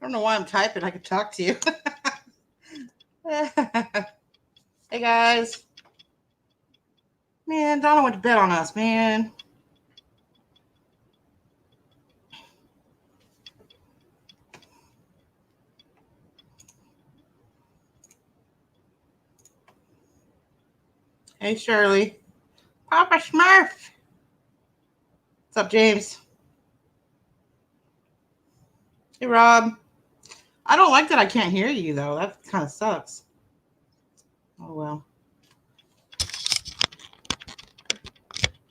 don't know why I'm typing. I could talk to you. Hey guys. Man, Donna went to bed on us, man. Hey Shirley. Papa Smurf. What's up, James? Hey Rob. I don't like that I can't hear you though. That kind of sucks. Oh well.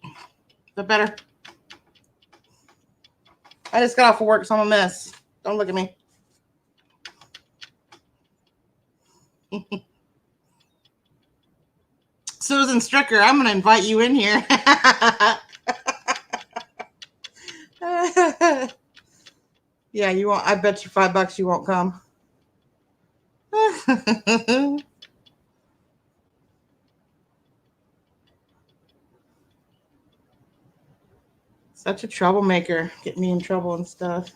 Is that better? I just got off of work, so I'm a mess. Don't look at me. Susan Stricker, I'm going to invite you in here. Yeah, you won't. I bet you $5 you won't come. Such a troublemaker. Get me in trouble and stuff.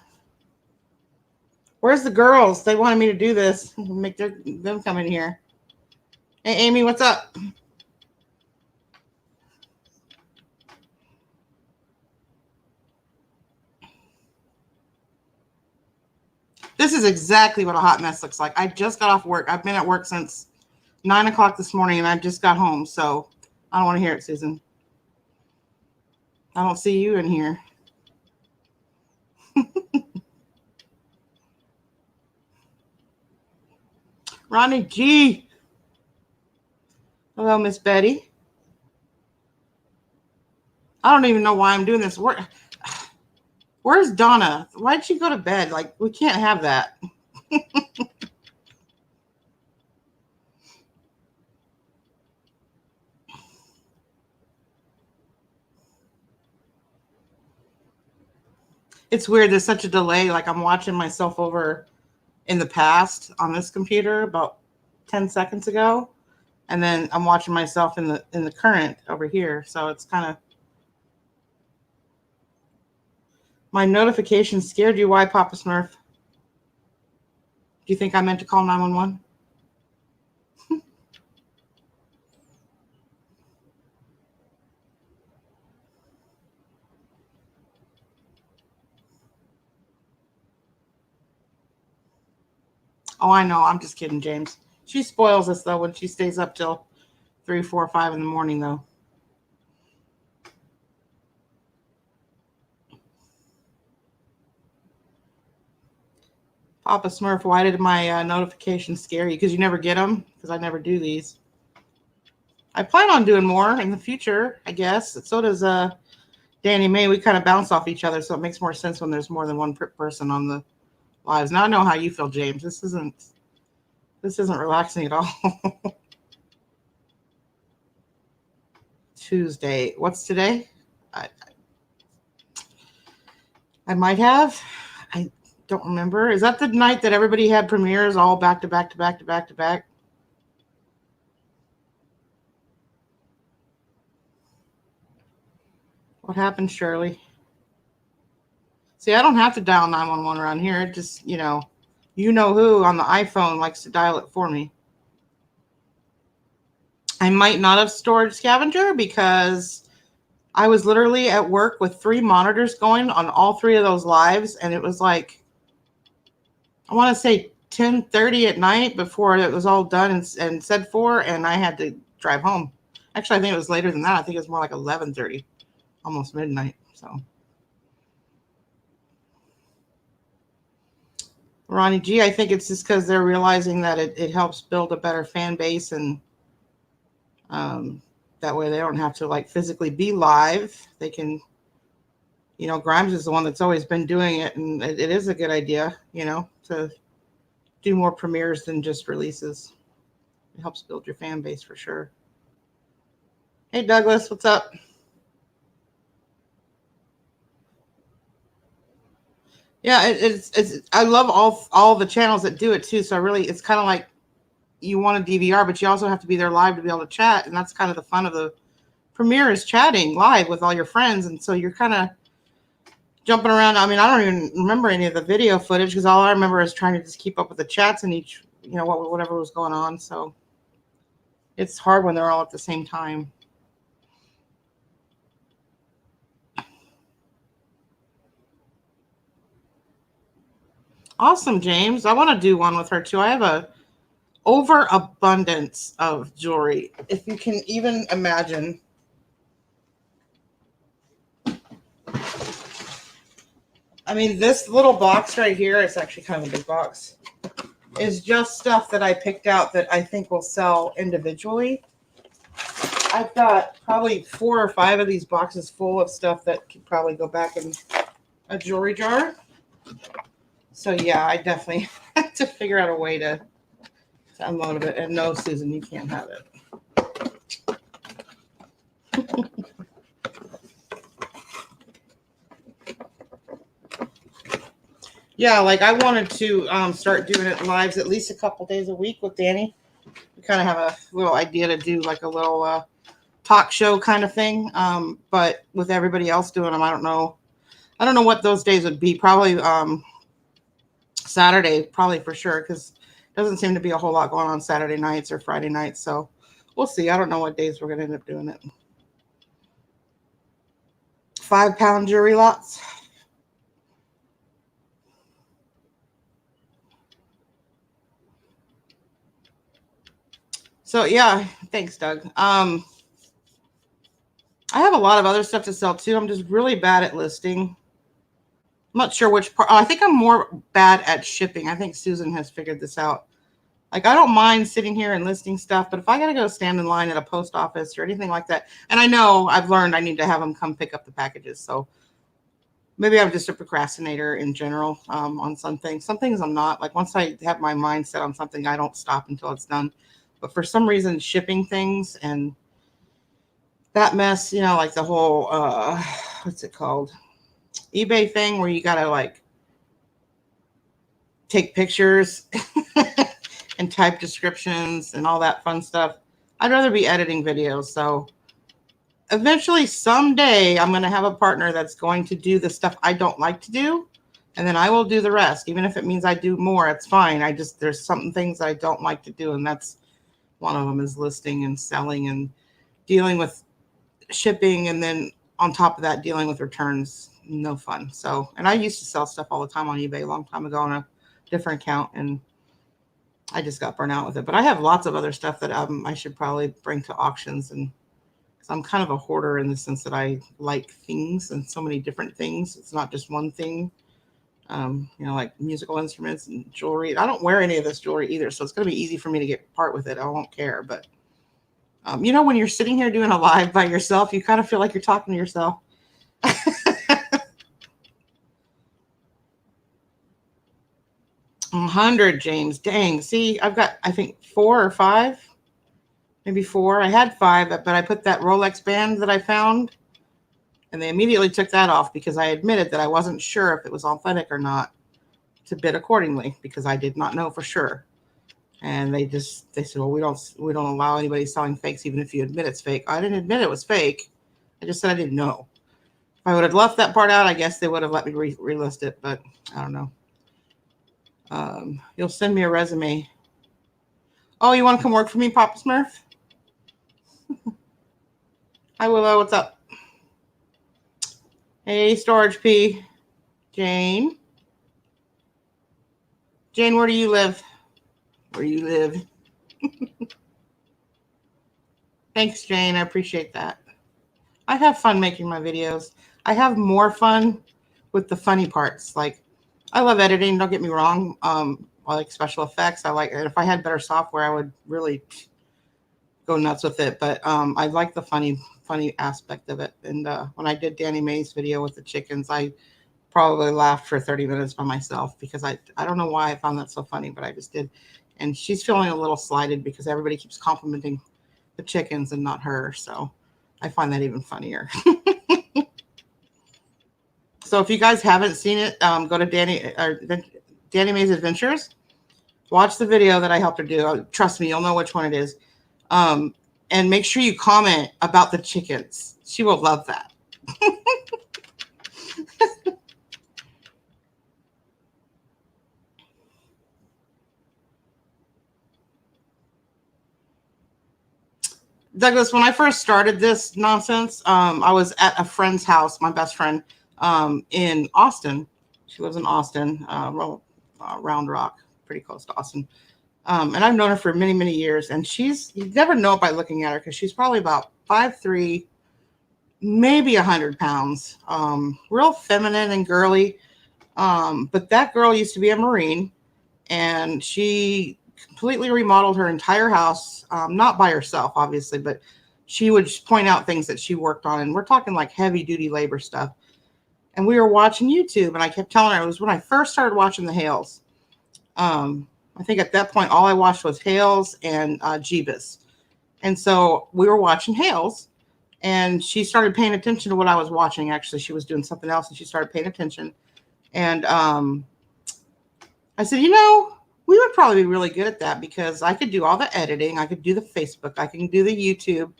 Where's the girls? They wanted me to do this. Make them come in here. Hey, Amy, what's up? This is exactly what a hot mess looks like. I just got off work. I've been at work since 9 o'clock this morning, and I just got home. So I don't want to hear it, Susan. I don't see you in here. Ronnie G. Hello, Miss Betty. I don't even know why I'm doing this. Where's Donna? Why'd she go to bed? Like, we can't have that. It's weird. There's such a delay. Like, I'm watching myself over in the past on this computer about 10 seconds ago. And then I'm watching myself in the current over here. So it's kind of, my notification scared you. Why, Papa Smurf? Do you think I meant to call 911? Oh, I know. I'm just kidding, James. She spoils us, though, when she stays up till 3, 4, 5 in the morning, though. Papa Smurf, why did my notifications scare you? Because you never get them? Because I never do these. I plan on doing more in the future, I guess. So does Danny May. We kind of bounce off each other, so it makes more sense when there's more than one person on the lives. Now I know how you feel, James. This isn't relaxing at all. Tuesday. What's today? I might have. I don't remember. Is that the night that everybody had premieres all back to back to back to back to back? What happened, Shirley? See, I don't have to dial 911 around here. It just, you know who on the iPhone likes to dial it for me. I might not have stored scavenger because I was literally at work with 3 monitors going on all 3 of those lives, and it was like, I want to say 10:30 at night before it was all done and said for, and I had to drive home. Actually, I think it was later than that. I think it was more like 11:30, almost midnight. So, Ronnie G, I think it's just because they're realizing that it helps build a better fan base, and that way they don't have to like physically be live. They can, Grimes is the one that's always been doing it, and it is a good idea, to do more premieres than just releases. It helps build your fan base for sure. Hey Douglas, what's up? Yeah, it's I love all the channels that do it too. So really, it's kind of like you want a DVR, but you also have to be there live to be able to chat, and that's kind of the fun of the premiere is chatting live with all your friends, and so you're kind of jumping around. I mean, I don't even remember any of the video footage because all I remember is trying to just keep up with the chats and each, whatever was going on. So it's hard when they're all at the same time. Awesome, James. I want to do one with her too. I have a overabundance of jewelry, if you can even imagine. I mean, this little box right here, it's actually kind of a big box, is just stuff that I picked out that I think will sell individually. I've got probably 4 or 5 of these boxes full of stuff that could probably go back in a jewelry jar. So yeah, I definitely have to figure out a way to unload it. And no, Susan, you can't have it. Yeah, like I wanted to start doing it lives at least a couple days a week with Danny. We kind of have a little idea to do like a little talk show kind of thing. But with everybody else doing them, I don't know what those days would be. Probably Saturday, probably for sure, because it doesn't seem to be a whole lot going on Saturday nights or Friday nights. So we'll see. I don't know what days we're going to end up doing it. 5-pound jewelry lots. So yeah, thanks, Doug. I have a lot of other stuff to sell too. I'm just really bad at listing. I'm not sure which part. I think I'm more bad at shipping. I think Susan has figured this out. Like, I don't mind sitting here and listing stuff, but if I got to go stand in line at a post office or anything like that, and I know I've learned I need to have them come pick up the packages. So maybe I'm just a procrastinator in general on some things. Some things I'm not. Like, once I have my mind set on something, I don't stop until it's done. But for some reason, shipping things and that mess, like the whole, what's it called? eBay thing where you got to like take pictures and type descriptions and all that fun stuff. I'd rather be editing videos. So eventually someday I'm going to have a partner that's going to do the stuff I don't like to do. And then I will do the rest. Even if it means I do more, it's fine. There's some things I don't like to do. And that's one of them is listing and selling and dealing with shipping. And then on top of that, dealing with returns. No fun. So, and I used to sell stuff all the time on eBay a long time ago on a different account. And I just got burnt out with it. But I have lots of other stuff that I should probably bring to auctions. And because I'm kind of a hoarder in the sense that I like things and so many different things. It's not just one thing. Like musical instruments and jewelry. I don't wear any of this jewelry either, so it's going to be easy for me to get part with it. I won't care. But, when you're sitting here doing a live by yourself, you kind of feel like you're talking to yourself. 100, James. Dang. See, I've got, I think, 4 or 5. Maybe 4. I had 5, but I put that Rolex band that I found, and they immediately took that off because I admitted that I wasn't sure if it was authentic or not to bid accordingly because I did not know for sure. And they said, well, we don't allow anybody selling fakes even if you admit it's fake. I didn't admit it was fake. I just said I didn't know. If I would have left that part out, I guess they would have let me relist it, but I don't know. You'll send me a resume. Oh, you want to come work for me, Papa Smurf? Hi, Willow. What's up? Hey, Storage P. Jane. Jane, where do you live? Where you live? Thanks, Jane. I appreciate that. I have fun making my videos. I have more fun with the funny parts. Like, I love editing. Don't get me wrong. I like special effects. I like it. If I had better software, I would really go nuts with it. But I like the funny aspect of it. And when I did Danny Mae's video with the chickens, I probably laughed for 30 minutes by myself because I don't know why I found that so funny, but I just did. And she's feeling a little slighted because everybody keeps complimenting the chickens and not her. So I find that even funnier. So if you guys haven't seen it, go to Danny Mae's Adventures. Watch the video that I helped her do. Trust me, you'll know which one it is. And make sure you comment about the chickens. She will love that. Douglas, when I first started this nonsense, I was at a friend's house, my best friend, in Austin. She lives in Austin, Round Rock, pretty close to Austin. And I've known her for many, many years. And you never know it by looking at her because she's probably about 5'3", maybe 100 pounds. Real feminine and girly. But that girl used to be a Marine, and she completely remodeled her entire house, not by herself, obviously, but she would just point out things that she worked on. And we're talking like heavy duty labor stuff. And we were watching YouTube, and I kept telling her, it was when I first started watching the Hales. I think at that point, all I watched was Hales and Jeebus. And so we were watching Hales, and she started paying attention to what I was watching. Actually, she was doing something else, and she started paying attention. And I said, we would probably be really good at that because I could do all the editing. I could do the Facebook. I can do the YouTube.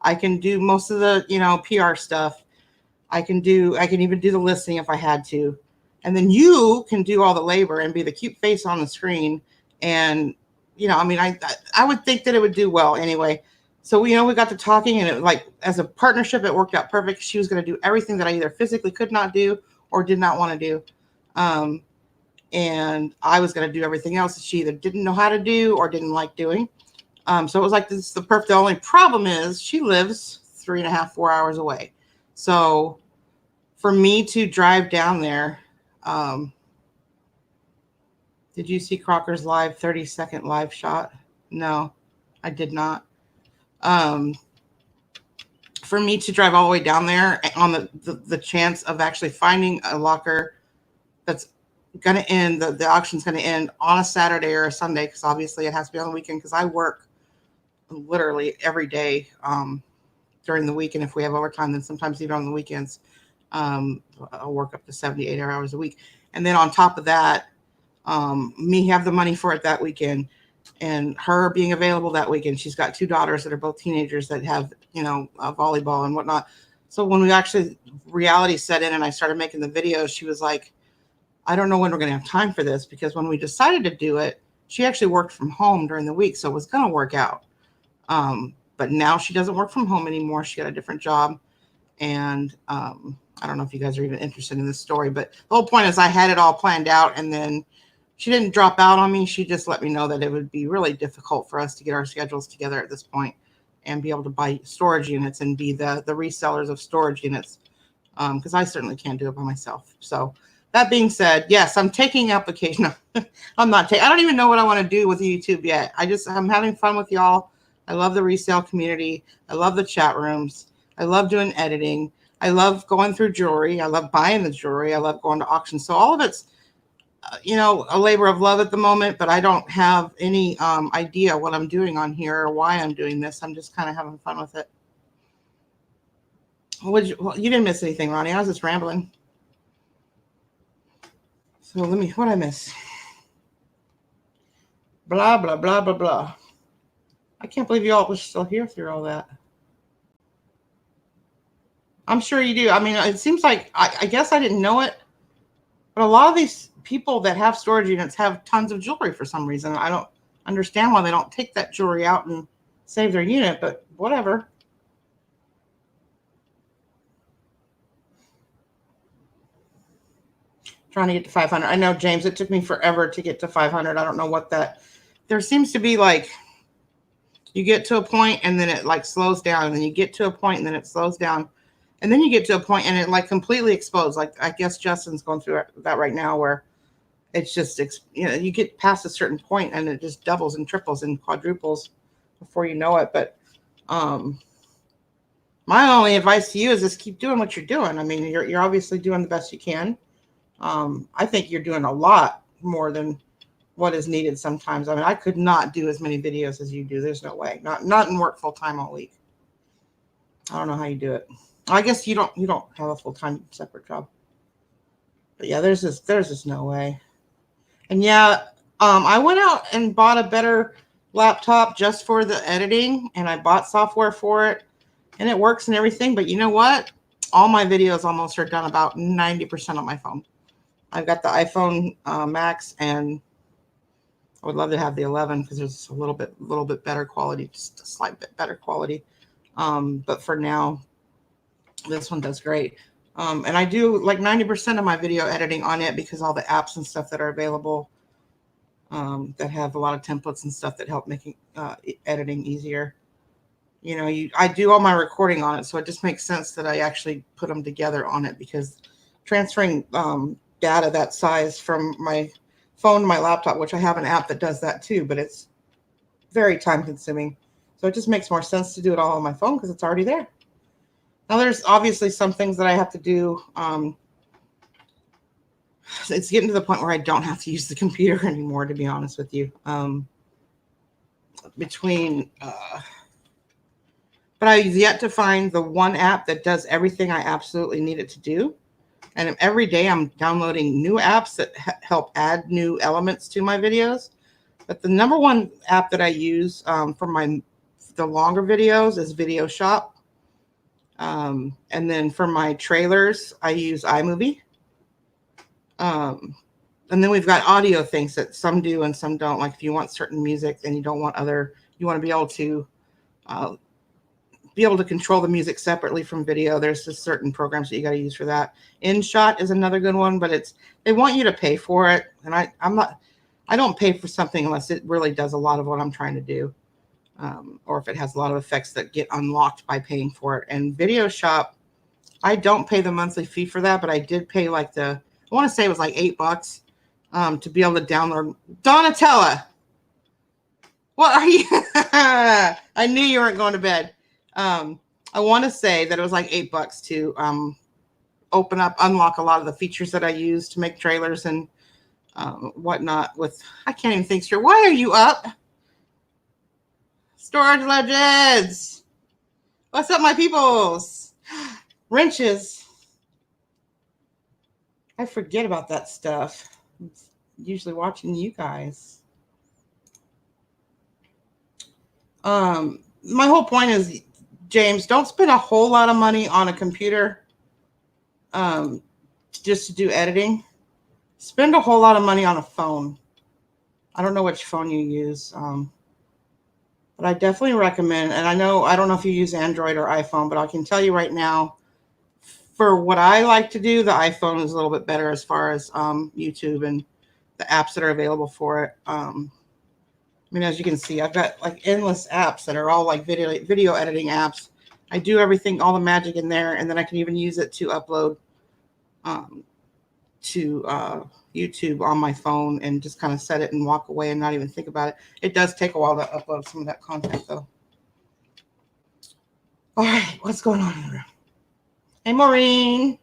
I can do most of the, PR stuff. I can even do the listing if I had to. And then you can do all the labor and be the cute face on the screen. And, I would think that it would do well anyway. So, we got to talking, and it as a partnership, it worked out perfect. She was going to do everything that I either physically could not do or did not want to do. And I was going to do everything else that she either didn't know how to do or didn't like doing. So it was like, this is the perfect. The only problem is she lives 3.5, 4 hours away. So for me to drive down there, did you see Crocker's live 30-second live shot? No, I did not. For me to drive all the way down there on the chance of actually finding a locker that's going to end, the auction's going to end on a Saturday or a Sunday, because obviously it has to be on the weekend, because I work literally every day during the week. And if we have overtime, then sometimes even on the weekends, I'll work up to 78 hours a week. And then on top of that, me have the money for it that weekend, and her being available that weekend. She's got 2 daughters that are both teenagers that have, volleyball and whatnot. So when we actually reality set in and I started making the videos, she was like, I don't know when we're going to have time for this, because when we decided to do it, she actually worked from home during the week. So it was going to work out. But now she doesn't work from home anymore. She got a different job. And I don't know if you guys are even interested in this story, but the whole point is I had it all planned out, and then she didn't drop out on me. She just let me know that it would be really difficult for us to get our schedules together at this point and be able to buy storage units and be the resellers of storage units, because I certainly can't do it by myself. So that being said, yes, I'm taking application. I'm not I don't even know what I want to do with YouTube yet. I'm having fun with y'all. I love the resale community. I love the chat rooms. I love doing editing. I love going through jewelry. I love buying the jewelry. I love going to auctions. So all of it's, a labor of love at the moment, but I don't have any idea what I'm doing on here or why I'm doing this. I'm just kind of having fun with it. You didn't miss anything, Ronnie. I was just rambling. So what I miss? Blah, blah, blah, blah, blah. I can't believe you all were still here through all that. I'm sure you do. I mean, it seems like, I guess I didn't know it, but a lot of these people that have storage units have tons of jewelry for some reason. I don't understand why they don't take that jewelry out and save their unit, but whatever. Trying to get to 500. I know, James, it took me forever to get to 500. I don't know what there seems to be, like, you get to a point and then it like slows down, and then you get to a point and then it slows down, and then you get to a point and it like completely explodes. Like, I guess Justin's going through that right now, where it's just, you get past a certain point and it just doubles and triples and quadruples before you know it. But my only advice to you is just keep doing what you're doing. I mean, you're obviously doing the best you can. I think you're doing a lot more than what is needed sometimes. I mean, I could not do as many videos as you do. There's no way. Not in work full time all week. I don't know how you do it. I guess you don't have a full time separate job. But yeah, there's just no way. And yeah, I went out and bought a better laptop just for the editing, and I bought software for it, and it works and everything. But you know what? All my videos almost are done about 90% on my phone. I've got the iPhone Max, and I would love to have the 11 because there's a little bit better quality, just a slight bit better quality. But for now, this one does great. And I do like 90% of my video editing on it because all the apps and stuff that are available that have a lot of templates and stuff that help making editing easier. You know, I do all my recording on it, so it just makes sense that I actually put them together on it, because transferring data that size from my phone to my laptop, which I have an app that does that too, but it's very time consuming. So it just makes more sense to do it all on my phone because it's already there. Now, there's obviously some things that I have to do. It's getting to the point where I don't have to use the computer anymore, to be honest with you. But I've yet to find the one app that does everything I absolutely need it to do. And every day I'm downloading new apps that help add new elements to my videos. But the number one app that I use for the longer videos is Video Shop. And then for my trailers, I use iMovie. And then we've got audio things that some do and some don't. Like if you want certain music and you don't want you want to be able to control the music separately from video. There's just certain programs that you got to use for that. InShot is another good one, but they want you to pay for it. And I don't pay for something unless it really does a lot of what I'm trying to do. Or if it has a lot of effects that get unlocked by paying for it. And Video Shop, I don't pay the monthly fee for that, but I did pay I want to say it was like $8 to be able to download. Donatella, what are you? I knew you weren't going to bed. I want to say that it was like $8 to unlock a lot of the features that I use to make trailers and whatnot. I can't even think straight. Why are you up? Storage Legends. What's up, my peoples? Wrenches. I forget about that stuff. I'm usually watching you guys. My whole point is, James, don't spend a whole lot of money on a computer just to do editing. Spend a whole lot of money on a phone. I don't know which phone you use, but I definitely recommend, and I don't know if you use Android or iPhone, but I can tell you right now, for what I like to do, the iPhone is a little bit better as far as YouTube and the apps that are available for it. I mean, as you can see, I've got like endless apps that are all like video editing apps. I do everything, all the magic in there, and then I can even use it to upload to YouTube on my phone and just kind of set it and walk away and not even think about it. It does take a while to upload some of that content, though. All right, what's going on here? Hey, Maureen.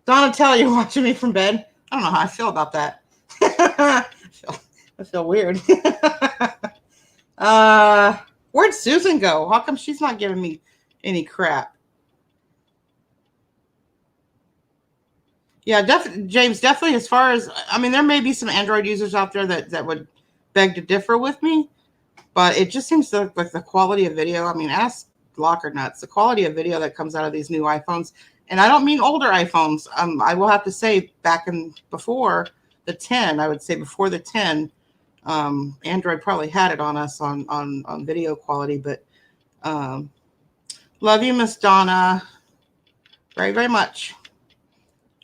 Donatella, you're watching me from bed. I don't know how I feel about that. I feel weird. Where'd Susan go? How come she's not giving me any crap? Yeah, James, definitely as far as, I mean, there may be some Android users out there that would beg to differ with me, but it just seems like the quality of video. I mean, ask Locker Nuts, the quality of video that comes out of these new iPhones. And I don't mean older iPhones. I will have to say before the 10, I would say before the 10, Android probably had it on us on video quality, but love you, Miss Donna, very, very much.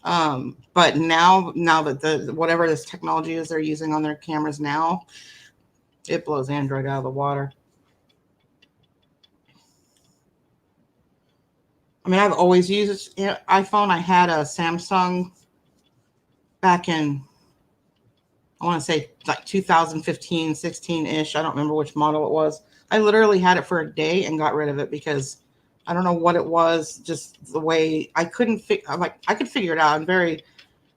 But now that whatever this technology is they're using on their cameras now, it blows Android out of the water. I mean, I've always used iPhone. I had a Samsung back in, I want to say like 2015, 16-ish. I don't remember which model it was. I literally had it for a day and got rid of it because I don't know what it was, just the way I could figure it out. I'm very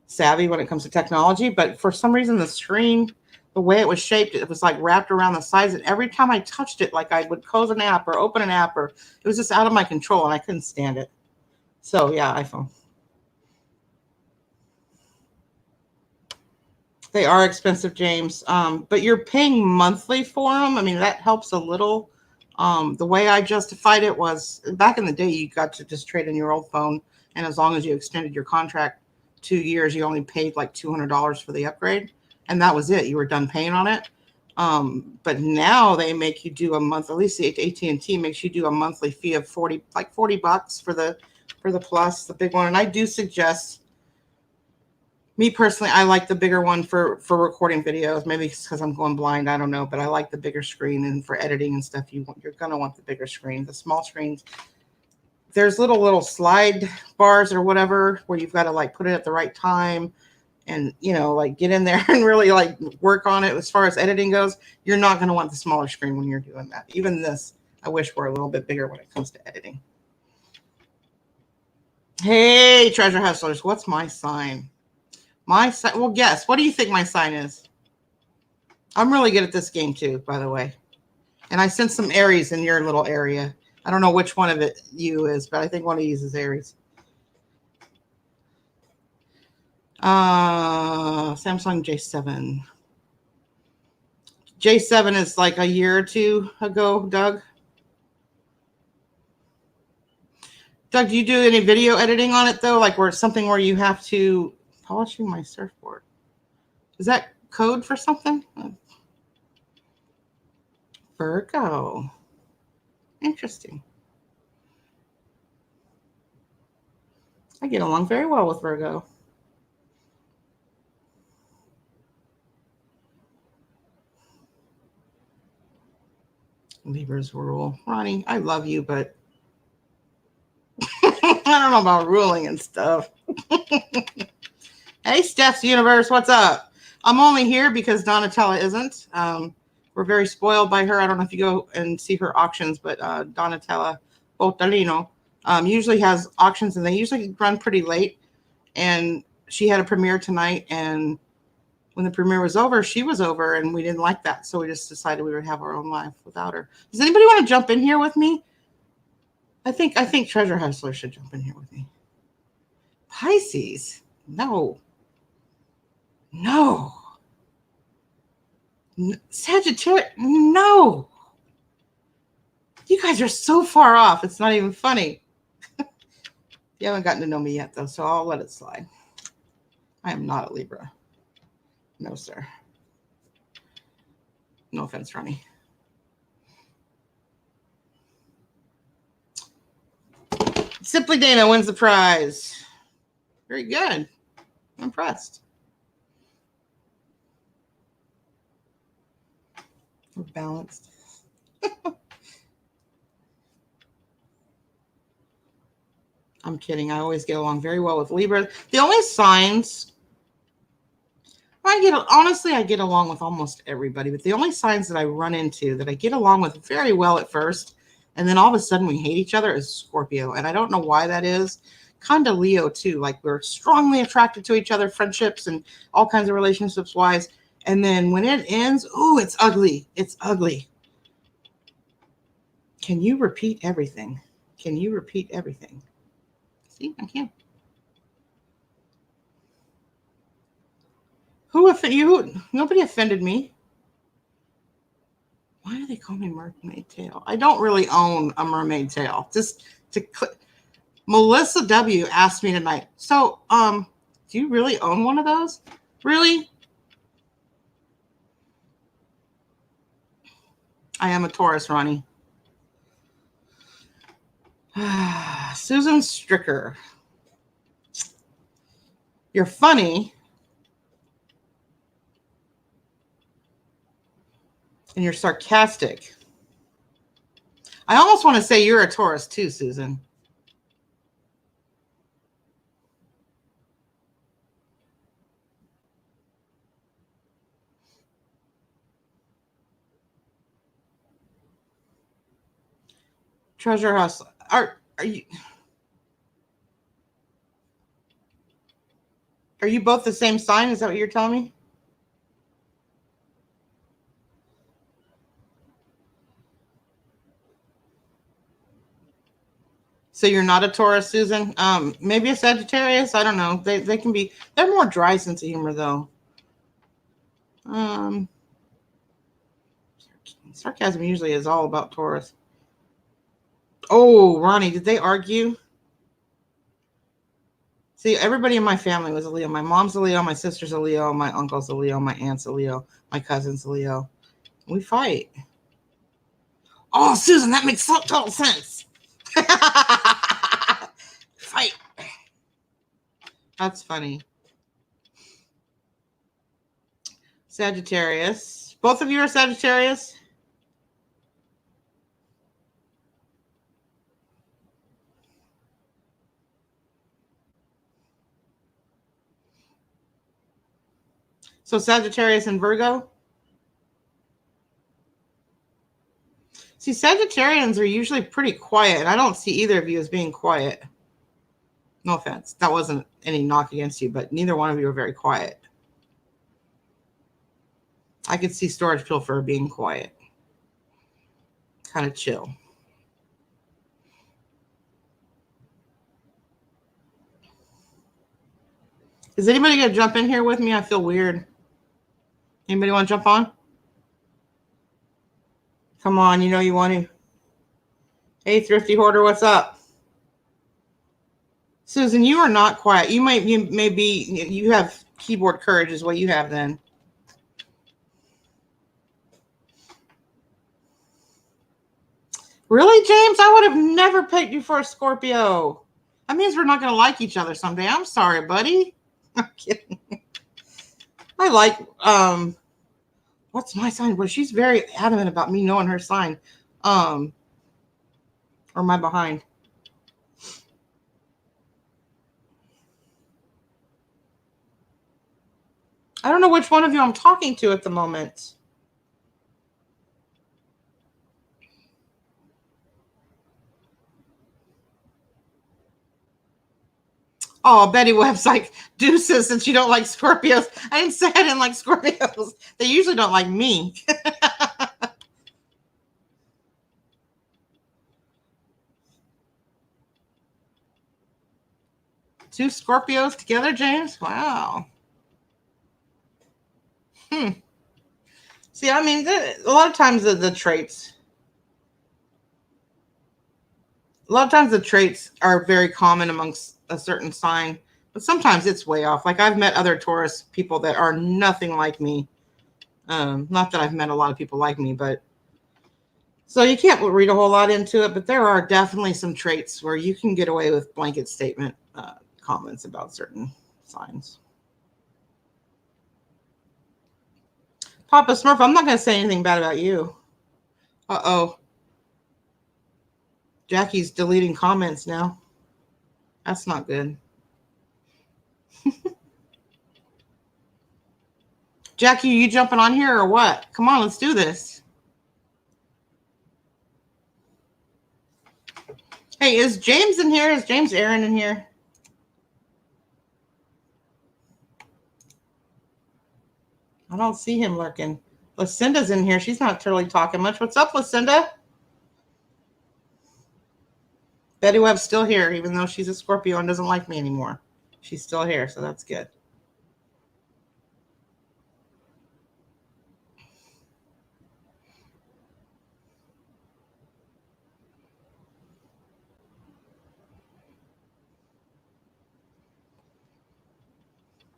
savvy when it comes to technology, but for some reason the screen, the way it was shaped, it was like wrapped around the sides, and every time I touched it, like I would close an app or open an app, or it was just out of my control and I couldn't stand it. So yeah, iPhone. They are expensive, James, but you're paying monthly for them. I mean, that helps a little. The way I justified it was back in the day, you got to just trade in your old phone, and as long as you extended your contract 2 years, you only paid like $200 for the upgrade, and that was it. You were done paying on it. But now they make you do a month, at least AT&T makes you do a monthly fee of $40 for the plus, the big one. And I do suggest, me personally, I like the bigger one for recording videos. Maybe it's because I'm going blind, I don't know, but I like the bigger screen, and for editing and stuff, you're gonna want the bigger screen. The small screens, there's little slide bars or whatever where you've got to like put it at the right time and, you know, like get in there and really like work on it. As far as editing goes, you're not going to want the smaller screen when you're doing that. Even this, I wish were a little bit bigger when it comes to editing. Hey, treasure hustlers, what's my sign? My sign, well, guess. What do you think my sign is? I'm really good at this game too, by the way. And I sent some Aries in your little area. I don't know which one of it you is, but I think one of these is Aries. Samsung J7. J7 is like a year or two ago, Doug. Doug, do you do any video editing on it though? Like where it's something where you have to polishing my surfboard. Is that code for something? Virgo. Interesting. I get along very well with Virgo. Libra's rule. Ronnie, I love you, but I don't know about ruling and stuff. Hey, Steph's Universe, what's up? I'm only here because Donatella isn't. We're very spoiled by her. I don't know if you go and see her auctions, but Donatella Botalino usually has auctions, and they usually run pretty late. And she had a premiere tonight, and when the premiere was over, she was over, and we didn't like that. So we just decided we would have our own live without her. Does anybody want to jump in here with me? I think Treasure Hustler should jump in here with me. Pisces? No. Sagittarius? No. You guys are so far off. It's not even funny. You haven't gotten to know me yet, though, so I'll let it slide. I am not a Libra. No, sir. No offense, Ronnie. Simply Dana wins the prize. Very good. I'm impressed. We're balanced. I'm kidding. I always get along very well with Libra. The only signs I get along with almost everybody, but the only signs that I run into that I get along with very well at first, and then all of a sudden we hate each other, is Scorpio. And I don't know why that is. Kind of Leo too. Like we're strongly attracted to each other, friendships and all kinds of relationships wise. And then when it ends, oh, it's ugly. It's ugly. Can you repeat everything? Can you repeat everything? See, I can. Who offended you? Nobody offended me. Why do they call me mermaid tail? I don't really own a mermaid tail. Just to Melissa W asked me tonight. So, do you really own one of those? Really? I am a Taurus, Ronnie. Susan Stricker. You're funny. And you're sarcastic. I almost want to say you're a Taurus too, Susan. Treasure Hustle. Are you both the same sign? Is that what you're telling me? So you're not a Taurus, Susan? Maybe a Sagittarius. I don't know. They can be. They're more dry sense of humor, though. Sarcasm usually is all about Taurus. Oh, Ronnie, did they argue? See, everybody in my family was a Leo. My mom's a Leo. My sister's a Leo. My uncle's a Leo. My aunt's a Leo. My cousin's a Leo. We fight. Oh, Susan, that makes total sense. Fight. That's funny. Sagittarius. Both of you are Sagittarius? So Sagittarius and Virgo? See, Sagittarians are usually pretty quiet, and I don't see either of you as being quiet. No offense. That wasn't any knock against you, but neither one of you are very quiet. I could see Storage Pilfer being quiet. Kind of chill. Is anybody going to jump in here with me? I feel weird. Anybody want to jump on? Come on, you know you want to. Hey, Thrifty Hoarder, what's up? Susan, you are not quiet. You have keyboard courage is what you have then. Really, James? I would have never picked you for a Scorpio. That means we're not going to like each other someday. I'm sorry, buddy. I'm kidding. I like, what's my sign? Well, she's very adamant about me knowing her sign. Or am I behind? I don't know which one of you I'm talking to at the moment. Oh, Betty Webb's like, deuces, since you don't like Scorpios. I didn't say I didn't like Scorpios. They usually don't like me. Two Scorpios together, James? Wow. See, I mean, a lot of times the traits are very common amongst a certain sign, but sometimes it's way off. Like I've met other Taurus people that are nothing like me. Not that I've met a lot of people like me, but so you can't read a whole lot into it, but there are definitely some traits where you can get away with blanket statement comments about certain signs. Papa Smurf, I'm not going to say anything bad about you. Uh-oh. Jackie's deleting comments now. That's not good. Jackie, are you jumping on here or what? Come on, let's do this. Hey, is James in here? Is James Aaron in here? I don't see him lurking. Lucinda's in here. She's not really talking much. What's up, Lucinda? Betty Webb's still here, even though she's a Scorpio and doesn't like me anymore. She's still here, so that's good.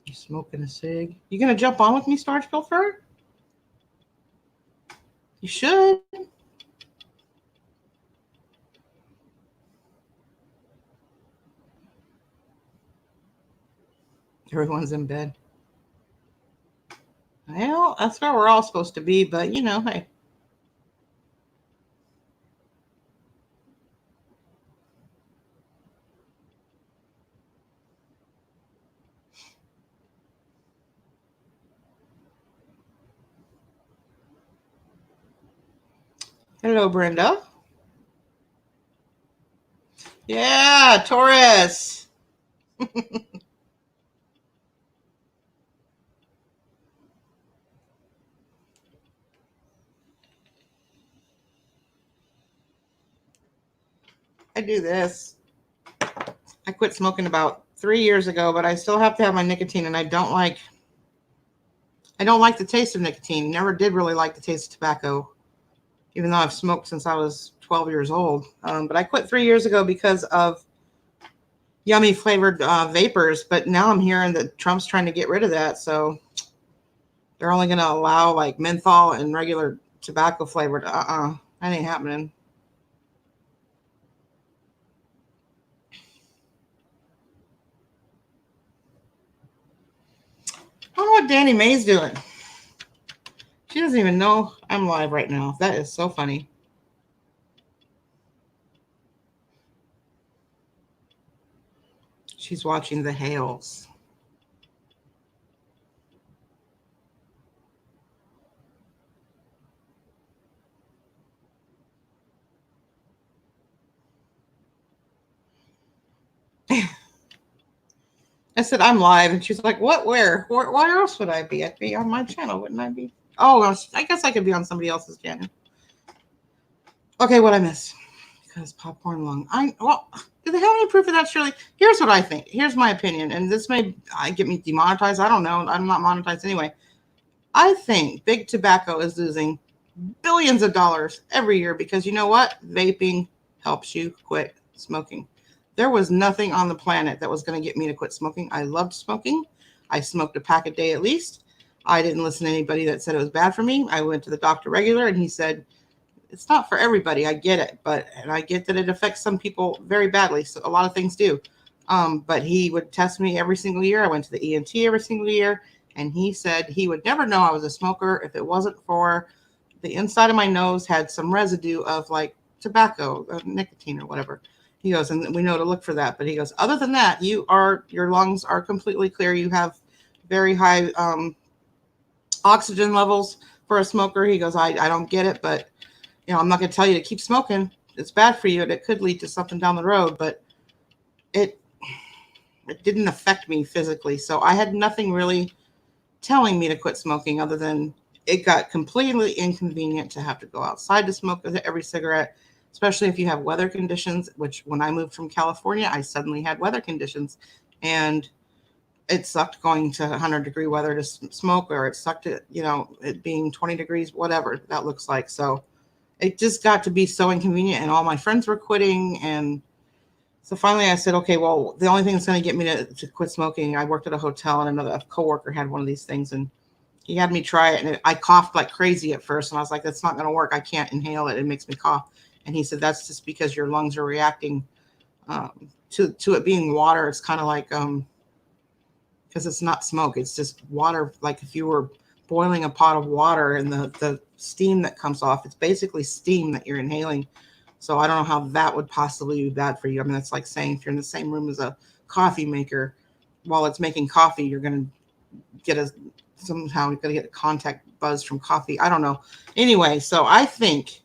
You smoking a cig? You gonna jump on with me, Starch Pilfer? You should. Everyone's in bed. Well, that's where we're all supposed to be, but you know, hey. Hello, Brenda. Yeah, Taurus. I do this. I quit smoking about 3 years ago, but I still have to have my nicotine, and I don't like the taste of nicotine. Never did really like the taste of tobacco, even though I've smoked since I was 12 years old. But I quit 3 years ago because of yummy flavored vapors. But now I'm hearing that Trump's trying to get rid of that, so they're only going to allow like menthol and regular tobacco flavored. That ain't happening. I don't know what Danny Mae's doing. She doesn't even know I'm live right now. That is so funny. She's watching the Hales. I said, I'm live. And she's like, what? Where else would I be? I'd be on my channel, wouldn't I be? Oh, well, I guess I could be on somebody else's channel. Okay, what I missed? Because popcorn lung. Do they have any proof of that, Shirley? Here's what I think. Here's my opinion. And this may get me demonetized. I don't know. I'm not monetized anyway. I think big tobacco is losing billions of dollars every year because you know what? Vaping helps you quit smoking. There was nothing on the planet that was going to get me to quit smoking. I loved smoking. I smoked a pack a day at least. I didn't listen to anybody that said it was bad for me. I went to the doctor regular and he said, it's not for everybody. I get it, and I get that it affects some people very badly. So a lot of things do. But he would test me every single year. I went to the ENT every single year, and he said he would never know I was a smoker if it wasn't for the inside of my nose had some residue of like tobacco, nicotine or whatever. He goes, and we know to look for that. But he goes, other than that, your lungs are completely clear. You have very high oxygen levels for a smoker. He goes, I don't get it, but I'm not going to tell you to keep smoking. It's bad for you, and it could lead to something down the road. But it didn't affect me physically, so I had nothing really telling me to quit smoking other than it got completely inconvenient to have to go outside to smoke every cigarette, especially if you have weather conditions, which when I moved from California, I suddenly had weather conditions, and it sucked going to 100-degree weather to smoke, or it sucked it being 20 degrees, whatever that looks like. So it just got to be so inconvenient, and all my friends were quitting. And so finally I said, okay, well, the only thing that's going to get me to quit smoking, I worked at a hotel, and a coworker had one of these things, and he had me try it, and I coughed like crazy at first, and I was like, that's not going to work. I can't inhale it. It makes me cough. And he said, that's just because your lungs are reacting to it being water. It's kind of like, because it's not smoke. It's just water. Like if you were boiling a pot of water and the steam that comes off, it's basically steam that you're inhaling. So I don't know how that would possibly be bad for you. I mean, that's like saying if you're in the same room as a coffee maker, while it's making coffee, you're going to get a contact buzz from coffee. I don't know. Anyway, so I think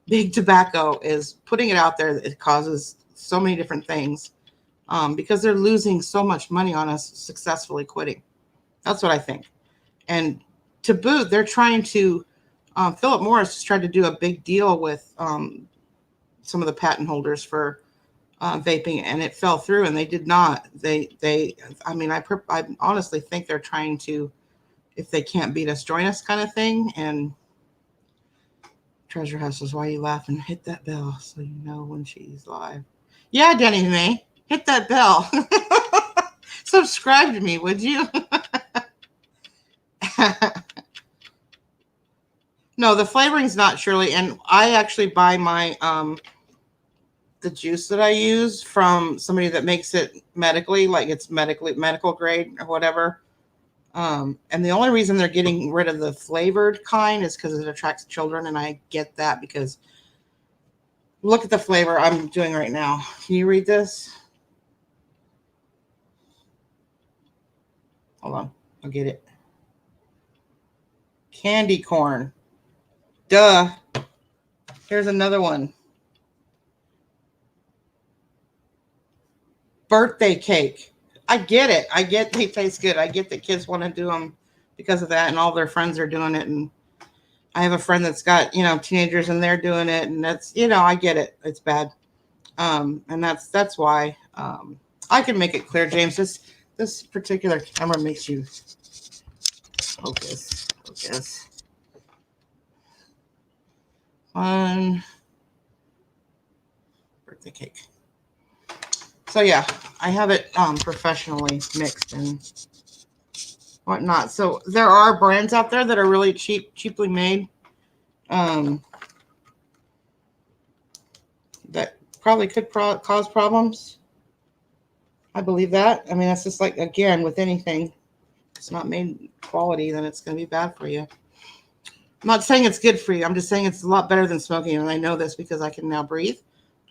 big tobacco is putting it out there that it causes so many different things because they're losing so much money on us successfully quitting. That's what I think. And to boot, they're trying to, Philip Morris just tried to do a big deal with some of the patent holders for vaping, and it fell through, and they did not. I honestly think they're trying to, if they can't beat us, join us kind of thing. And Treasure House is why you laugh and hit that bell so you know when she's live. Yeah, Denny May, hit that bell. Subscribe to me, would you? No, the flavoring's not, Shirley. And I actually buy my the juice that I use from somebody that makes it medically, like it's medical grade or whatever. And the only reason they're getting rid of the flavored kind is because it attracts children, and I get that because look at the flavor I'm doing right now. Can you read this? Hold on, I'll get it. Candy corn. Duh. Here's another one. Birthday cake. I get it. I get they taste good. I get that kids want to do them because of that, and all their friends are doing it. And I have a friend that's got, teenagers, and they're doing it, and that's, I get it. It's bad. And that's why I can make it clear, James. This particular camera makes you focus. Fun birthday cake. So yeah, I have it professionally mixed and whatnot. So there are brands out there that are really cheaply made, um, that probably could cause problems. I believe that. I mean, that's just like, again, with anything, it's not made quality, then it's going to be bad for you. I'm not saying it's good for you. I'm just saying it's a lot better than smoking. And I know this because I can now breathe.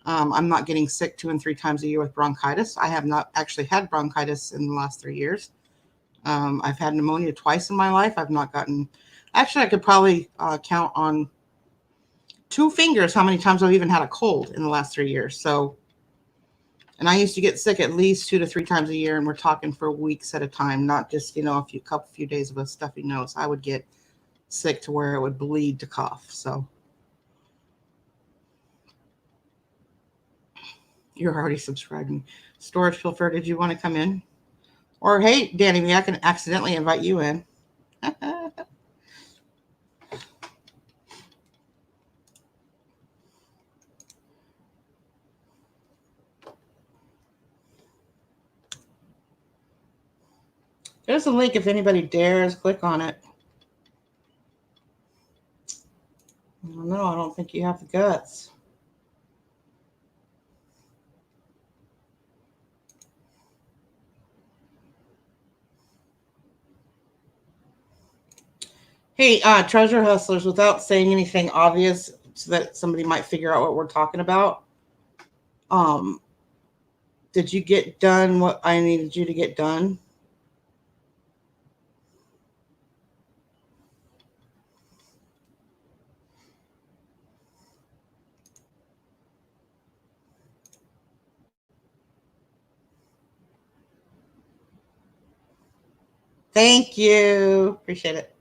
I'm not getting sick 2 and 3 times a year with bronchitis. I have not actually had bronchitis in the last 3 years. I've had pneumonia twice in my life. I've not gotten, actually, I could probably count on 2 fingers how many times I've even had a cold in the last 3 years. So, and I used to get sick at least 2 to 3 times a year, and we're talking for weeks at a time, not just, a few days of a stuffy nose. I would get sick to where it would bleed to cough. So you're already subscribing. Storage Filter, did you want to come in? Or hey, Danny, I can accidentally invite you in. There's a link if anybody dares click on it. No, I don't think you have the guts. Hey, treasure hustlers, without saying anything obvious so that somebody might figure out what we're talking about. Did you get done what I needed you to get done? Thank you. Appreciate it.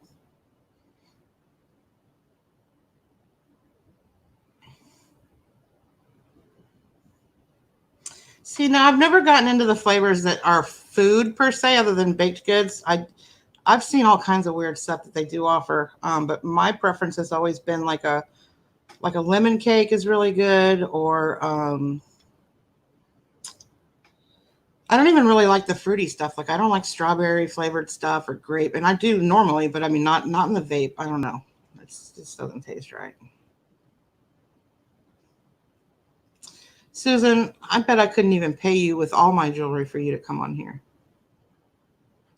See, now I've never gotten into the flavors that are food per se, other than baked goods. I've seen all kinds of weird stuff that they do offer, but my preference has always been like a lemon cake is really good, or I don't even really like the fruity stuff. Like I don't like strawberry flavored stuff or grape, and I do normally, but I mean not in the vape. I don't know. It just doesn't taste right. Susan, I bet I couldn't even pay you with all my jewelry for you to come on here.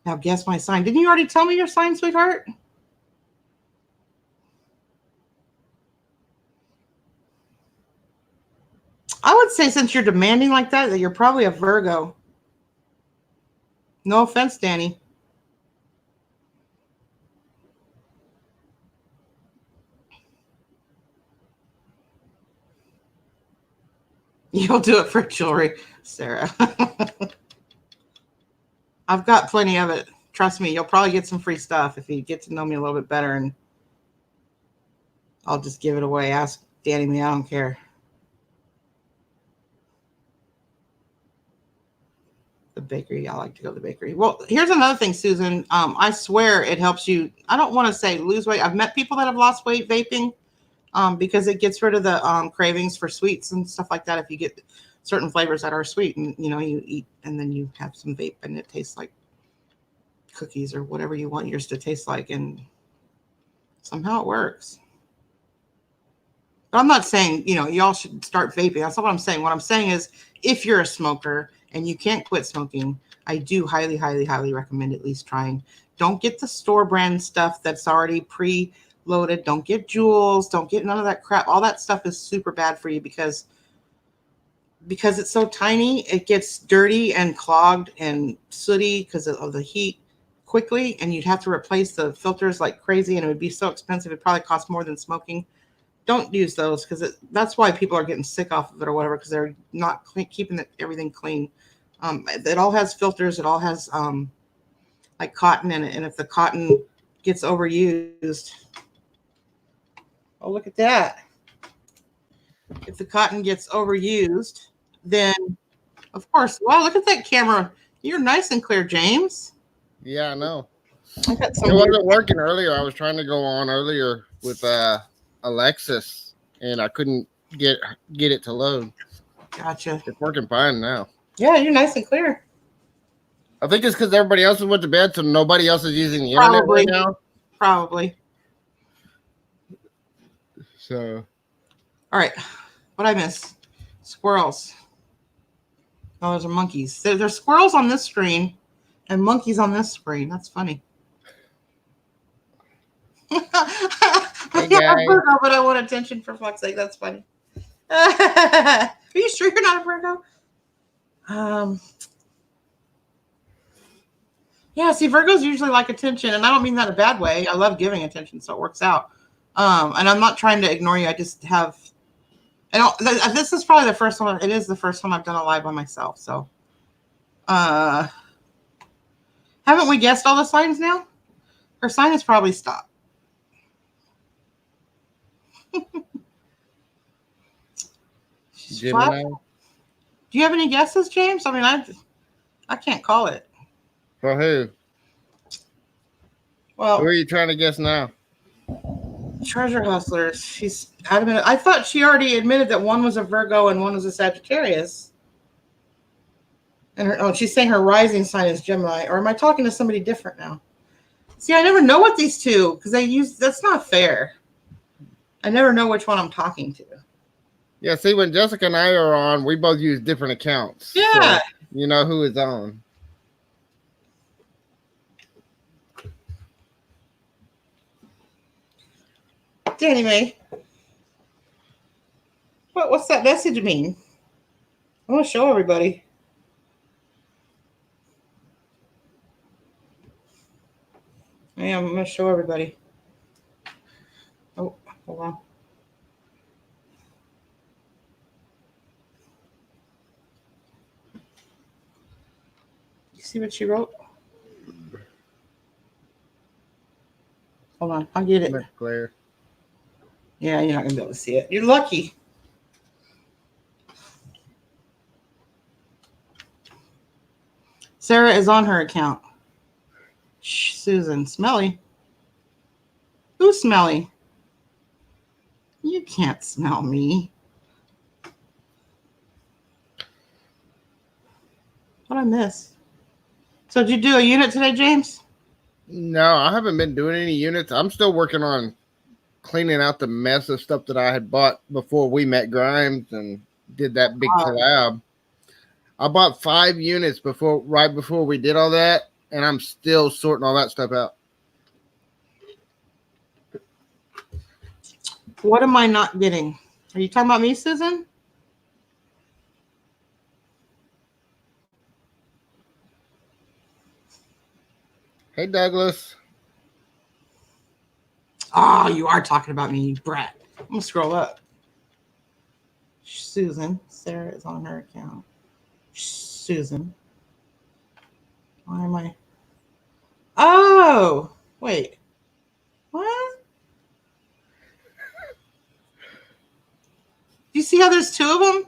Now guess my sign. Didn't you already tell me your sign, sweetheart? I would say since you're demanding like that you're probably a Virgo. No offense, Danny. You'll do it for jewelry, Sarah. I've got plenty of it. Trust me, you'll probably get some free stuff if you get to know me a little bit better, and I'll just give it away. Ask Danny me, I don't care. The bakery, I like to go to the bakery. Well, here's another thing, Susan. I swear it helps you. I don't want to say lose weight. I've met people that have lost weight vaping because it gets rid of the cravings for sweets and stuff like that. If you get certain flavors that are sweet, and you eat and then you have some vape and it tastes like cookies or whatever you want yours to taste like, and somehow it works. But I'm not saying y'all should start vaping. That's not what I'm saying. What I'm saying is, if you're a smoker and you can't quit smoking, I do highly, highly, highly recommend at least trying. Don't get the store brand stuff that's already pre-loaded. Don't get Juuls. Don't get none of that crap. All that stuff is super bad for you because it's so tiny. It gets dirty and clogged and sooty because of the heat quickly, and you'd have to replace the filters like crazy, and it would be so expensive. It probably costs more than smoking. Don't use those because that's why people are getting sick off of it or whatever, because they're not keeping everything clean. It all has filters. It all has like cotton in it, and if the cotton gets overused, oh look at that! If the cotton gets overused, then of course, wow, look at that camera. You're nice and clear, James. Yeah, I know. I got It wasn't working earlier. I was trying to go on earlier with Alexis, and I couldn't get it to load. Gotcha. It's working fine now. Yeah, you're nice and clear. I think it's because everybody else went to bed, so nobody else is using the internet right now. Probably. So, All right. What I miss? Squirrels. Oh, those are monkeys. There's squirrels on this screen and monkeys on this screen. That's funny. I'm hey not a guys, Virgo, but I want attention for fuck's sake. That's funny. Are you sure you're not a Virgo? Yeah, see, Virgos usually like attention, and I don't mean that in a bad way. I love giving attention, so it works out. And I'm not trying to ignore you. I just have. This is probably the first one. It is the first time I've done a live by myself. So, haven't we guessed all the signs now? Her sign is probably stop. Gemini. Do you have any guesses, James? I mean, I can't call it. For who? Well, Who are you trying to guess now? treasure hustlers. She's adamant. I thought she already admitted that one was a Virgo and one was a Sagittarius. And she's saying her rising sign is Gemini. Or am I talking to somebody different now? See, I never know what these two because they use. That's not fair. I never know which one I'm talking to. Yeah, see, when Jessica and I are on, we both use different accounts. Yeah. So you know who is on. Danny Mae. What's that message mean? I want to show everybody. Yeah, I'm going to show everybody. Oh, hold on. You see what she wrote? Hold on, I'll get it. Claire. Yeah, you're not going to be able to see it. You're lucky. Sarah is on her account. Shh, Susan. Smelly. Who's smelly? You can't smell me. What'd I miss? So did you do a unit today, James? No, I haven't been doing any units. I'm still working on cleaning out the mess of stuff that I had bought before we met Grimes and did that big collab. I bought 5 units right before we did all that, and I'm still sorting all that stuff out. What am I not getting? Are you talking about me, Susan? Hey, Douglas. Oh, you are talking about me, you brat. I'm going to scroll up. Susan. Sarah is on her account. Susan. Why am I? Oh, wait. What? Do you see how there's 2 of them?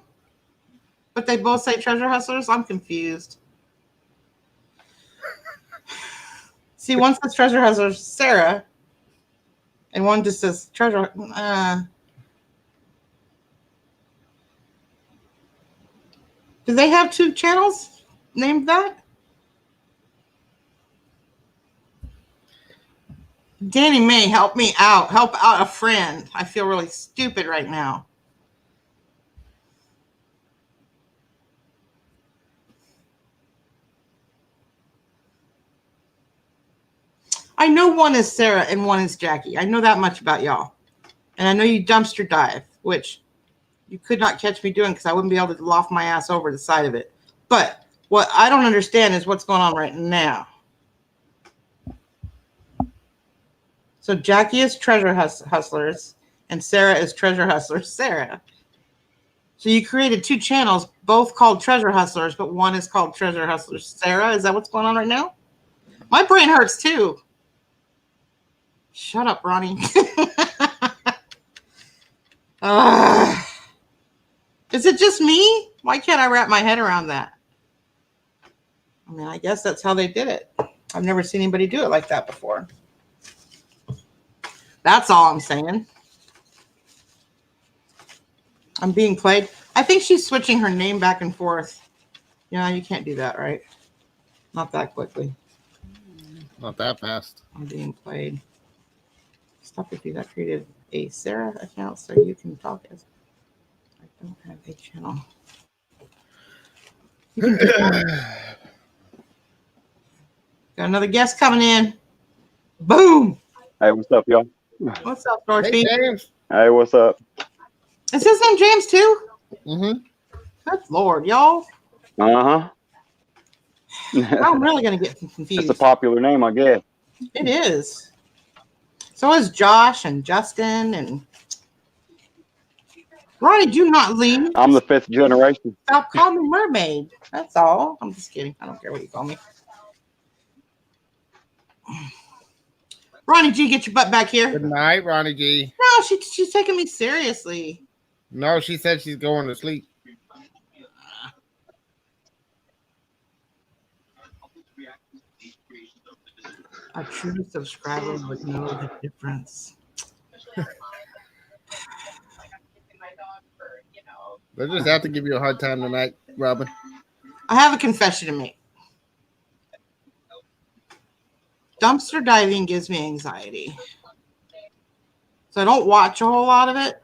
But they both say treasure hustlers? I'm confused. See, one says treasure hustlers, Sarah, and one just says treasure. Do they have 2 channels named that? Danny Mae, help me out. Help out a friend. I feel really stupid right now. I know one is Sarah and one is Jackie. I know that much about y'all. And I know you dumpster dive, which you could not catch me doing because I wouldn't be able to loft my ass over the side of it. But what I don't understand is what's going on right now. So Jackie is treasure hustlers and Sarah is treasure hustlers Sarah. So you created 2 channels, both called treasure hustlers, but one is called treasure hustlers Sarah. Is that what's going on right now? My brain hurts too. Shut up, Ronnie. Is it just me? Why can't I wrap my head around that? I mean, I guess that's how they did it. I've never seen anybody do it like that before. That's all I'm saying. I'm being played. I think she's switching her name back and forth. Yeah, you can't do that, right? Not that quickly. Not that fast. I'm being played. Stop if you got created. a Sarah account so you can talk as I don't have a channel. You can do that. Got another guest coming in. Boom. Hey, what's up, y'all? What's up, George? Hey, James. Hey, what's up? Is his name James too? Mm-hmm. Good Lord, y'all. Uh-huh. I'm really gonna get confused. It's a popular name, I guess. It is. So is Josh and Justin and Ronnie. Do not leave. I'm the 5th generation. Stop calling me mermaid. That's all. I'm just kidding. I don't care what you call me. Ronnie G, get your butt back here. Good night, Ronnie G. No, she's taking me seriously. No, she said she's going to sleep. A true subscriber would know the difference. They just have to give you a hard time tonight, Robin. I have a confession to make. Dumpster diving gives me anxiety. So I don't watch a whole lot of it.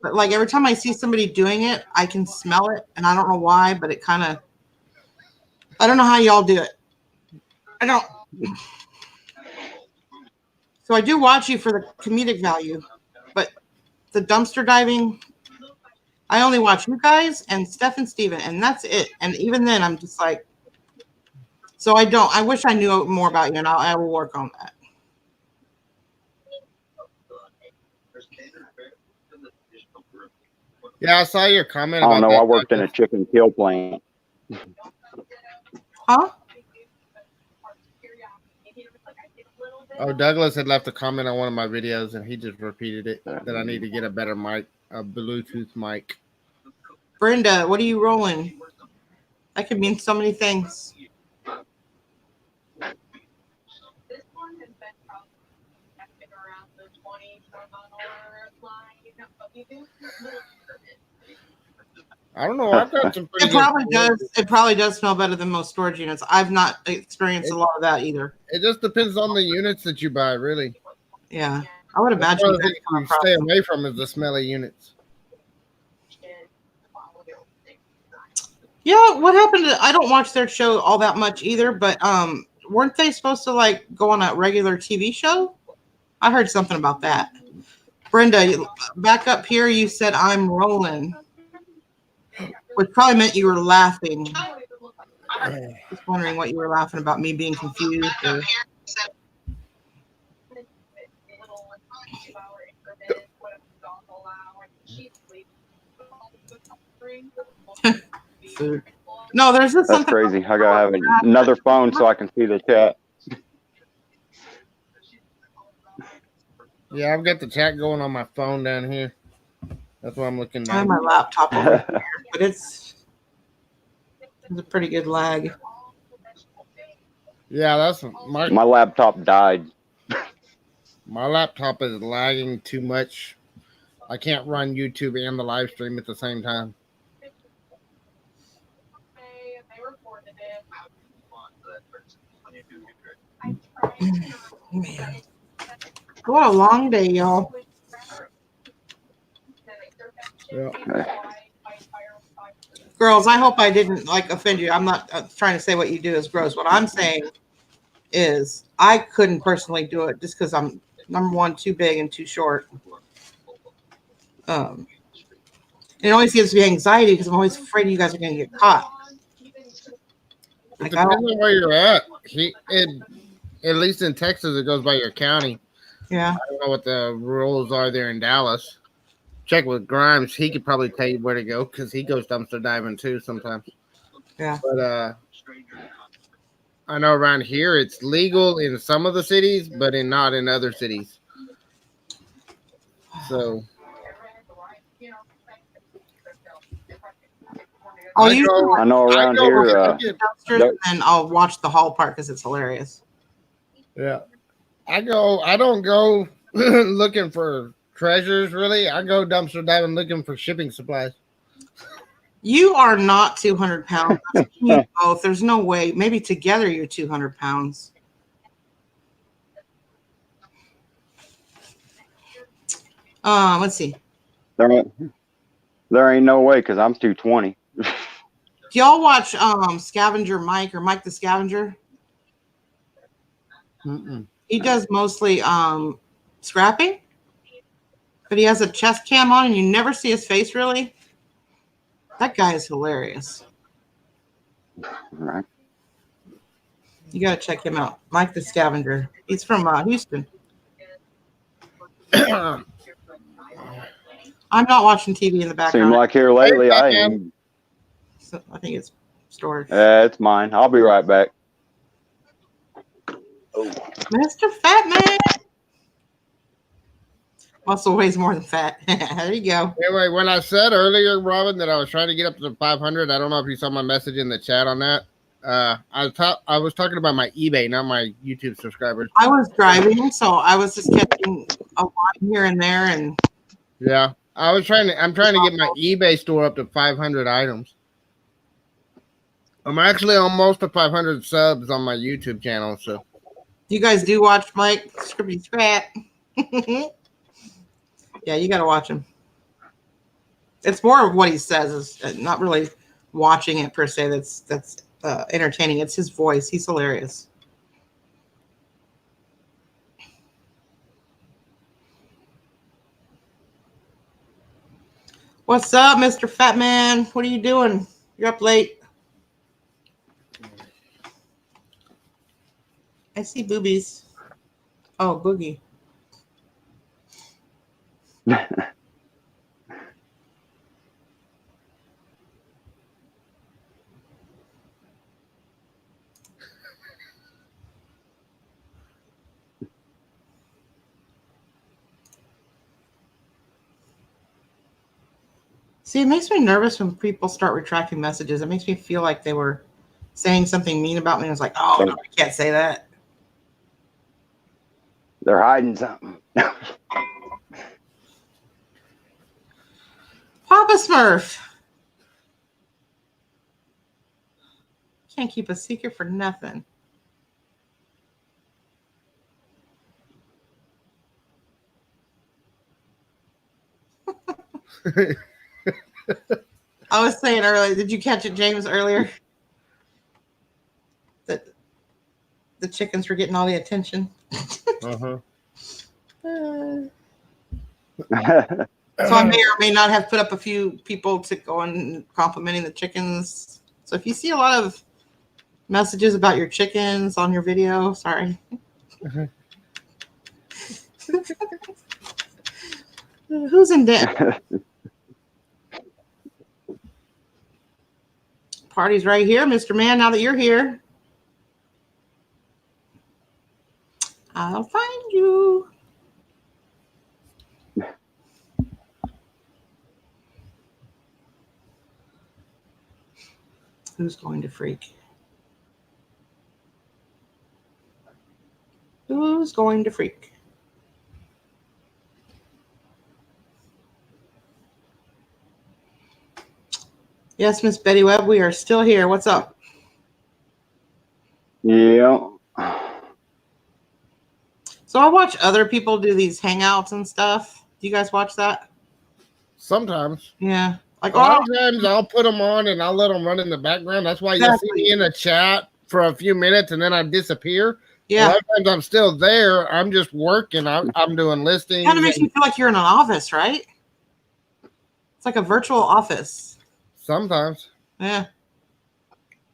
But like every time I see somebody doing it, I can smell it. And I don't know why, but it kind of, I don't know how y'all do it. I don't. So I do watch you for the comedic value. But the dumpster diving, I only watch you guys and Steph and Steven, and that's it. And even then, I'm just like, so I wish I knew more about you, and I will work on that. Yeah, I saw your comment. I don't about know. that I worked in a podcast. chicken kill plant. Huh? Oh, Douglas had left a comment on one of my videos, and he just repeated it, that I need to get a better mic, a Bluetooth mic. Brenda, what are you rolling? That could mean so many things. I don't know. I've got some pretty It good probably storage. does. It probably does smell better than most storage units. I've not experienced a lot of that either. It just depends on the units that you buy, really. Yeah, I would That's imagine one of the that's things not a you stay problem. away from is the smelly units. Yeah, what happened to? I don't watch their show all that much either. But weren't they supposed to like go on a regular TV show? I heard something about that. Brenda, back up here, you said I'm rolling, which probably meant you were laughing. Just wondering what you were laughing about, me being confused. Or... No, there's just That's something. crazy. I gotta have another phone so I can see the chat. Yeah, I've got the chat going on my phone down here. That's why I'm looking I have down. my laptop over here, but it's a pretty good lag. Yeah, that's My laptop died. my laptop is lagging too much. I can't run YouTube and the live stream at the same time. Man, what a long day, y'all. Yeah. Girls, I hope I didn't like offend you. I'm not trying to say what you do is gross. What I'm saying is I couldn't personally do it just because I'm, number one, too big and too short. It always gives me anxiety because I'm always afraid you guys are going to get caught. It Like, depends on where you're at. At least in Texas, it goes by your county. Yeah. I don't know what the rules are there in Dallas. Check with Grimes. He could probably tell you where to go because he goes dumpster diving too sometimes. Yeah. But I know around here it's legal in some of the cities, but not in other cities. So I know around here. Dumpsters, and I'll watch the Hall part because it's hilarious. Yeah, I don't go looking for treasures. Really, I go dumpster diving looking for shipping supplies. You are not 200 pounds. I've seen you both. There's no way. Maybe together you're 200 pounds. Let's see. There ain't no way because I'm 220. Do y'all watch Scavenger Mike or Mike the Scavenger? He does mostly scrapping, but he has a chest cam on and you never see his face really. That guy is hilarious. Right. You got to check him out. Mike the Scavenger. He's from Houston. I'm not watching TV in the background. Seems like here lately I am. So I think it's storage. It's mine. I'll be right back. Oh. Mr. Fat Man. Muscle weighs more than fat. There you go. Anyway, when I said earlier, Robin, that I was trying to get up to 500, I don't know if you saw my message in the chat on that. I was talking about my eBay, not my YouTube subscribers. I was driving, so I was just catching a line here and there, and yeah, I'm trying to get my eBay store up to 500 items. I'm actually almost to 500 subs on my YouTube channel. So, you guys do watch Mike Scrippy Scrat? Yeah, you got to watch him. It's more of what he says, is not really watching it per se. That's entertaining. It's his voice. He's hilarious. What's up, Mr. Fat Man? What are you doing? You're up late. I see boobies. Oh, Boogie. See, it makes me nervous when people start retracting messages. It makes me feel like they were saying something mean about me. I was like, oh, no, I can't say that. They're hiding something. Papa Smurf. Can't keep a secret for nothing. I was saying earlier, did you catch it, James, earlier? That the chickens were getting all the attention. So I may or may not have put up a few people to go on complimenting the chickens. So if you see a lot of messages about your chickens on your video, sorry. Who's in debt? Party's right here, Mr. Man, now that you're here. I'll find you. Who's going to freak? Who's going to freak? Yes, Miss Betty Webb, we are still here. What's up? Yeah. So I watch other people do these hangouts and stuff. Do you guys watch that? Sometimes. Yeah. Like a lot of times I'll put them on and I'll let them run in the background. That's why you'll see me in a chat for a few minutes and then I disappear. Yeah. A lot of times I'm still there. I'm just working. I'm doing listings. Kind of makes you feel like you're in an office, right? It's like a virtual office. Sometimes. Yeah.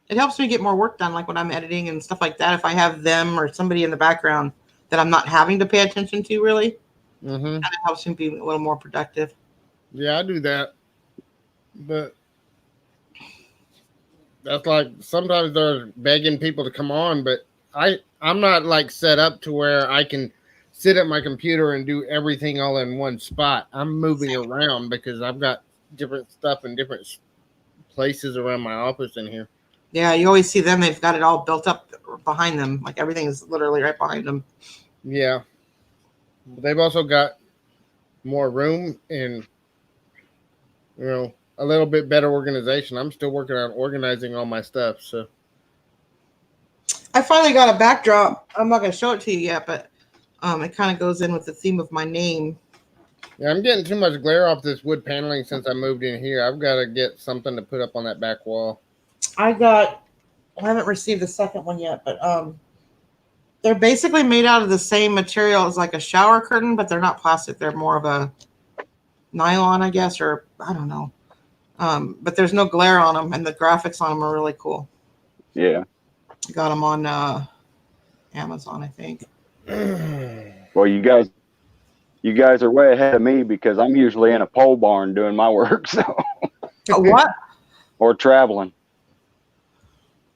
It helps me get more work done, like when I'm editing and stuff like that. If I have them or somebody in the background that I'm not having to pay attention to, really, kind of helps me be a little more productive. Yeah, I do that. But that's like sometimes they're begging people to come on, but I'm not like set up to where I can sit at my computer and do everything all in one spot. I'm moving around because I've got different stuff in different places around my office in here. Yeah, you always see them. They've got it all built up behind them. Like everything is literally right behind them. Yeah. They've also got more room and, you know, a little bit better organization. I'm still working on organizing all my stuff. So I finally got a backdrop. I'm not going to show it to you yet, but it kind of goes in with the theme of my name. Yeah, I'm getting too much glare off this wood paneling since I moved in here. I've got to get something to put up on that back wall. I haven't received the second one yet, but they're basically made out of the same material as like a shower curtain, but they're not plastic. They're more of a nylon, I guess, or I don't know. But there's no glare on them, and the graphics on them are really cool. Yeah. I got them on Amazon, I think. Well, you guys are way ahead of me because I'm usually in a pole barn doing my work, so A what? or traveling.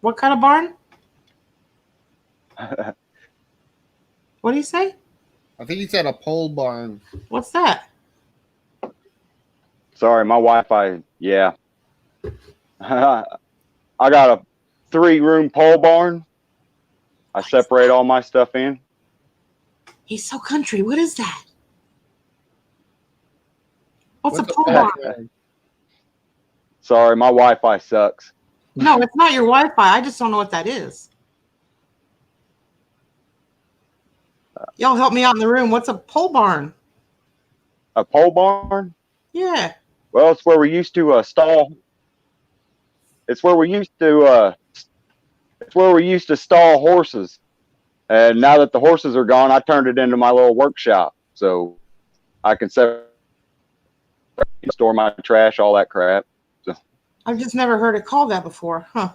What kind of barn? What do you say? I think he said a pole barn. What's that? Sorry, my Wi-Fi. Yeah, I got a 3-room pole barn. I separate all my stuff in. He's so country. What is that? What's a pole pole barn? Sorry, my Wi-Fi sucks. No, it's not your Wi-Fi. I just don't know what that is. Y'all help me out in the room. What's a pole barn? A pole barn? Yeah. Well, it's where we used to stall. It's where we used to. It's where we used to stall horses. And now that the horses are gone, I turned it into my little workshop, so I can store my trash, all that crap. So I've just never heard it called that before. Huh.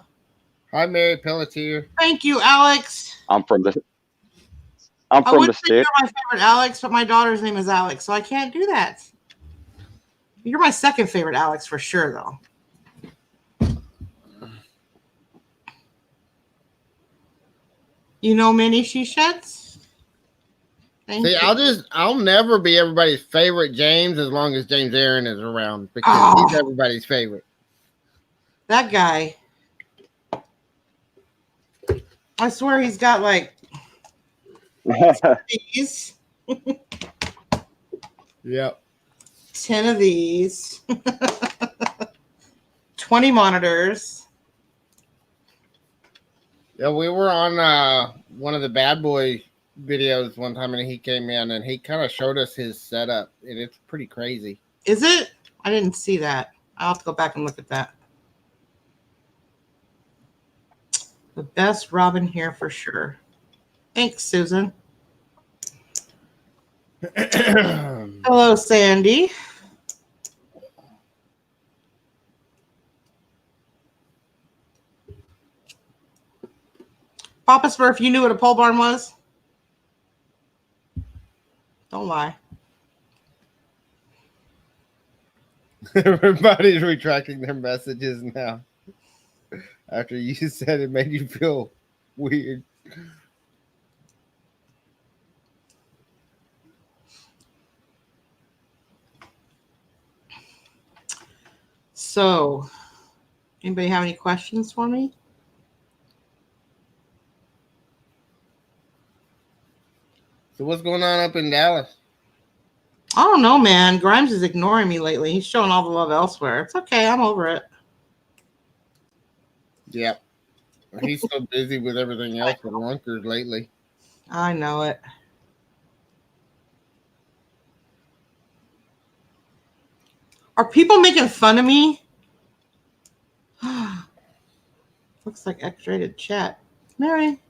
Hi, Mary Pelletier. Thank you, Alex. I'm from the I would say stick. you're my favorite Alex, but my daughter's name is Alex, so I can't do that. You're my second favorite Alex for sure, though. You know many she sheds? Thank See, you. I'll never be everybody's favorite James as long as James Aaron is around because he's everybody's favorite. That guy. I swear he's got like these. Yep. 10 of these. 20 monitors. Yeah, we were on one of the Bad Boy videos one time, and he came in and he kind of showed us his setup, and it's pretty crazy. Is it? I didn't see that. I'll have to go back and look at that. The best Robin here for sure. Thanks, Susan. Hello, Sandy. Papa Smurf, you knew what a pole barn was? Don't lie. Everybody's retracting their messages now. After you said it made you feel weird. So, anybody have any questions for me? So what's going on up in Dallas? I don't know, man. Grimes is ignoring me lately. He's showing all the love elsewhere. It's okay. I'm over it. Yep. He's so busy with everything else with Lunkers lately. I know it. Are people making fun of me? Looks like X-rated chat. Mary.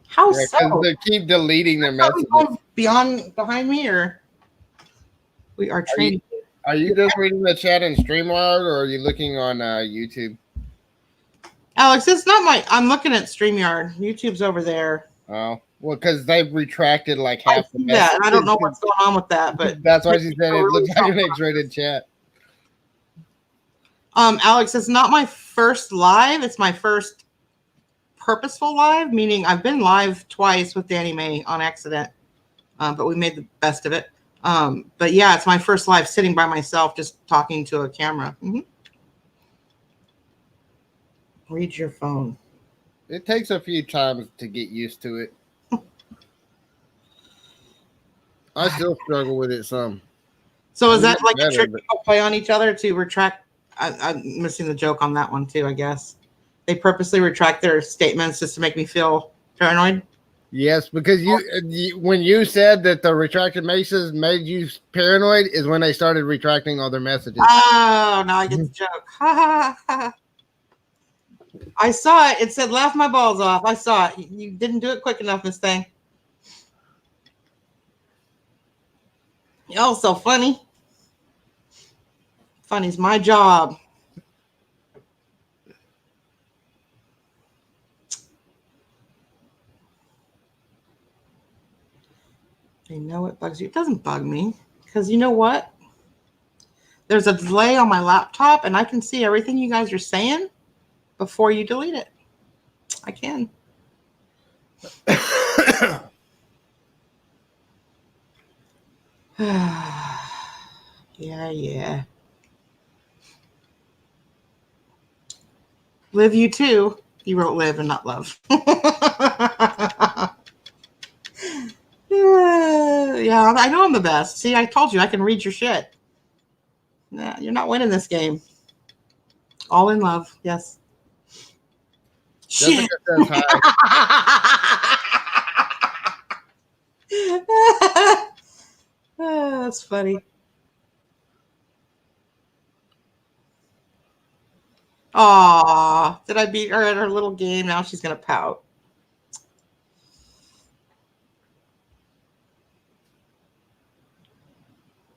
How so? They keep deleting their messages. Behind me, or we are training. Are you just reading the chat in StreamYard, or are you looking on YouTube? Alex, it's not my. I'm looking at StreamYard. YouTube's over there. Oh, well, because they've retracted like half the messages. Yeah, I don't know what's going on with that, but that's why she said it looks like an X-rated chat. Alex, it's not my first live. It's my first purposeful live, meaning I've been live twice with Danny Mae on accident, but we made the best of it. But yeah, it's my first live sitting by myself, just talking to a camera. Mm-hmm. Read your phone. It takes a few times to get used to it. I still struggle with it some. So is that like a trick people play on each other to retract? I'm missing the joke on that one too, I guess. They purposely retract their statements just to make me feel paranoid. Yes, because when you said that the retracted mesas made you paranoid is when they started retracting all their messages. Oh, now I get the joke. Ha ha ha. I saw it. It said, laugh my balls off. I saw it. You didn't do it quick enough, Miss Thing. Oh, so funny. Funny's my job. I know it bugs you. It doesn't bug me because you know what? There's a delay on my laptop and I can see everything you guys are saying before you delete it. I can. Yeah. Live you too. You wrote live and not love. Yeah, I know I'm the best. See, I told you I can read your shit. Nah, you're not winning this game. All in love, yes. Shit. Says hi. That's funny. Aw, did I beat her at her little game? Now she's gonna pout.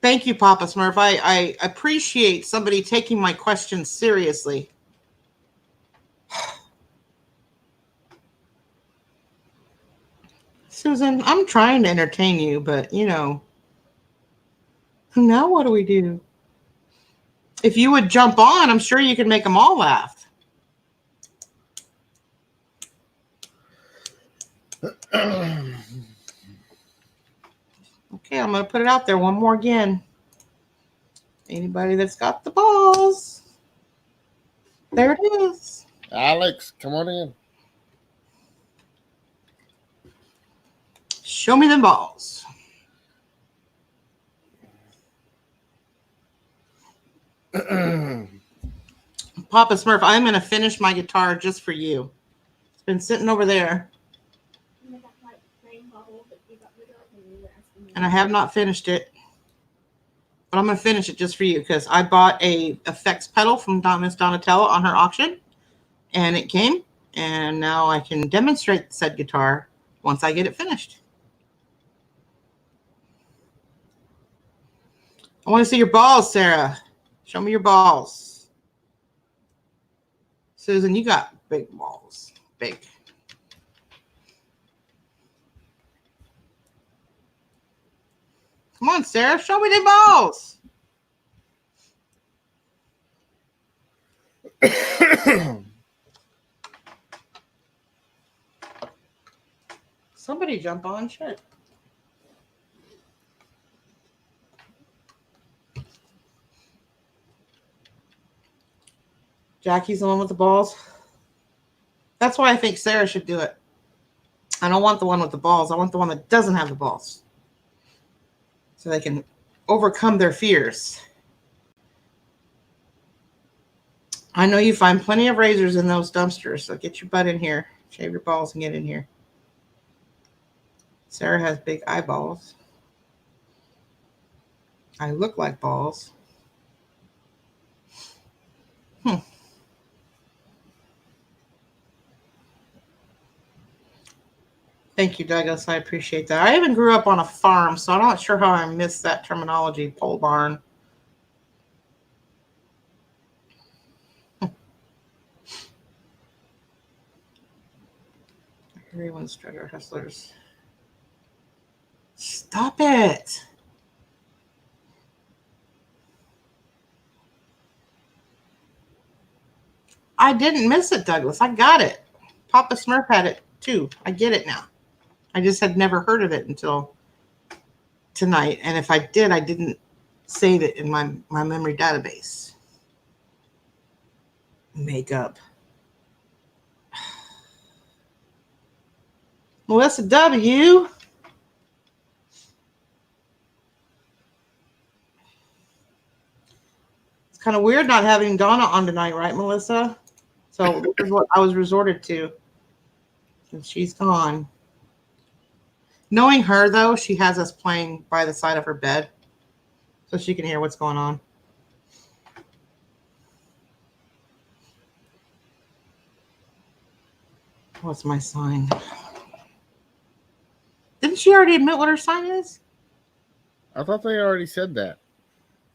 Thank you, Papa Smurf. I appreciate somebody taking my questions seriously. Susan, I'm trying to entertain you, but you know, now what do we do? If you would jump on, I'm sure you could make them all laugh. Okay, I'm going to put it out there one more again. Anybody that's got the balls. There it is. Alex, come on in. Show me them balls. Papa Smurf, I'm going to finish my guitar just for you. It's been sitting over there. And I have not finished it. But I'm going to finish it just for you because I bought a effects pedal from Miss Donatella on her auction. And it came. And now I can demonstrate said guitar once I get it finished. I want to see your balls, Sarah. Show me your balls. Susan, you got big balls. Big. Come on, Sarah. Show me the balls. Somebody jump on. Shit. Jackie's the one with the balls. That's why I think Sarah should do it. I don't want the one with the balls. I want the one that doesn't have the balls. So they can overcome their fears. I know you find plenty of razors in those dumpsters, so get your butt in here. Shave your balls and get in here. Sarah has big eyeballs. I look like balls. Thank you, Douglas. I appreciate that. I even grew up on a farm, so I'm not sure how I missed that terminology, pole barn. Everyone strutter hustlers. Stop it. I didn't miss it, Douglas. I got it. Papa Smurf had it too. I get it now. I just had never heard of it until tonight. And if I did, I didn't save it in my memory database. Makeup. Melissa W. It's kind of weird not having Donna on tonight, right, Melissa? So this is what I was resorted to. And she's gone. Knowing her, though, she has us playing by the side of her bed so she can hear what's going on. What's my sign? Didn't she already admit what her sign is? I thought they already said that.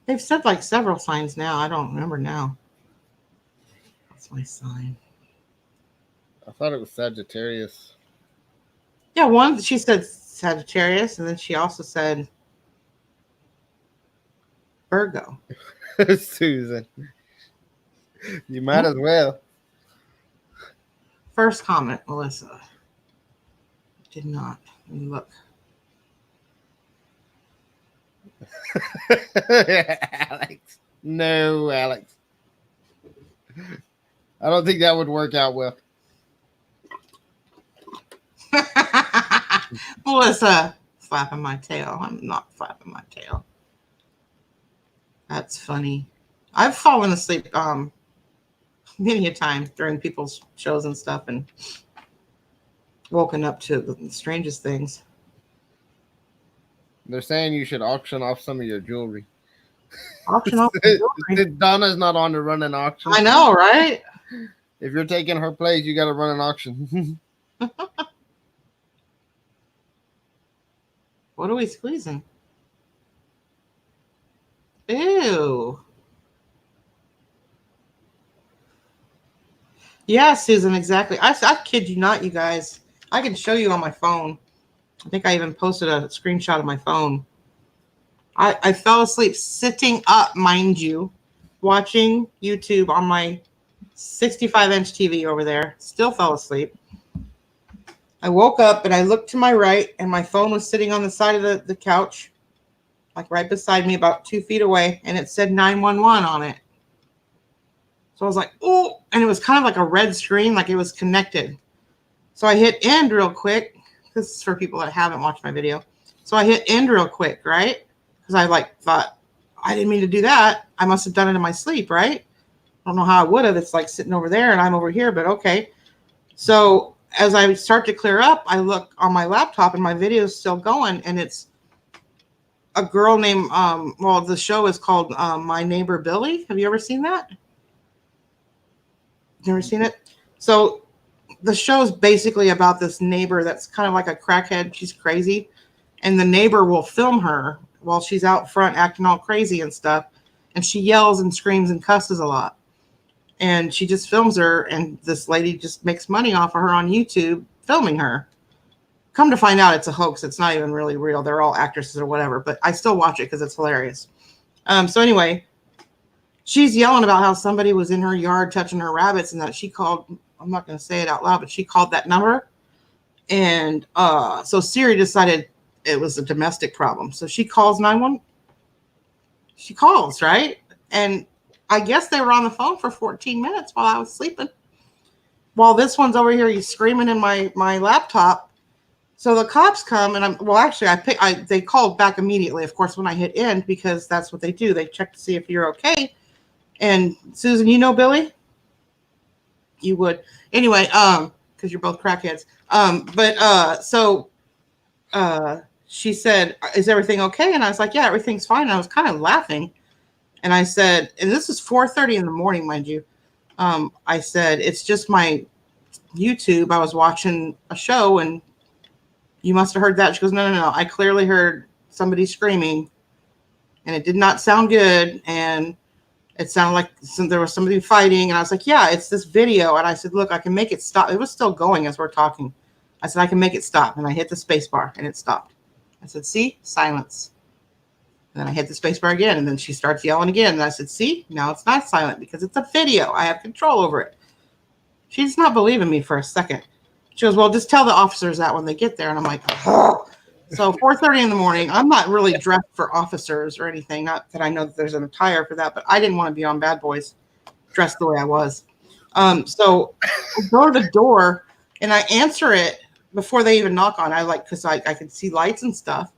They've said like several signs now. I don't remember now. What's my sign? I thought it was Sagittarius. Yeah, one, she said Sagittarius, and then she also said Virgo. Susan. You might as well. First comment, Melissa. Did not. Let me look. Alex. No, Alex. I don't think that would work out well. Melissa, flapping my tail. I'm not flapping my tail. That's funny. I've fallen asleep many a time during people's shows and stuff and woken up to the strangest things. They're saying you should auction off some of your jewelry. Auction off the jewelry. Donna's not on to run an auction. I know, right? If you're taking her place, you got to run an auction. What are we squeezing? Ew. Yeah, Susan, exactly. I kid you not, you guys. I can show you on my phone. I think I even posted a screenshot of my phone. I fell asleep sitting up, mind you, watching YouTube on my 65-inch TV over there. Still fell asleep. I woke up and I looked to my right, and my phone was sitting on the side of the couch, like right beside me, about 2 feet away, and it said 911 on it. So I was like, oh, and it was kind of like a red screen, like it was connected. So I hit end real quick. This is for people that haven't watched my video. So I hit end real quick, right? Because I thought, I didn't mean to do that. I must have done it in my sleep, right? I don't know how I would have. It's like sitting over there and I'm over here, but okay. So as I start to clear up, I look on my laptop and my video is still going, and it's a girl named, well, the show is called My Neighbor Billy. Have you ever seen that? Never seen it? So the show is basically about this neighbor that's kind of like a crackhead. She's crazy. And the neighbor will film her while she's out front acting all crazy and stuff. And she yells and screams and cusses a lot. And she just films her, and this lady just makes money off of her on YouTube filming her. Come to find out, it's a hoax. It's not even really real. They're all actresses or whatever, but I still watch it because it's hilarious. So anyway, she's yelling about how somebody was in her yard touching her rabbits, and that she called, I'm not going to say it out loud, but she called that number. And so Siri decided it was a domestic problem. So she calls 911. She calls, right? And I guess they were on the phone for 14 minutes while I was sleeping. While this one's over here, he's screaming in my laptop. So the cops come, and they called back immediately, of course, when I hit end, because that's what they do. They check to see if you're okay. And Susan, you know Billy? You would. Anyway, because you're both crackheads. So she said, is everything okay? And I was like, yeah, everything's fine. And I was kind of laughing. And I said, and this is 4:30 in the morning, mind you. I said, it's just my YouTube. I was watching a show, and you must have heard that. She goes, no. I clearly heard somebody screaming, and it did not sound good. And it sounded like there was somebody fighting. And I was like, yeah, it's this video. And I said, look, I can make it stop. It was still going as we're talking. I said, I can make it stop. And I hit the space bar, and it stopped. I said, see, silence. And then I hit the space bar again, and then she starts yelling again. And I said, see, now it's not silent because it's a video. I have control over it. She's not believing me for a second. She goes, well, just tell the officers that when they get there. And I'm like, oh. So 4:30 in the morning, I'm not really dressed for officers or anything. Not that I know that there's an attire for that, but I didn't want to be on Bad Boys dressed the way I was. So I go to the door, and I answer it before they even knock on. Because I could see lights and stuff.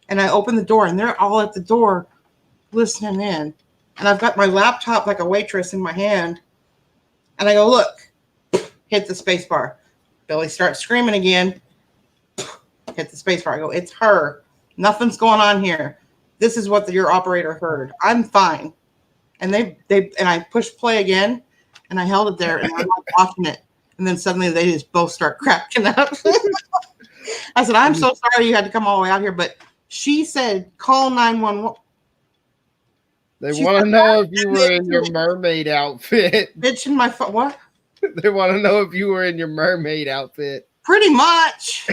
And I open the door, and they're all at the door listening in. And I've got my laptop like a waitress in my hand. And I go, look, hit the space bar. Billy starts screaming again. Hit the space bar. I go, it's her. Nothing's going on here. This is what your operator heard. I'm fine. And and I pushed play again, and I held it there, and I'm like watching it, and then suddenly they just both start cracking up. I said, I'm so sorry you had to come all the way out here, but she said, call 911. They want to know if you were in your mermaid outfit. Bitch in my phone. What? They want to know if you were in your mermaid outfit. Pretty much.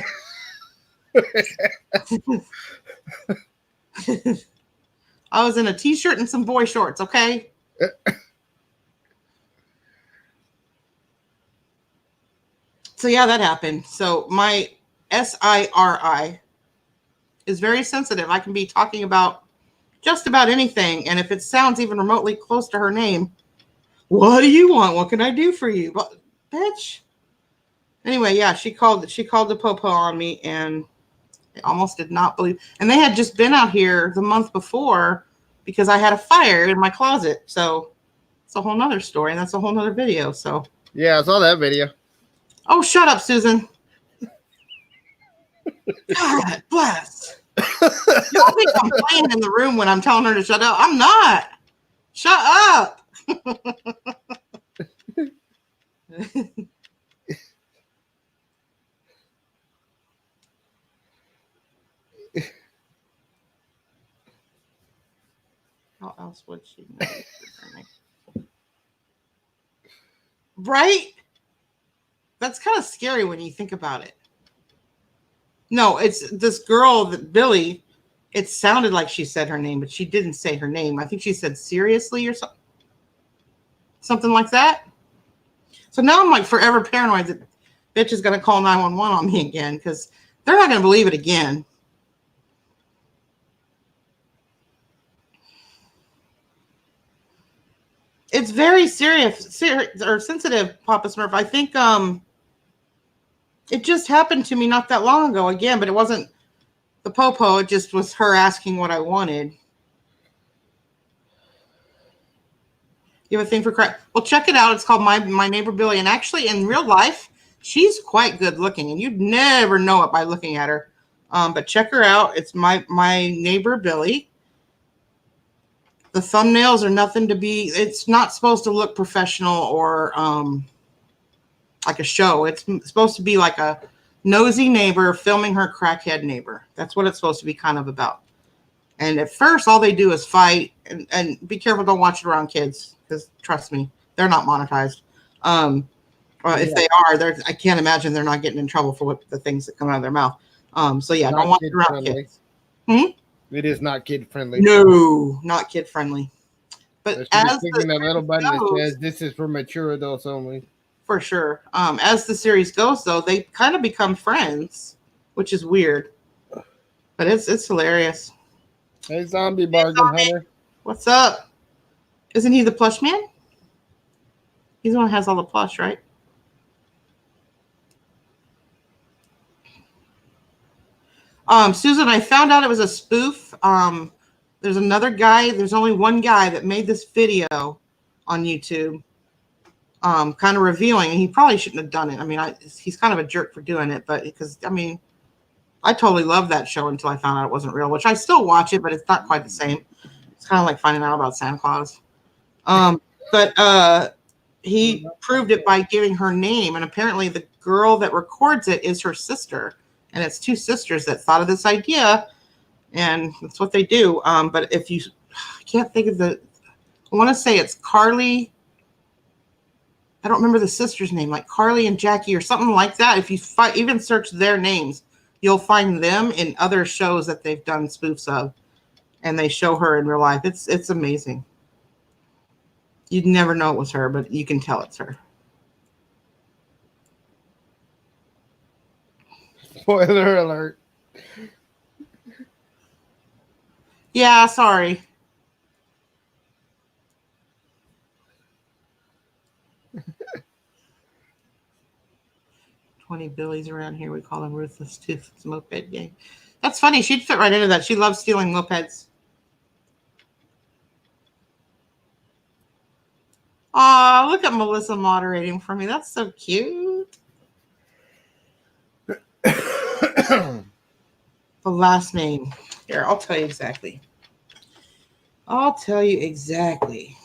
I was in a t-shirt and some boy shorts, okay? So yeah, that happened. So my SIRI is very sensitive. I can be talking about just about anything, and if it sounds even remotely close to her name, what do you want? What can I do for you? Well, bitch. Anyway, yeah, she called the popo on me, and I almost did not believe. And they had just been out here the month before because I had a fire in my closet. So it's a whole nother story, and that's a whole nother video. So yeah, I saw that video. Oh, shut up, Susan. God bless. You don't think I'm playing in the room when I'm telling her to shut up? I'm not. Shut up. How else would she know? Right? That's kind of scary when you think about it. No, it's this girl, Billy. It sounded like she said her name, but she didn't say her name. I think she said seriously or something like that. So now I'm like forever paranoid that bitch is going to call 911 on me again because they're not going to believe it again. It's very serious or sensitive, Papa Smurf. I think it just happened to me not that long ago again, but it wasn't the popo. It just was her asking what I wanted. You have a thing for crap? Well, check it out. It's called My Neighbor Billy. And actually, in real life, she's quite good looking. And you'd never know it by looking at her. But check her out. It's My Neighbor Billy. The thumbnails are nothing to be. It's not supposed to look professional or like a show. It's supposed to be like a nosy neighbor filming her crackhead neighbor. That's what it's supposed to be kind of about. And at first, all they do is fight. And be careful, don't watch it around kids. Because trust me, they're not monetized. If they are, I can't imagine they're not getting in trouble for the things that come out of their mouth. So yeah, don't watch it around kids. It is not kid friendly. No, not kid friendly. But as that little button that says this is for mature adults only. For sure. As the series goes, though, they kind of become friends, which is weird. But it's hilarious. Hey, zombie bargain hunter. What's up? Isn't he the plush man? He's the one who has all the plush, right? Susan, I found out it was a spoof. There's another guy. There's only one guy that made this video on YouTube, kind of revealing, and he probably shouldn't have done it. I mean, he's kind of a jerk for doing it, but because, I mean, I totally loved that show until I found out it wasn't real, which I still watch it, but it's not quite the same. It's kind of like finding out about Santa Claus. But he proved it by giving her name, and apparently the girl that records it is her sister, and it's two sisters that thought of this idea, and that's what they do. But if you, I can't think of I want to say it's Carly. I don't remember the sister's name, like Carly and Jackie or something like that. If you even search their names, you'll find them in other shows that they've done spoofs of, and they show her in real life. It's amazing. You'd never know it was her, but you can tell it's her. Spoiler alert. Yeah, sorry. 20 Billies around here. We call them Ruthless Tooth Moped Gang. That's funny. She'd fit right into that. She loves stealing mopeds. Oh, look at Melissa moderating for me. That's so cute. The last name. Here, I'll tell you exactly. I'll tell you exactly.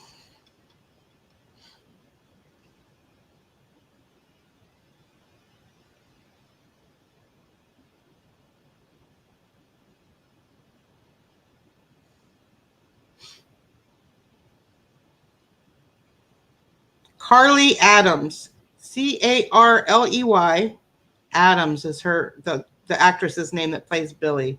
Carly Adams. Carley. Adams is the actress's name that plays Billy.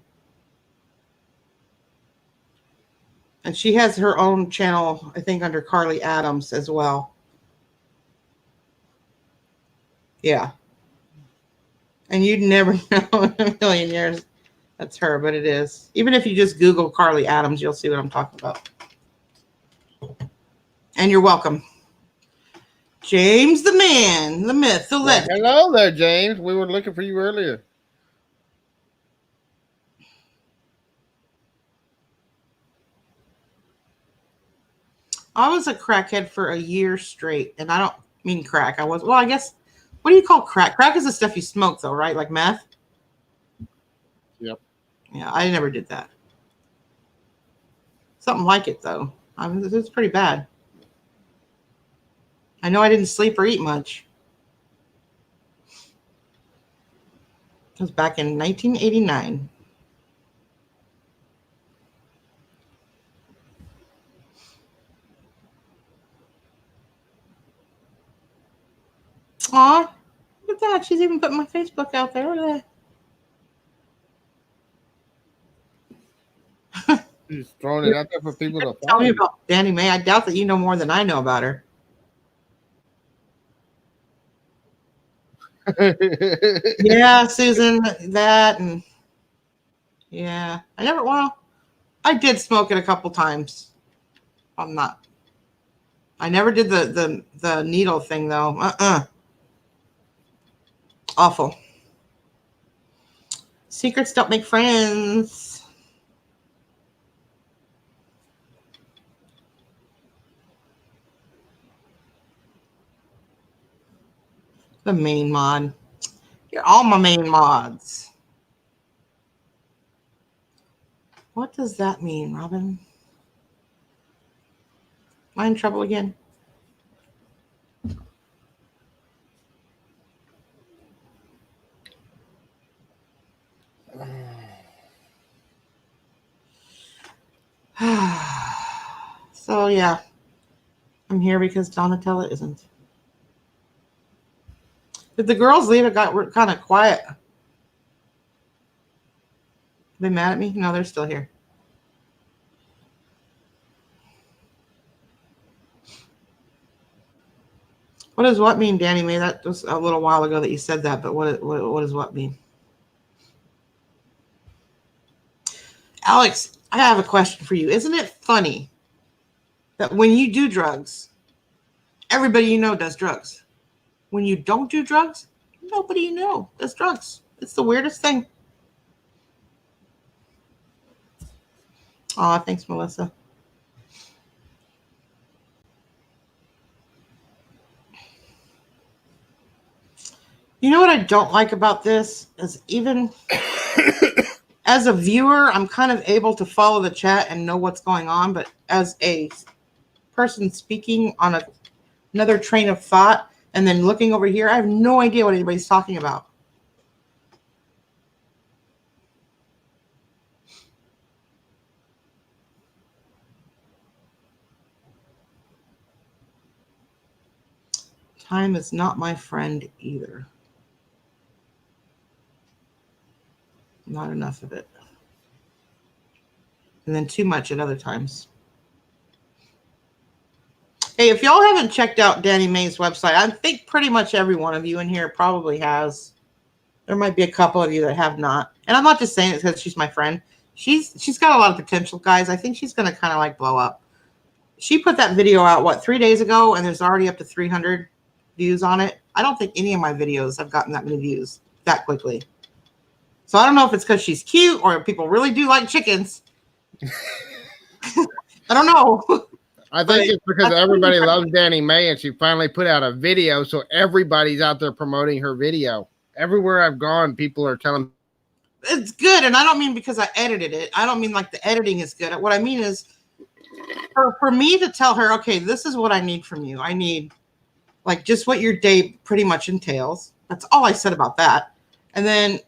And she has her own channel, I think, under Carly Adams as well. Yeah. And you'd never know in a million years that's her, but it is. Even if you just Google Carly Adams, you'll see what I'm talking about. And you're welcome. James the man, the myth, the legend. Hello there, James. We were looking for you earlier. I was a crackhead for a year straight, and I don't mean crack. I guess, what do you call crack? Crack is the stuff you smoke, though, right? Like meth? Yep. Yeah, I never did that. Something like it, though. It's pretty bad. I know I didn't sleep or eat much. It was back in 1989. Aw, look at that. She's even putting my Facebook out there. Look at that. She's throwing it out there for people to follow. Tell me about Danny May. I doubt that you know more than I know about her. Yeah, Susan, that, and yeah, I did smoke it a couple times. I never did the needle thing though. Awful. Secrets don't make friends. The main mod. You're all my main mods. What does that mean, Robin? Am I in trouble again? So yeah, I'm here because Donatella isn't. Did the girls leave? It got kind of quiet. Are they mad at me? No, they're still here. What does what mean, Danny May? That was a little while ago that you said that, but what does what mean? Alex, I have a question for you. Isn't it funny that when you do drugs, everybody you know does drugs? When you don't do drugs, nobody you know does drugs. It's the weirdest thing. Aw, thanks, Melissa. You know what I don't like about this is even as a viewer, I'm kind of able to follow the chat and know what's going on. But as a person speaking on another train of thought and then looking over here, I have no idea what anybody's talking about. Time is not my friend either. Not enough of it. And then too much at other times. Hey, if y'all haven't checked out Danny May's website, I think pretty much every one of you in here probably has. There might be a couple of you that have not. And I'm not just saying it because she's my friend. She's got a lot of potential, guys. I think she's going to kind of like blow up. She put that video out, 3 days ago, and there's already up to 300 views on it. I don't think any of my videos have gotten that many views that quickly. So I don't know if it's because she's cute or people really do like chickens. I don't know. I think it's because everybody loves Danny May and she finally put out a video. So everybody's out there promoting her video. Everywhere I've gone, people are telling it's good, and I don't mean because I edited it. I don't mean like the editing is good. What I mean is for me to tell her, okay, this is what I need from you. I need like just what your day pretty much entails. That's all I said about that. And then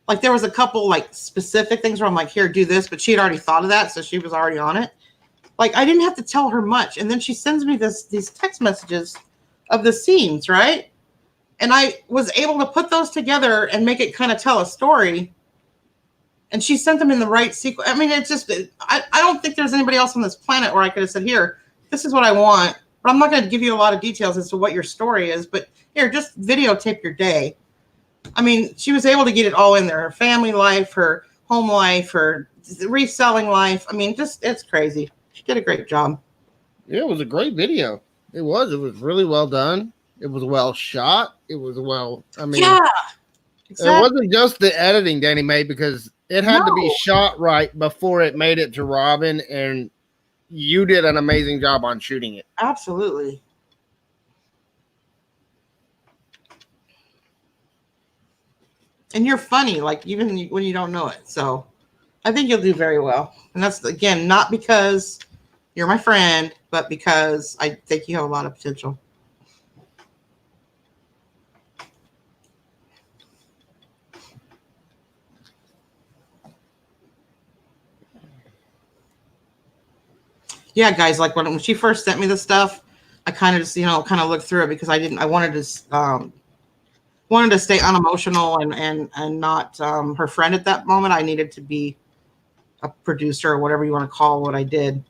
like there was a couple like specific things where I'm like, here, do this, but she had already thought of that, so she was already on it. Like I didn't have to tell her much. And then she sends me these text messages of the scenes, right? And I was able to put those together and make it kind of tell a story. And she sent them in the right sequence. I mean, it's just, I don't think there's anybody else on this planet where I could have said, here, this is what I want. But I'm not going to give you a lot of details as to what your story is. But here, just videotape your day. I mean, she was able to get it all in there. Her family life, her home life, her reselling life. I mean, just, it's crazy. She did a great job. Yeah, it was a great video. It was really well done. It was well shot. It was I mean, yeah, exactly. It wasn't just the editing Danny made, because it had to be shot right before it made it to Robin, and you did an amazing job on shooting it. Absolutely. And you're funny, like even when you don't know it. So I think you'll do very well. And that's, again, not because you're my friend, but because I think you have a lot of potential. Yeah, guys, like when she first sent me the stuff, I kind of just, kind of looked through it because I wanted to stay unemotional and not her friend at that moment. I needed to be a producer or whatever you want to call what I did,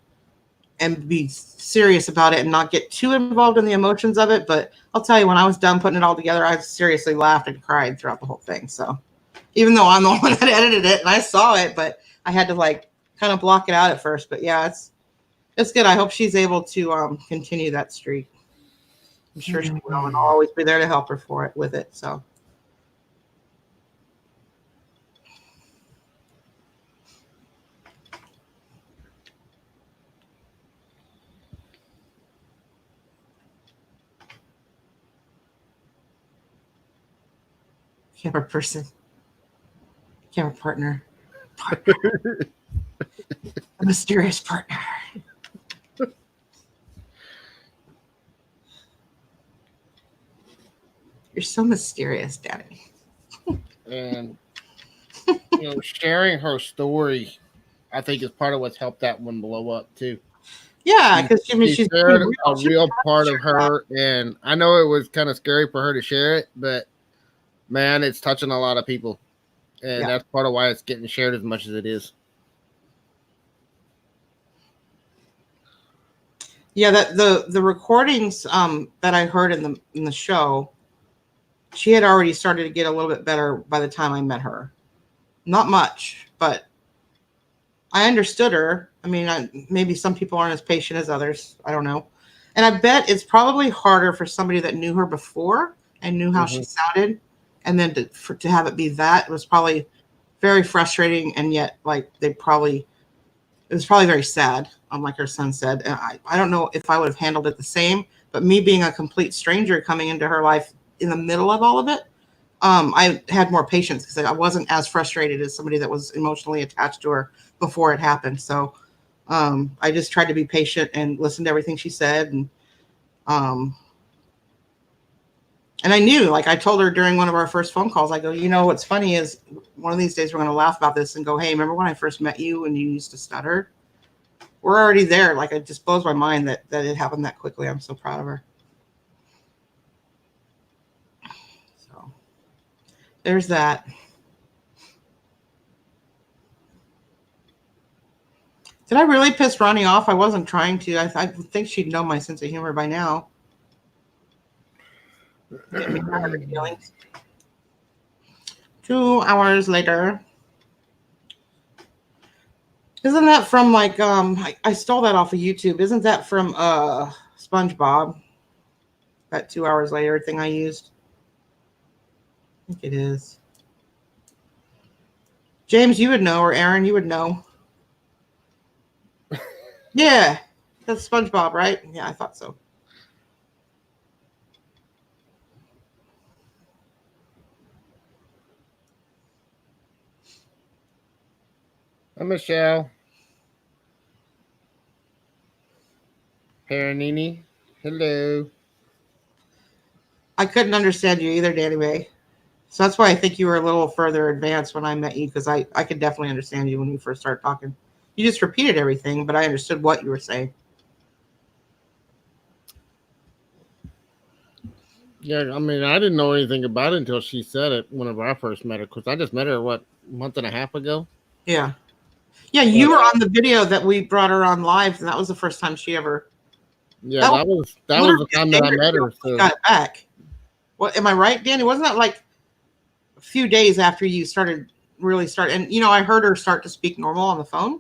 and be serious about it and not get too involved in the emotions of it. But I'll tell you, when I was done putting it all together, I seriously laughed and cried throughout the whole thing. So even though I'm the one that edited it and I saw it, but I had to like kind of block it out at first. But yeah, it's good. I hope she's able to continue that streak. I'm sure she will, and I'll always be there to help her with it. So. Camera person. Camera partner. A mysterious partner. You're so mysterious, Daddy. And sharing her story, I think, is part of what's helped that one blow up too. Yeah, because she's shared a real part of her, and I know it was kind of scary for her to share it, but man, it's touching a lot of people, and that's part of why it's getting shared as much as it is. Yeah, that the recordings that I heard in the show, she had already started to get a little bit better by the time I met her. Not much, but I understood her. I mean, maybe some people aren't as patient as others. I don't know. And I bet it's probably harder for somebody that knew her before and knew how she sounded, and then to have it be that, it was probably very frustrating. And yet, like, it was probably very sad, like her son said. And I don't know if I would have handled it the same, but me being a complete stranger coming into her life in the middle of all of it, I had more patience because I wasn't as frustrated as somebody that was emotionally attached to her before it happened. So I just tried to be patient and listen to everything she said. And I knew, like I told her during one of our first phone calls, I go, what's funny is one of these days we're going to laugh about this and go, hey, remember when I first met you and you used to stutter? We're already there. Like, it just blows my mind that it happened that quickly. I'm so proud of her. So there's that. Did I really piss Ronnie off? I wasn't trying to. I think she'd know my sense of humor by now. Get me out of her feelings. 2 hours later. Isn't that from like I stole that off of YouTube. Isn't that from SpongeBob? That 2 hours later thing I used. I think it is. James, you would know, or Aaron, you would know. Yeah. That's SpongeBob, right? Yeah, I thought so. Hi, Michelle. Paranini. Hello. I couldn't understand you either, Danny Mae. So that's why I think you were a little further advanced when I met you, because I could definitely understand you when you first started talking. You just repeated everything, but I understood what you were saying. Yeah, I mean, I didn't know anything about it until she said it whenever I first met her, because I just met her, what, a month and a half ago? Yeah. Yeah, But, you were on the video that we brought her on live, and that was the first time she ever. yeah, That that was was the literally time a that day I or met two her. after we So, got it back. What am I right, Danny? Wasn't that like a few days after you really start? And I heard her start to speak normal on the phone,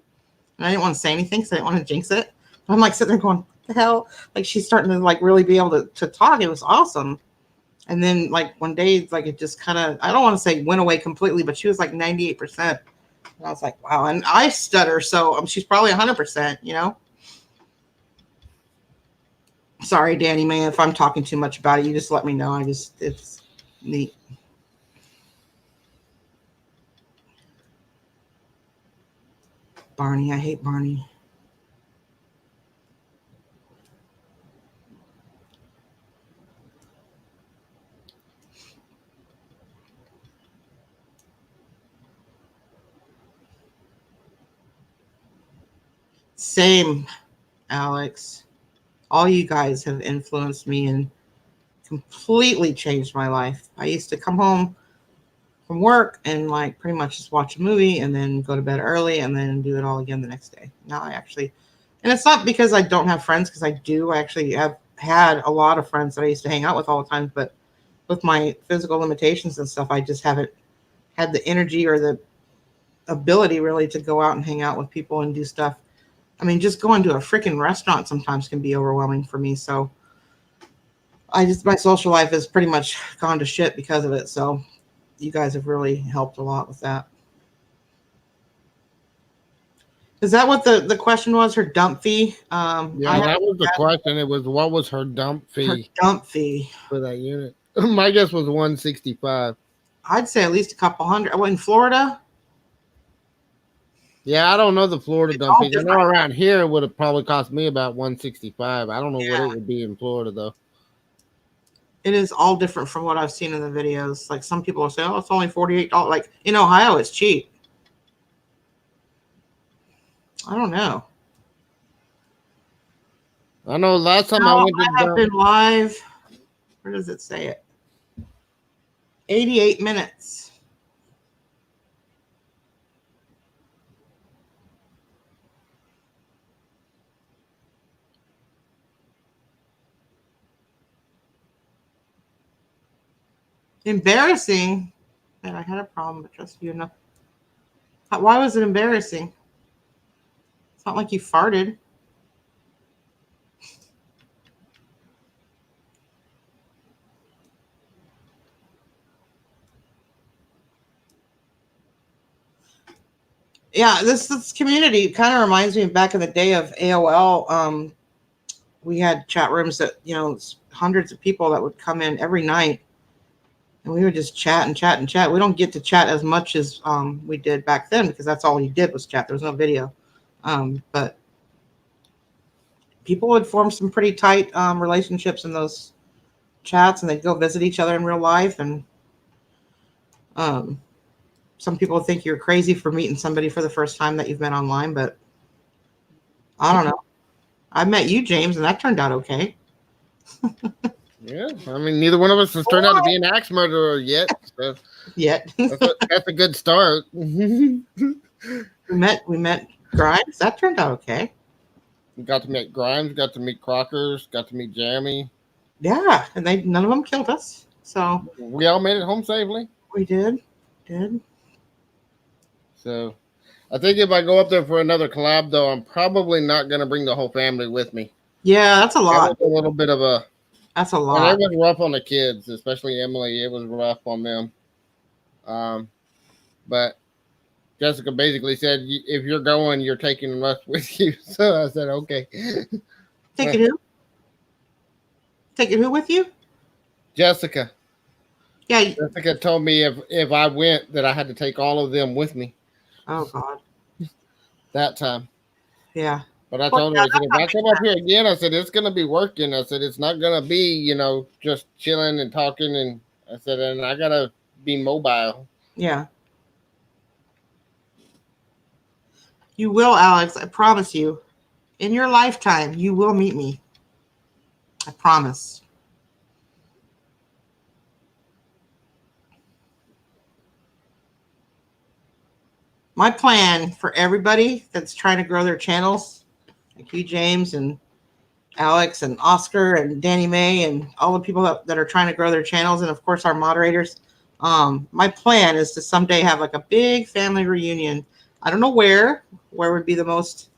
and I didn't want to say anything because I didn't want to jinx it. But I'm like sitting there going, "What the hell?" Like she's starting to like really be able to talk. It was awesome. And then like one day, like it just kind of, I don't want to say went away completely, but she was like 98%. And I was like, wow. And I stutter, so she's probably 100%. Sorry, Danny, man, if I'm talking too much about it, you just let me know. It's neat. Barney, I hate Barney. Same, Alex. All you guys have influenced me and completely changed my life. I used to come home from work and like pretty much just watch a movie and then go to bed early and then do it all again the next day. Now I actually, and it's not because I don't have friends, because I do. I actually have had a lot of friends that I used to hang out with all the time, but with my physical limitations and stuff, I just haven't had the energy or the ability really to go out and hang out with people and do stuff. I mean, just going to a freaking restaurant sometimes can be overwhelming for me. So my social life has pretty much gone to shit because of it. So you guys have really helped a lot with that. Is that what the question was? Her dump fee? yeah, that was the question. It was, what was her dump fee? Her dump fee for that unit? My guess was 165. I'd say at least a couple hundred. Oh, in Florida? Yeah, I don't know the Florida It's dump all fees. I know different. around here it would have probably cost me about 165. I don't know what Yeah. it would be in Florida though. It is all different from what I've seen in the videos. Like some people will say, "Oh, it's only $48." Like in Ohio, it's cheap. I don't know. I know last time I No, went to I have dump. been live. Where does it say it? 88 minutes. Embarrassing that I had a problem, but trust you enough. Why was it embarrassing? It's not like you farted. Yeah, this community kind of reminds me of back in the day of AOL. We had chat rooms that hundreds of people that would come in every night, and we would just chat and chat and chat. We don't get to chat as much as we did back then, because that's all you did was chat. There was no video, but people would form some pretty tight relationships in those chats, and they'd go visit each other in real life. And um, some people think you're crazy for meeting somebody for the first time that you've met online, but I don't know. I met you, James, and that turned out okay. Yeah, I mean, neither one of us has turned out to be an axe murderer yet. So Yet that's a good start. we met Grimes. That turned out okay. We got to meet Grimes, got to meet Crockers, got to meet Jeremy. Yeah, and none of them killed us, so We all made it home safely. we did. So I think if I go up there for another collab, though, I'm probably not going to bring the whole family with me. Yeah, that's a lot. That was a little bit of a. That's a And lot. it was rough on the kids, especially Emily. It was rough on them. But Jessica basically said, if you're going, you're taking us with you. So I said, okay. Take it who? Take it who with you? Jessica. Yeah. Jessica told me if I went that I had to take all of them with me. Oh God. that time. Yeah. But I Well, told her, I said, if I come up here again, I said, it's going to be working. I said, it's not going to be, just chilling and talking. And I said, and I got to be mobile. Yeah. You will, Alex. I promise you. In your lifetime, you will meet me. I promise. My plan for everybody that's trying to grow their channels, like you, James, and Alex, and Oscar, and Danny May, and all the people that are trying to grow their channels, and of course our moderators. My plan is to someday have like a big family reunion. I don't know where would be the most,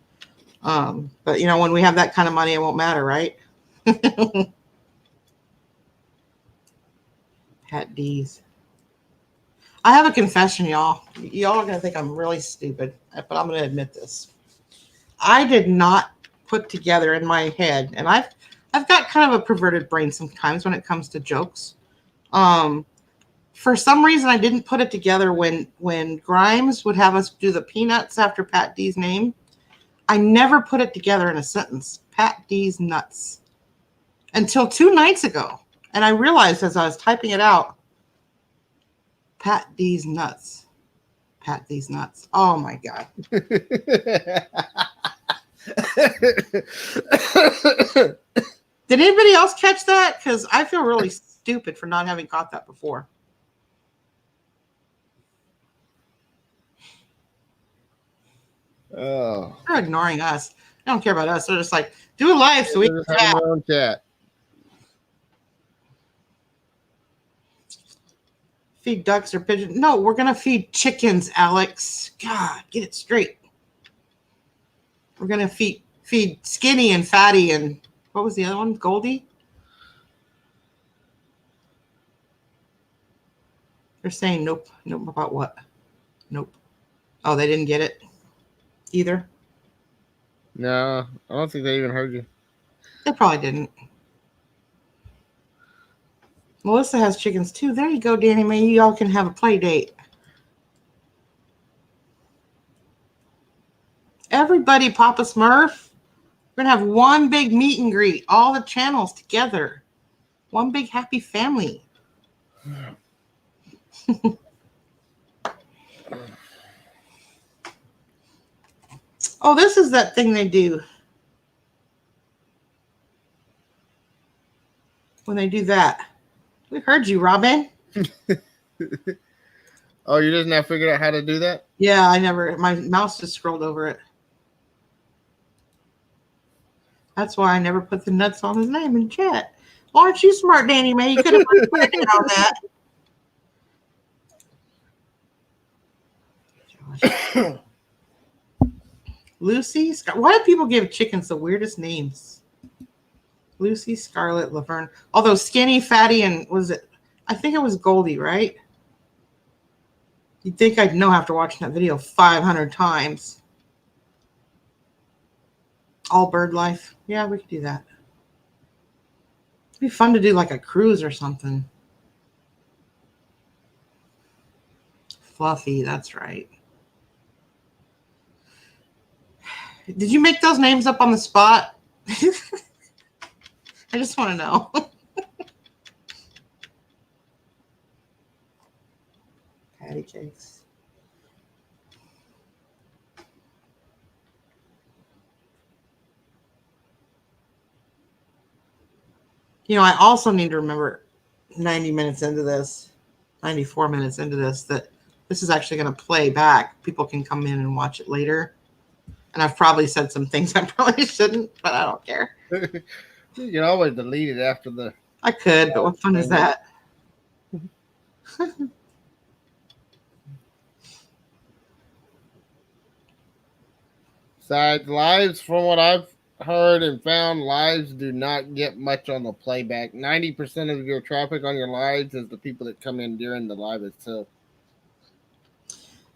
but when we have that kind of money, it won't matter, right? Pat D's. I have a confession, y'all. Y'all are going to think I'm really stupid, but I'm going to admit this. I did not put together in my head, and I've got kind of a perverted brain sometimes when it comes to jokes. For some reason, I didn't put it together when Grimes would have us do the peanuts after Pat D's name. I never put it together in a sentence. Pat D's nuts. Until 2 nights ago. And I realized as I was typing it out, Pat D's nuts. Pat D's nuts. Oh my God. Did anybody else catch that? Because I feel really stupid for not having caught that before. Oh. They're ignoring us. They don't care about us. They're just like, do a live so we can chat. Feed ducks or pigeons. No, we're going to feed chickens, Alex. God, get it straight. We're going to feed Skinny and Fatty and what was the other one? Goldie? They're saying nope. Nope about what? Nope. Oh, they didn't get it either? No, I don't think they even heard you. They probably didn't. Melissa has chickens too. There you go, Danny May. You all can have a play date. Everybody, Papa Smurf. We're going to have one big meet and greet. All the channels together. One big happy family. Oh, this is that thing they do. When they do that. We heard you, Robin. Oh, you just now figured out how to do that? Yeah, my mouse just scrolled over it. That's why I never put the nuts on his name in chat. Well, aren't you smart, Danny May? You could have put it on that. Lucy? Why do people give chickens the weirdest names? Lucy, Scarlett, Laverne. Although Skinny, Fatty, and I think it was Goldie, right? You'd think I'd know after watching that video 500 times. All bird life. Yeah, we could do that. It'd be fun to do like a cruise or something. Fluffy, that's right. Did you make those names up on the spot? I just want to know. Patty cakes. I also need to remember 90 minutes into this, 94 minutes into this, that this is actually going to play back. People can come in and watch it later. And I've probably said some things I probably shouldn't, but I don't care. You can always delete it after the... I could, but what fun is that? Besides, lives, from what I've heard and found, lives do not get much on the playback. 90% of your traffic on your lives is the people that come in during the live itself.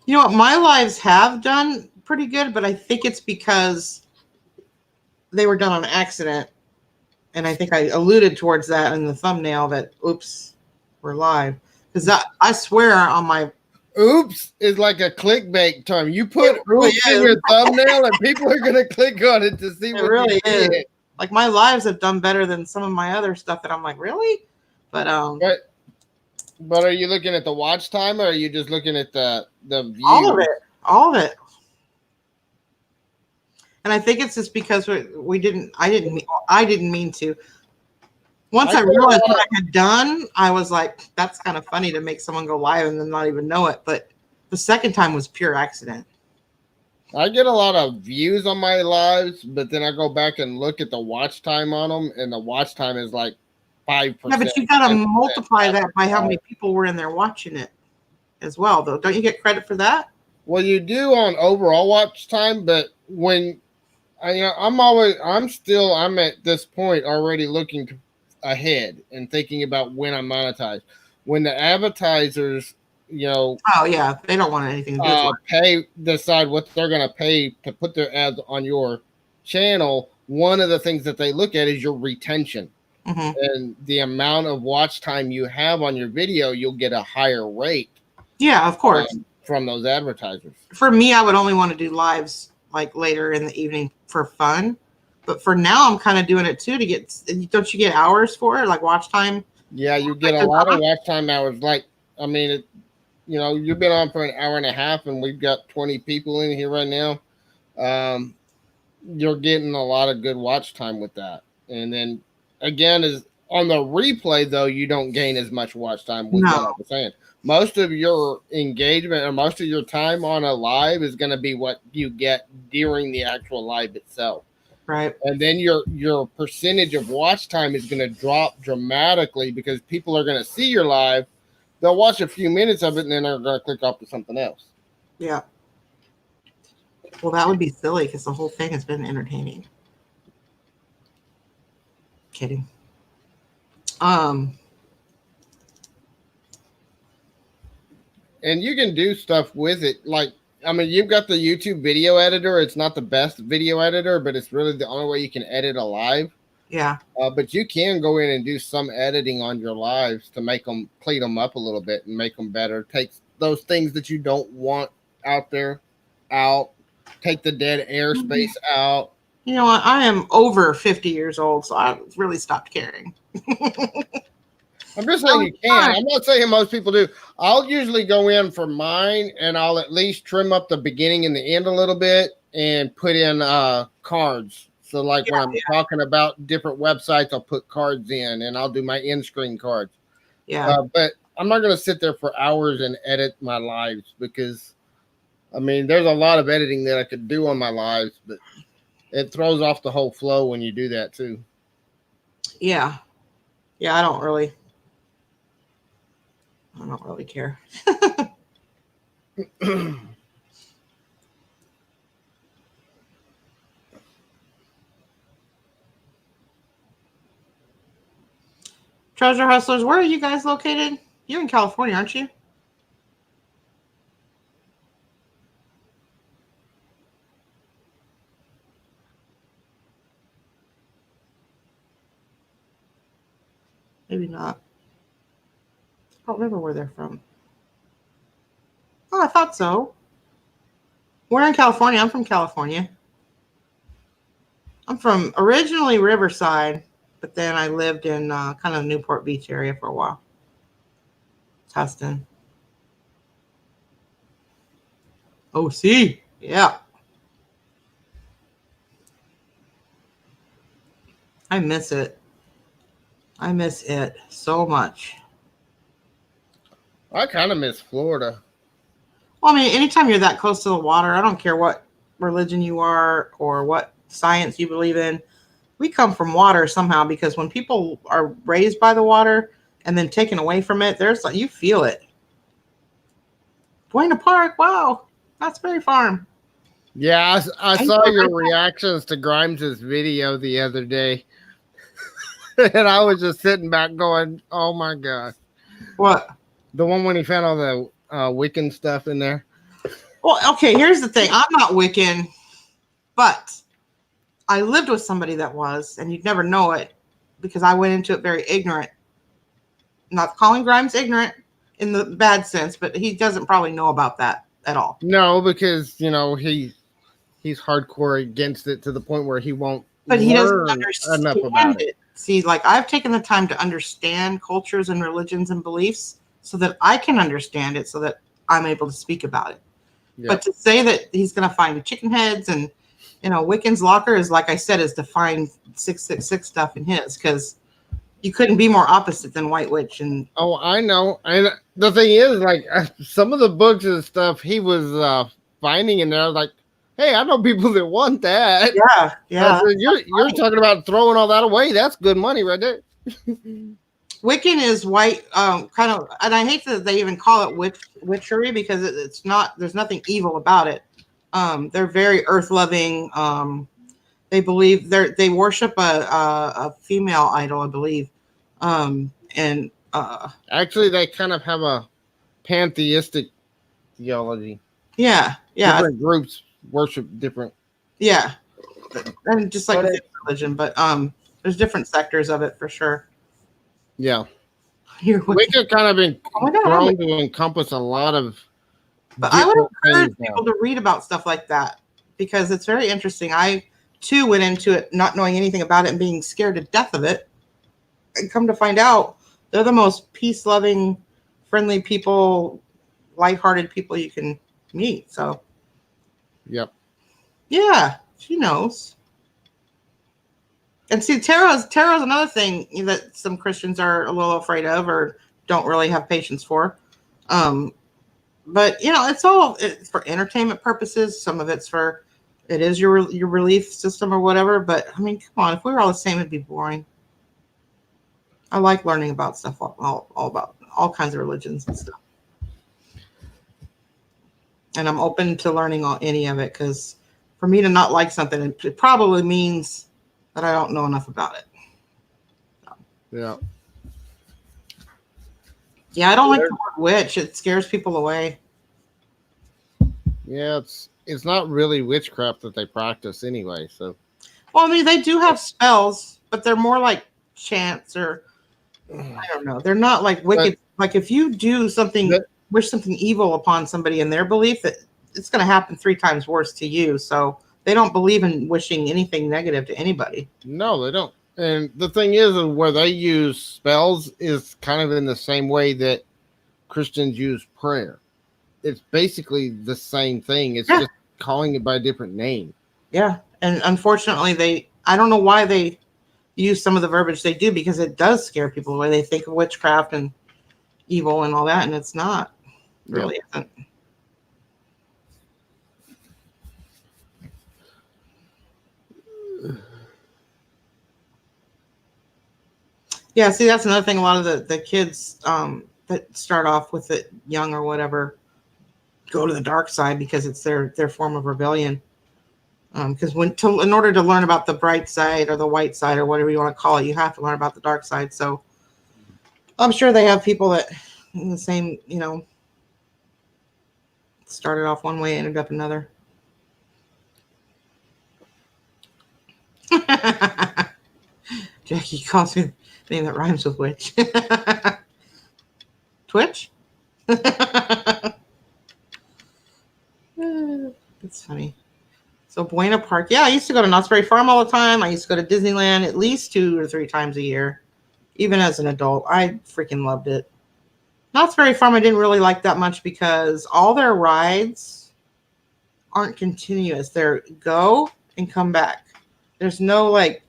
You know what? My lives have done pretty good, but I think it's because they were done on accident. And I think I alluded towards that in the thumbnail that, oops, we're live. Because I swear on my oops is like a clickbait term. You put really oops in is. your thumbnail and people are going to click on it to see It what really you is. did. Like my lives have done better than some of my other stuff that I'm like, really? But But are you looking at the watch time, or are you just looking at the view? all of it. All of it. And I think it's just because we didn't I didn't mean to. Once I realized what I had done, I was like, that's kind of funny to make someone go live and then not even know it. But the second time was pure accident. I get a lot of views on my lives, but then I go back and look at the watch time on them, and the watch time is like 5%. Yeah, but you got to multiply that by how many people were in there watching it as well, though. Don't you get credit for that? Well, you do on overall watch time, but when I'm at this point already looking ahead and thinking about when I monetize. When the advertisers, Oh yeah, they don't want anything to do with decide what they're going to pay to put their ads on your channel. One of the things that they look at is your retention. Mm-hmm. And the amount of watch time you have on your video, you'll get a higher rate. Yeah, of course. From those advertisers. For me, I would only want to do lives like later in the evening for fun. But for now, I'm kind of doing it too to get. Don't you get hours for it, like watch time? Yeah, you get a lot of watch time hours. Like, I mean, you've been on for an hour and a half, and we've got 20 people in here right now. You're getting a lot of good watch time with that. And then again, is on the replay though, you don't gain as much watch time. With what I was saying, most of your engagement or most of your time on a live is going to be what you get during the actual live itself. Right. And then your percentage of watch time is going to drop dramatically because people are going to see your live. They'll watch a few minutes of it and then they're going to click off to something else. Yeah. Well, that would be silly because the whole thing has been entertaining. Kidding. And you can do stuff with it. Like, I mean, you've got the YouTube video editor. It's not the best video editor, but it's really the only way you can edit a live. Yeah. But you can go in and do some editing on your lives to make them clean them up a little bit and make them better. Take those things that you don't want out there out. Take the dead airspace out. You know what? I am over 50 years old, so I really stopped caring. I'm just saying you can. I'm not saying most people do. I'll usually go in for mine and I'll at least trim up the beginning and the end a little bit and put in cards. So like when I'm talking about different websites, I'll put cards in and I'll do my end screen cards. Yeah. But I'm not going to sit there for hours and edit my lives because, I mean, there's a lot of editing that I could do on my lives, but it throws off the whole flow when you do that too. Yeah. Yeah, I don't really care. Treasure Hustlers, where are you guys located? You're in California, aren't you? Maybe not. I don't remember where they're from. Oh, I thought so. We're in California. I'm from California. I'm from originally Riverside, but then I lived in kind of Newport Beach area for a while. Tustin. OC. Yeah. I miss it. I miss it so much. I kind of miss Florida. Well, I mean, anytime you're that close to the water, I don't care what religion you are or what science you believe in. We come from water somehow because when people are raised by the water and then taken away from it, there's like, you feel it. Buena Park, wow, that's Berry Farm. Yeah, I saw your reactions to Grimes's video the other day. And I was just sitting back going, oh my God. What? The one when he found all the Wiccan stuff in there. Well, okay, here's the thing. I'm not Wiccan, but I lived with somebody that was, and you'd never know it because I went into it very ignorant. Not calling Grimes ignorant, in the bad sense, but he doesn't probably know about that at all. No, because he's hardcore against it to the point where he won't But he doesn't learn enough understand about it. it. See, like I've taken the time to understand cultures and religions and beliefs so that I can understand it so that I'm able to speak about it. Yeah. But to say that he's going to find chicken heads and, Wiccan's locker is, like I said, is to find 666 stuff in his, because you couldn't be more opposite than White Witch. And Oh, I know. And the thing is, like, some of the books and stuff he was finding in there, I was like, hey, I know people that want that. yeah. Said, you're talking about throwing all that away. That's good money right there. Wiccan is white, kind of, and I hate that they even call it witchery, because it's not. There's nothing evil about it. They're very earth loving. They believe they worship a female idol, I believe, and actually, they kind of have a pantheistic theology. Yeah. Different groups worship different. Yeah, and just like with religion, but there's different sectors of it for sure. Yeah. Wicca kind of been grown to encompass a lot of. But I would encourage people to read about stuff like that, because it's very interesting. I too went into it not knowing anything about it and being scared to death of it, and come to find out they're the most peace-loving, friendly people, light-hearted people you can meet. So, yep. Yeah, she knows. And see, tarot's another thing that some Christians are a little afraid of or don't really have patience for. But it's all for entertainment purposes. Some of it's it is your relief system or whatever. But I mean, come on, if we were all the same, it'd be boring. I like learning about stuff, all about all kinds of religions and stuff. And I'm open to learning any of it, because for me to not like something, it probably means that I don't know enough about it. So. Yeah. Yeah, I don't like the word witch. It scares people away. Yeah, it's not really witchcraft that they practice anyway. So. Well, I mean, they do have spells, but they're more like chants, or I don't know. They're not like wicked. Like if you do something, wish something evil upon somebody in their belief, that it's going to happen 3 times worse to you. So they don't believe in wishing anything negative to anybody. No, they don't. And the thing is where they use spells is kind of in the same way that Christians use prayer. It's basically the same thing. It's just calling it by a different name. Yeah. And unfortunately, I don't know why they use some of the verbiage they do, because it does scare people away. They think of witchcraft and evil and all that, and it's not. It really isn't. Yeah, see, that's another thing. A lot of the kids that start off with it young or whatever go to the dark side because it's their form of rebellion. Because in order to learn about the bright side or the white side or whatever you want to call it, you have to learn about the dark side. So I'm sure they have people that in the same, started off one way, ended up another. Jackie calls me a name that rhymes with witch. Twitch? It's funny. So Buena Park. Yeah, I used to go to Knott's Berry Farm all the time. I used to go to Disneyland at least 2 or 3 times a year. Even as an adult, I freaking loved it. Knott's Berry Farm I didn't really like that much because all their rides aren't continuous. They're go and come back. There's no like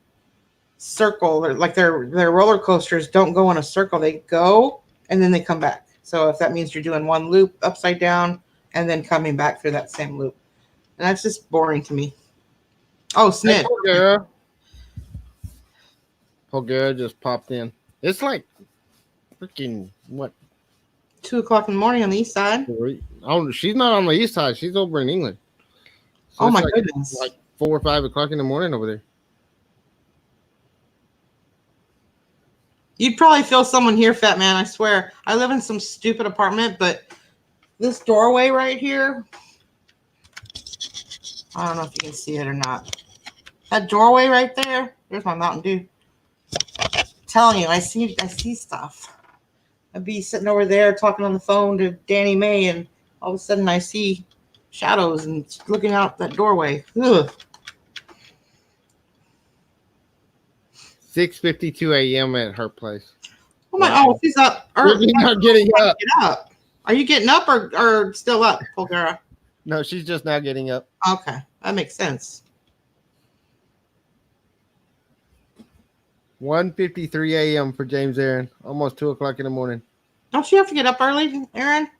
circle, or like their roller coasters don't go in a circle. They go and then they come back. So if that means you're doing one loop upside down and then coming back through that same loop. And that's just boring to me. Oh, Snid. Polgara just popped in. It's like freaking what? 2 o'clock in the morning on the east side. Oh, she's not on the east side. She's over in England. So oh my goodness! Like 4 or 5 o'clock in the morning over there. You'd probably feel someone here, fat man. I swear. I live in some stupid apartment, but this doorway right here. I don't know if you can see it or not. That doorway right there. There's my Mountain Dew. I'm telling you, I see stuff. I'd be sitting over there talking on the phone to Danny Mae, and all of a sudden I see shadows and looking out that doorway. Ugh. 6:52 a.m. at her place. Oh my! Oh, she's up. She's not getting up. Get up. Are you getting up or still up, Polgara? No, she's just now getting up. Okay, that makes sense. 1:53 a.m. for James Aaron. Almost 2 o'clock in the morning. Don't you have to get up early, Aaron?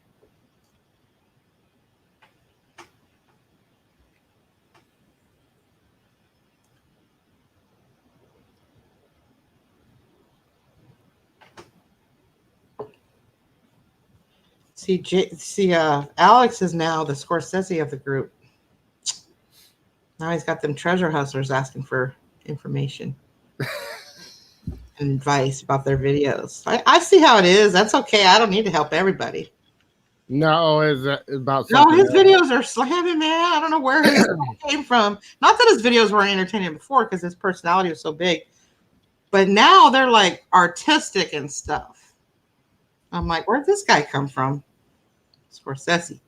See, Alex is now the Scorsese of the group. Now he's got them treasure hustlers asking for information and advice about their videos. I see how it is. That's okay. I don't need to help everybody. No, it's about No, something his else. videos are slamming, man. I don't know where his came from. Not that his videos weren't entertaining before, because his personality was so big. But now they're like artistic and stuff. I'm like, where'd this guy come from? Scorsese.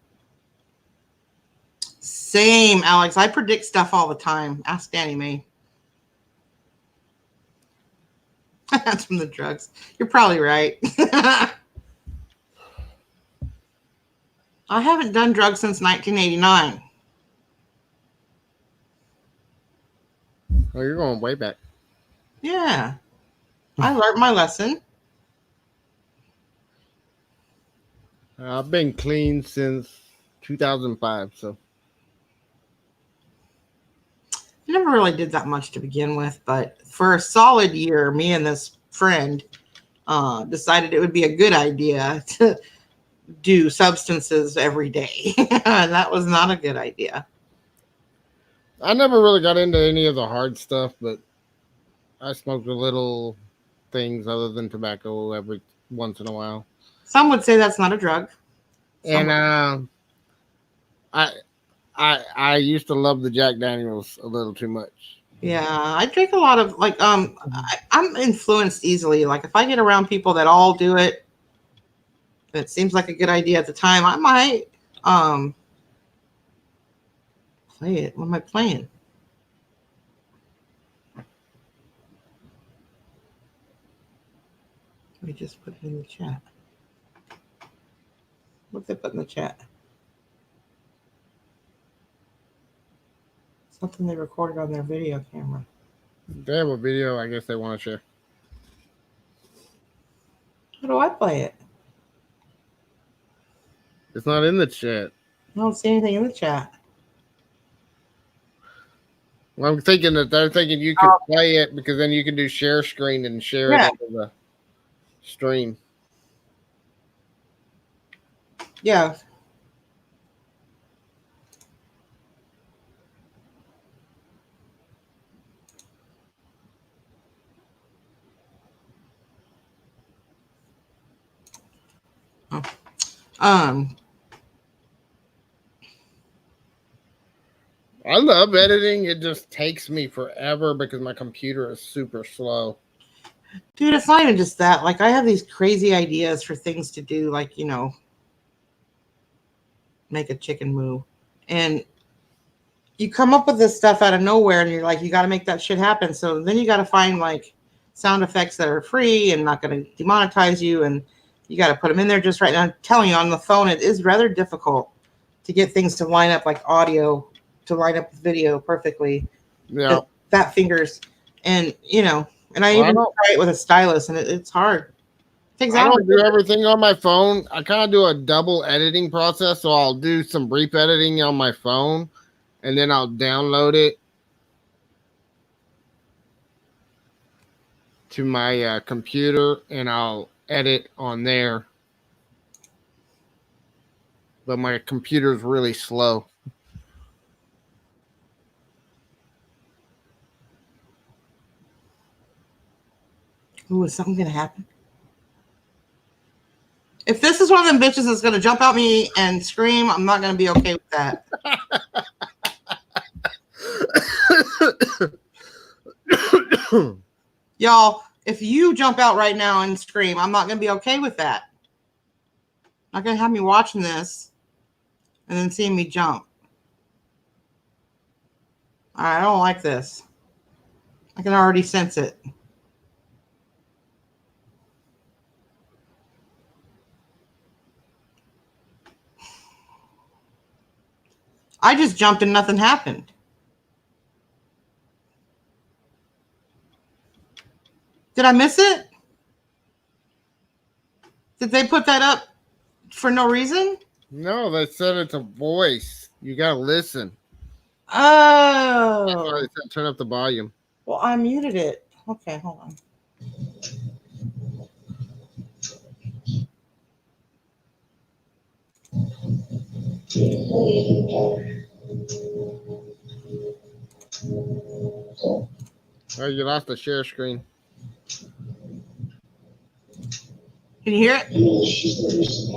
Same, Alex. I predict stuff all the time. Ask Danny Mae. That's from the drugs. You're probably right. I haven't done drugs since 1989. Oh, you're going way back. Yeah. I learned my lesson. I've been clean since 2005, so. I never really did that much to begin with, but for a solid year, me and this friend decided it would be a good idea to do substances every day. And that was not a good idea. I never really got into any of the hard stuff, but I smoked a little things other than tobacco every once in a while. Some would say that's not a drug. And I used to love the Jack Daniels a little too much. Yeah, I drink a lot of I'm influenced easily. Like if I get around people that all do it, it seems like a good idea at the time, I might play it. What am I playing? Let me just put it in the chat. What's they put in the chat? Something they recorded on their video camera. They have a video I guess they want to share. How do I play it? It's not in the chat. I don't see anything in the chat. Well, I'm thinking that they're thinking you can play it because then you can do share screen and share it into the stream. Yeah. I love editing. It just takes me forever because my computer is super slow. Dude, it's not even just that. Like, I have these crazy ideas for things to do, like, you know, make a chicken moo. And you come up with this stuff out of nowhere, and you're like, you got to make that shit happen. So then you got to find, like, sound effects that are free and not going to demonetize you, and you got to put them in there just right now. I'm telling you, on the phone, it is rather difficult to get things to line up, like audio, to line up with video perfectly. Yeah. Fat fingers. And, you know, and I even try it with a stylus, and it's hard. It takes I hours. don't do everything on my phone. I kind of do a double editing process. So I'll do some brief editing on my phone, and then I'll download it to my computer, and I'll edit on there. But my computer is really slow. Ooh, is something going to happen? If this is one of them bitches that's going to jump out me and scream, I'm not going to be okay with that. Y'all, if you jump out right now and scream, I'm not going to be okay with that. Not gonna have me watching this and then seeing me jump. All right, I don't like this. I can already sense it. I just jumped and nothing happened. Did I miss it? Did they put that up for no reason? No, they said it's a voice. You gotta listen. That's why Oh. they said turn up the volume. Well, I muted it. Okay, hold on. Oh, you lost the share screen. Can you hear it? She's the reason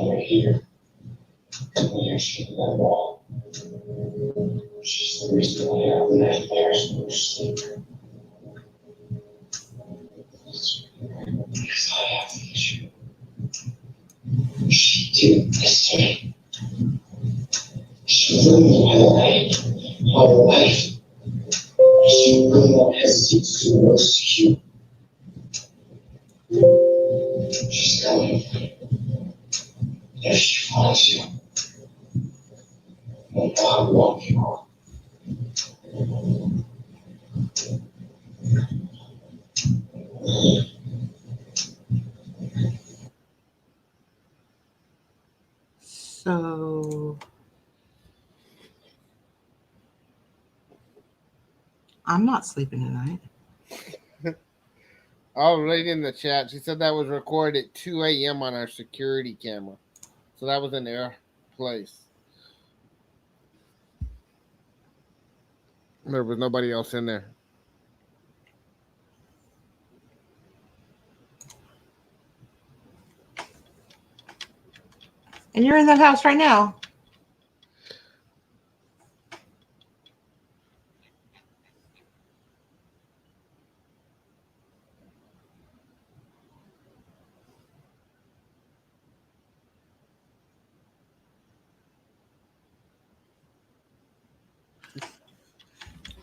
why I have nightmares when you sleep. Because I have the issue. She did the same. She ruined my life. Our life. She will not hesitate to rescue. She's coming. If she finds you, no matter what you are. So I'm not sleeping tonight. I'll read in the chat. She said that was recorded at 2 a.m. on our security camera. So that was in their place. There was nobody else in there. And you're in that house right now.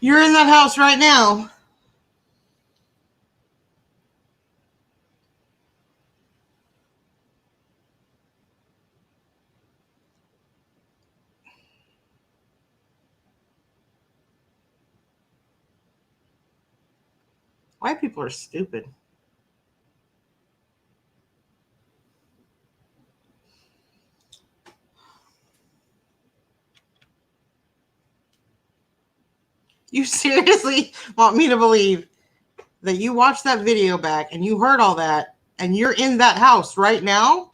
You're in that house right now. White people are stupid. You seriously want me to believe that you watched that video back and you heard all that and you're in that house right now?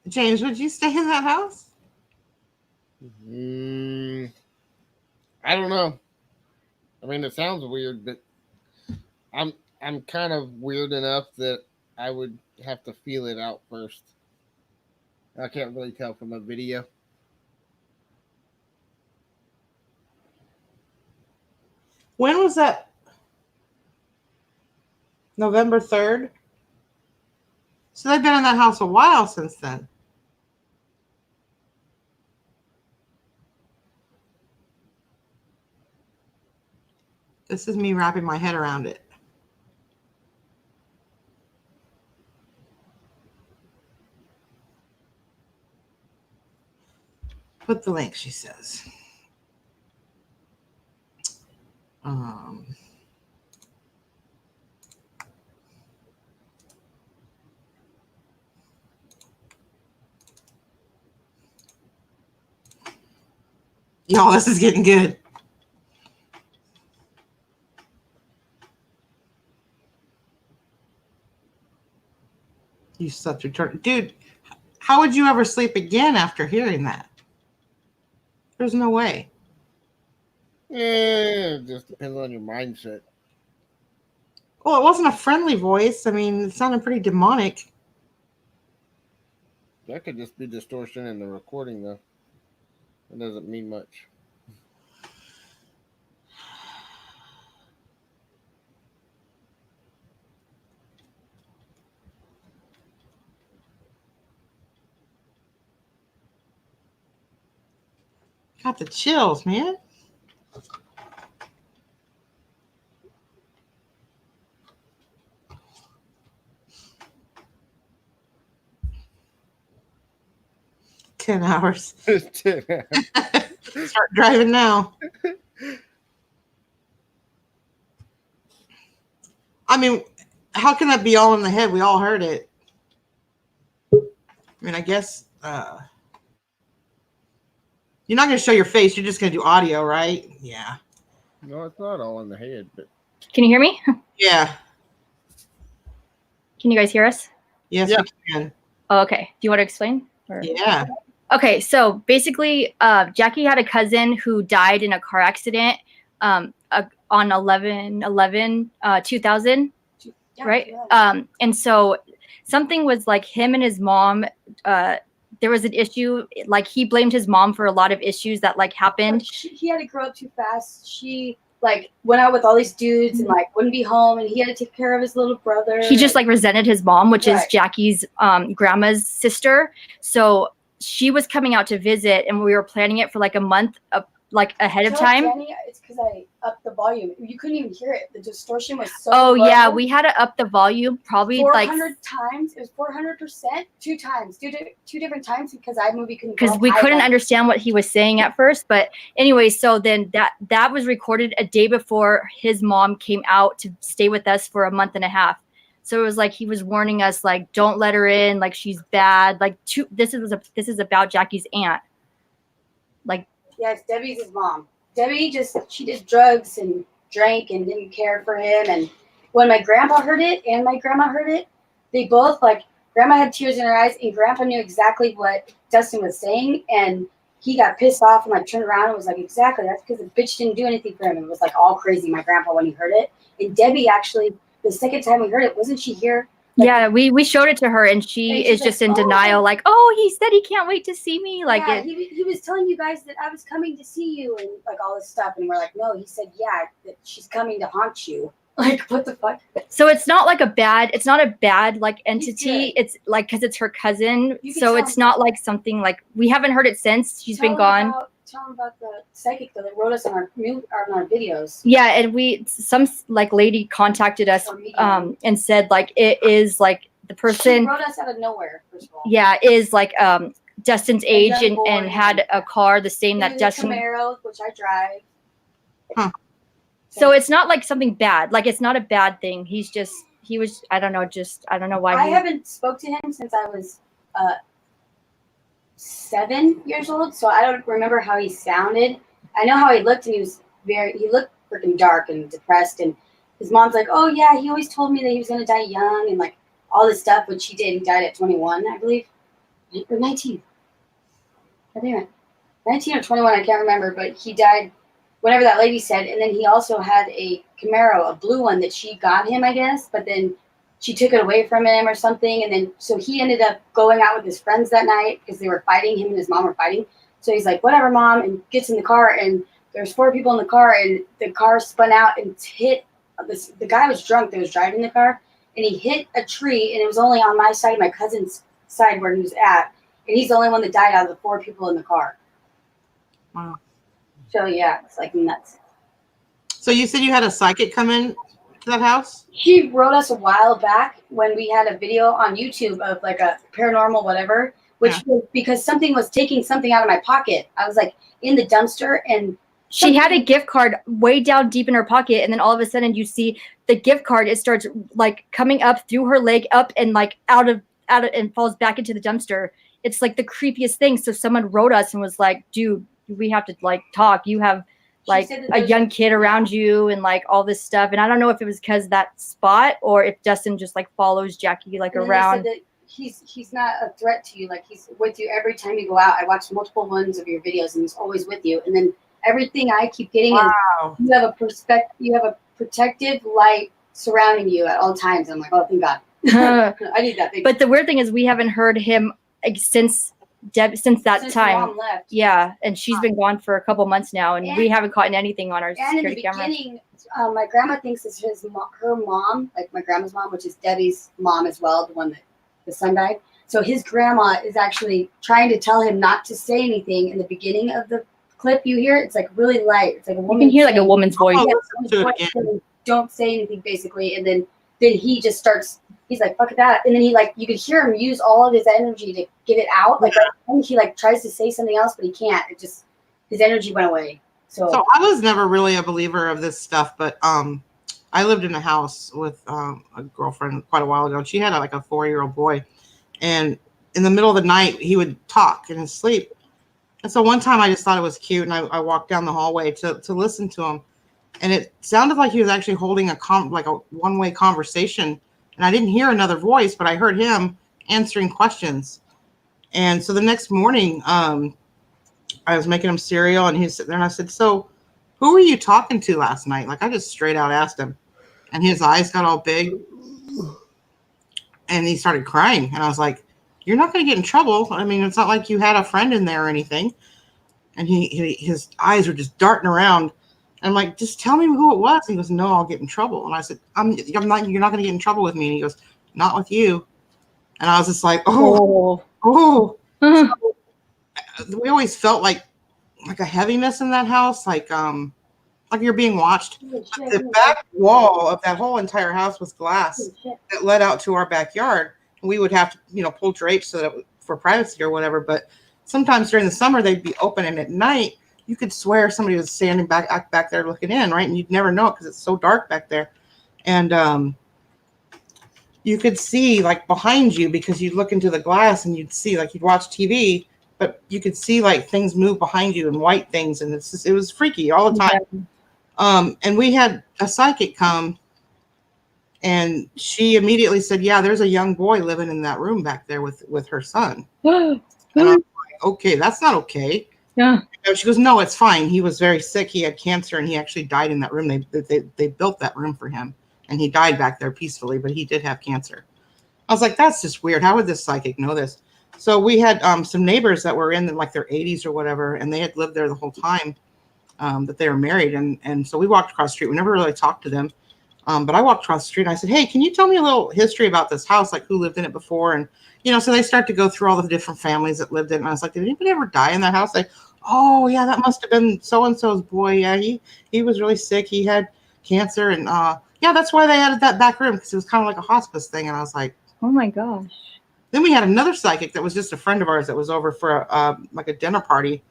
James, would you stay in that house? I don't know. I mean, it sounds weird, but I'm kind of weird enough that I would have to feel it out first. I can't really tell from a video. When was that? November 3rd? So they've been in that house a while since then. This is me wrapping my head around it. Put the link, she says. Um, No, this is getting good. You such a turn. Dude, how would you ever sleep again after hearing that? There's no way. Yeah, it just depends on your mindset. Well, it wasn't a friendly voice. I mean, it sounded pretty demonic. That could just be distortion in the recording, though. It doesn't mean much. Got the chills, man. $10. Start driving now. I mean, how can that be all in the head? We all heard it. I mean, I guess you're not going to show your face. You're just going to do audio, right? Yeah. No, it's not all in the head, but Can you hear me? Yeah. Can you guys hear us? Yes, Yeah. we can. Oh, okay. Do you want to explain? Or? Yeah. Okay, so basically, Jackie had a cousin who died in a car accident on 11/11/2000, right? And so something was like him and his mom. There was an issue. Like he blamed his mom for a lot of issues that like happened. He had to grow up too fast. She like went out with all these dudes and like wouldn't be home, and he had to take care of his little brother. He just like resented his mom, which is Right. Jackie's grandma's sister. So she was coming out to visit, and we were planning it for like a month of like ahead of Tell time. Danny, it's because I upped the volume. You couldn't even hear it. The distortion was so Oh low. yeah, we had to up the volume probably 400 times. It was 400%, 2 times, two different times because iMovie couldn't. because we couldn't understand what he was saying at first. But anyway, so then that was recorded a day before his mom came out to stay with us for a month and a half. So it was like he was warning us, like, don't let her in, like she's bad. Like this is about Jackie's aunt. Like Yes, Debbie's his mom. Debbie she did drugs and drank and didn't care for him. And when my grandpa heard it and my grandma heard it, they both like grandma had tears in her eyes and grandpa knew exactly what Dustin was saying, and he got pissed off and like turned around and was like, exactly, that's because the bitch didn't do anything for him. It was like all crazy, my grandpa, when he heard it. And Debbie actually, the second time we heard it, wasn't she here? Like, yeah, we showed it to her, and she And is she's just like, in "Oh." denial. Like, oh, he said he can't wait to see me. Like yeah, it. he was telling you guys that I was coming to see you and like all this stuff, and we're like, no, he said, yeah, that she's coming to haunt you. Like, what the fuck? So it's not like it's not a bad like entity. good. It's like because it's her cousin. You can So tell it's him. not like something like we haven't heard it since she's been gone. Tell him about the psychic that wrote us on our videos. Yeah, and some like lady contacted us Or medium. and said like it is like the She person wrote us out of nowhere, first of all. yeah is like Dustin's age young boy. and had a car the same He that was a Dustin. Camaro, which I drive. Huh. So it's not like something bad. Like it's not a bad thing. He was I don't know why I haven't spoke to him since I was 7 years old, so I don't remember how he sounded. I know how he looked, and he looked freaking dark and depressed, and his mom's like, oh yeah, he always told me that he was gonna die young and like all this stuff, which he did. He died at 21, I believe. Or 19. I think 19 or 21, I can't remember, but he died whenever that lady said. And then he also had a Camaro, a blue one that she got him, I guess, but then she took it away from him or something. And then so he ended up going out with his friends that night because they were fighting. Him and his mom were fighting. So he's like, whatever, mom, and gets in the car, and there's 4 people in the car, and the car spun out and hit the guy was drunk that was driving the car, and he hit a tree, and it was only on my side, my cousin's side where he was at, and he's the only one that died out of the 4 people in the car. Wow. So yeah, it's like nuts. So you said you had a psychic come in to that house? She wrote us a while back when we had a video on YouTube of like a paranormal whatever, which was because something was taking something out of my pocket. I was like in the dumpster, and she had a gift card way down deep in her pocket, and then all of a sudden you see the gift card. It starts like coming up through her leg, up and like out of and falls back into the dumpster. It's like the creepiest thing. So someone wrote us and was like, "Dude, we have to like talk. You have like said that a there's young like- kid around you and like all this stuff. And I don't know if it was because that spot or if Dustin just like follows Jackie like And then around. they said that he's not a threat to you. Like he's with you every time you go out. I watched multiple ones of your videos, and he's always with you. And then everything I keep getting Wow. is you have a protective light surrounding you at all times. I'm like, oh, thank God. I need that. But the weird thing is we haven't heard him like, since that since time. Mom left. Yeah, and she's been gone for a couple months now, and we And- haven't caught anything on our And in security the camera. beginning, my grandma thinks it's her mom, like my grandma's mom, which is Debbie's mom as well, the one that the son died. So his grandma is actually trying to tell him not to say anything in the beginning of the clip. You hear it's like really light. It's like a You woman. can hear like a saying, woman's voice. Oh, yeah, listen to it voice again. saying, don't say anything basically, and then he just starts. He's like, fuck that, and then he like you could hear him use all of his energy to get it out. Like he like tries to say something else, but he can't. It just his energy went away. So I was never really a believer of this stuff, but I lived in a house with a girlfriend quite a while ago. And she had like a 4-year-old boy, and in the middle of the night he would talk in his sleep. And so one time I just thought it was cute, and I walked down the hallway to listen to him, and it sounded like he was actually holding a one-way conversation. And I didn't hear another voice, but I heard him answering questions. And so the next morning, I was making him cereal, and he's sitting there, and I said, "So, who were you talking to last night?" Like I just straight out asked him, and his eyes got all big, and he started crying. And I was like, "You're not going to get in trouble. I mean, it's not like you had a friend in there or anything." And his eyes were just darting around. And I'm like, "Just tell me who it was." And he goes, "No, I'll get in trouble." And I said, I'm not. You're not going to get in trouble with me." And he goes, "Not with you." And I was just like, "Oh." We always felt like a heaviness in that house, like you're being watched. The back wall of that whole entire house was glass that led out to our backyard. We would have to, pull drapes so that for privacy or whatever. But sometimes during the summer they'd be open, and at night you could swear somebody was standing back there looking in, right? And you'd never know it because it's so dark back there. And you could see like behind you because you'd look into the glass and you'd see like you'd watch TV. But you could see like things move behind you and white things, and it was freaky all the time. And we had a psychic come, and she immediately said, "Yeah, there's a young boy living in that room back there with her son." And I'm like, "Okay, that's not okay." Yeah. And she goes, "No, it's fine. He was very sick. He had cancer, and he actually died in that room. They built that room for him, and he died back there peacefully, but he did have cancer." I was like, "That's just weird. How would this psychic know this?" So we had some neighbors that were in like their 80s or whatever, and they had lived there the whole time that they were married. And so we walked across the street. We never really talked to them. But I walked across the street and I said, "Hey, can you tell me a little history about this house? Like who lived in it before?" And, so they start to go through all the different families that lived in it. And I was like, "Did anybody ever die in that house?" Like, "Oh, yeah, that must have been so-and-so's boy. Yeah, he was really sick. He had cancer. And yeah, that's why they added that back room, because it was kind of like a hospice thing." And I was like, Oh my gosh. then we had another psychic that was just a friend of ours that was over for like a dinner party.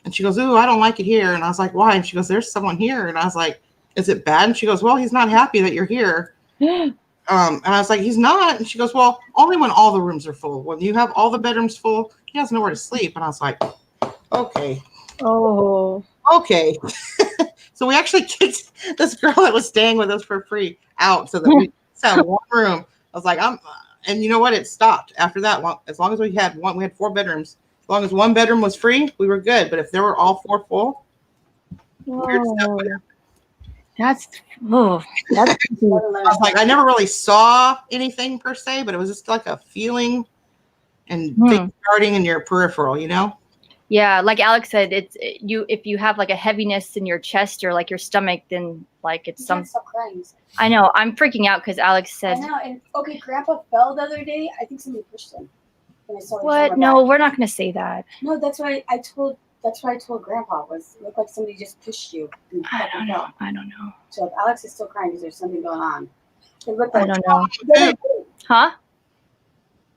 And she goes, "Ooh, I don't like it here." And I was like, "Why?" And she goes, "There's someone here." And I was like, "Is it bad?" And she goes, "Well, he's not happy that you're here." And I was like, "He's not." And she goes, "Well, only when all the rooms are full. When you have all the bedrooms full, he has nowhere to sleep." And I was like, "Okay." Oh. Okay. So we actually kicked this girl that was staying with us for free out so that we just had one room. I was like, and you know what? It stopped after that. As long as we had 4 bedrooms. As long as one bedroom was free, we were good. But if there were all 4 full, weird stuff would happen. That's I was like, I never really saw anything per se, but it was just like a feeling and things starting in your peripheral, Yeah, like Alex said, if you have like a heaviness in your chest or like your stomach, then like it's Can't stop crying. I know. I'm freaking out because Alex said, I know. And okay, Grandpa fell the other day. I think somebody pushed him. And I saw his "What? lower No, back. we're not going to say that." No, that's what I told. That's what I told Grandpa. Was it looked like somebody just pushed you. And I fucking don't know. fell. I don't know. So if Alex is still crying because there's something going on. It looked I like don't know. Huh?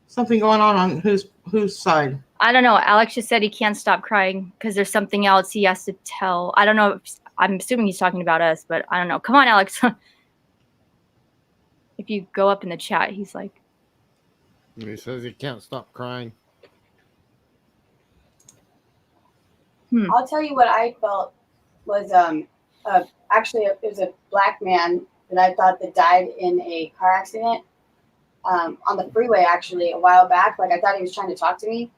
Something going on whose side? I don't know. Alex just said he can't stop crying because there's something else he has to tell. I don't know. I'm assuming he's talking about us, but I don't know. Come on, Alex. If you go up in the chat, he's like, He says he can't stop crying. I'll tell you what I felt was actually it was a black man that I thought that died in a car accident on the freeway actually a while back. Like I thought he was trying to talk to me.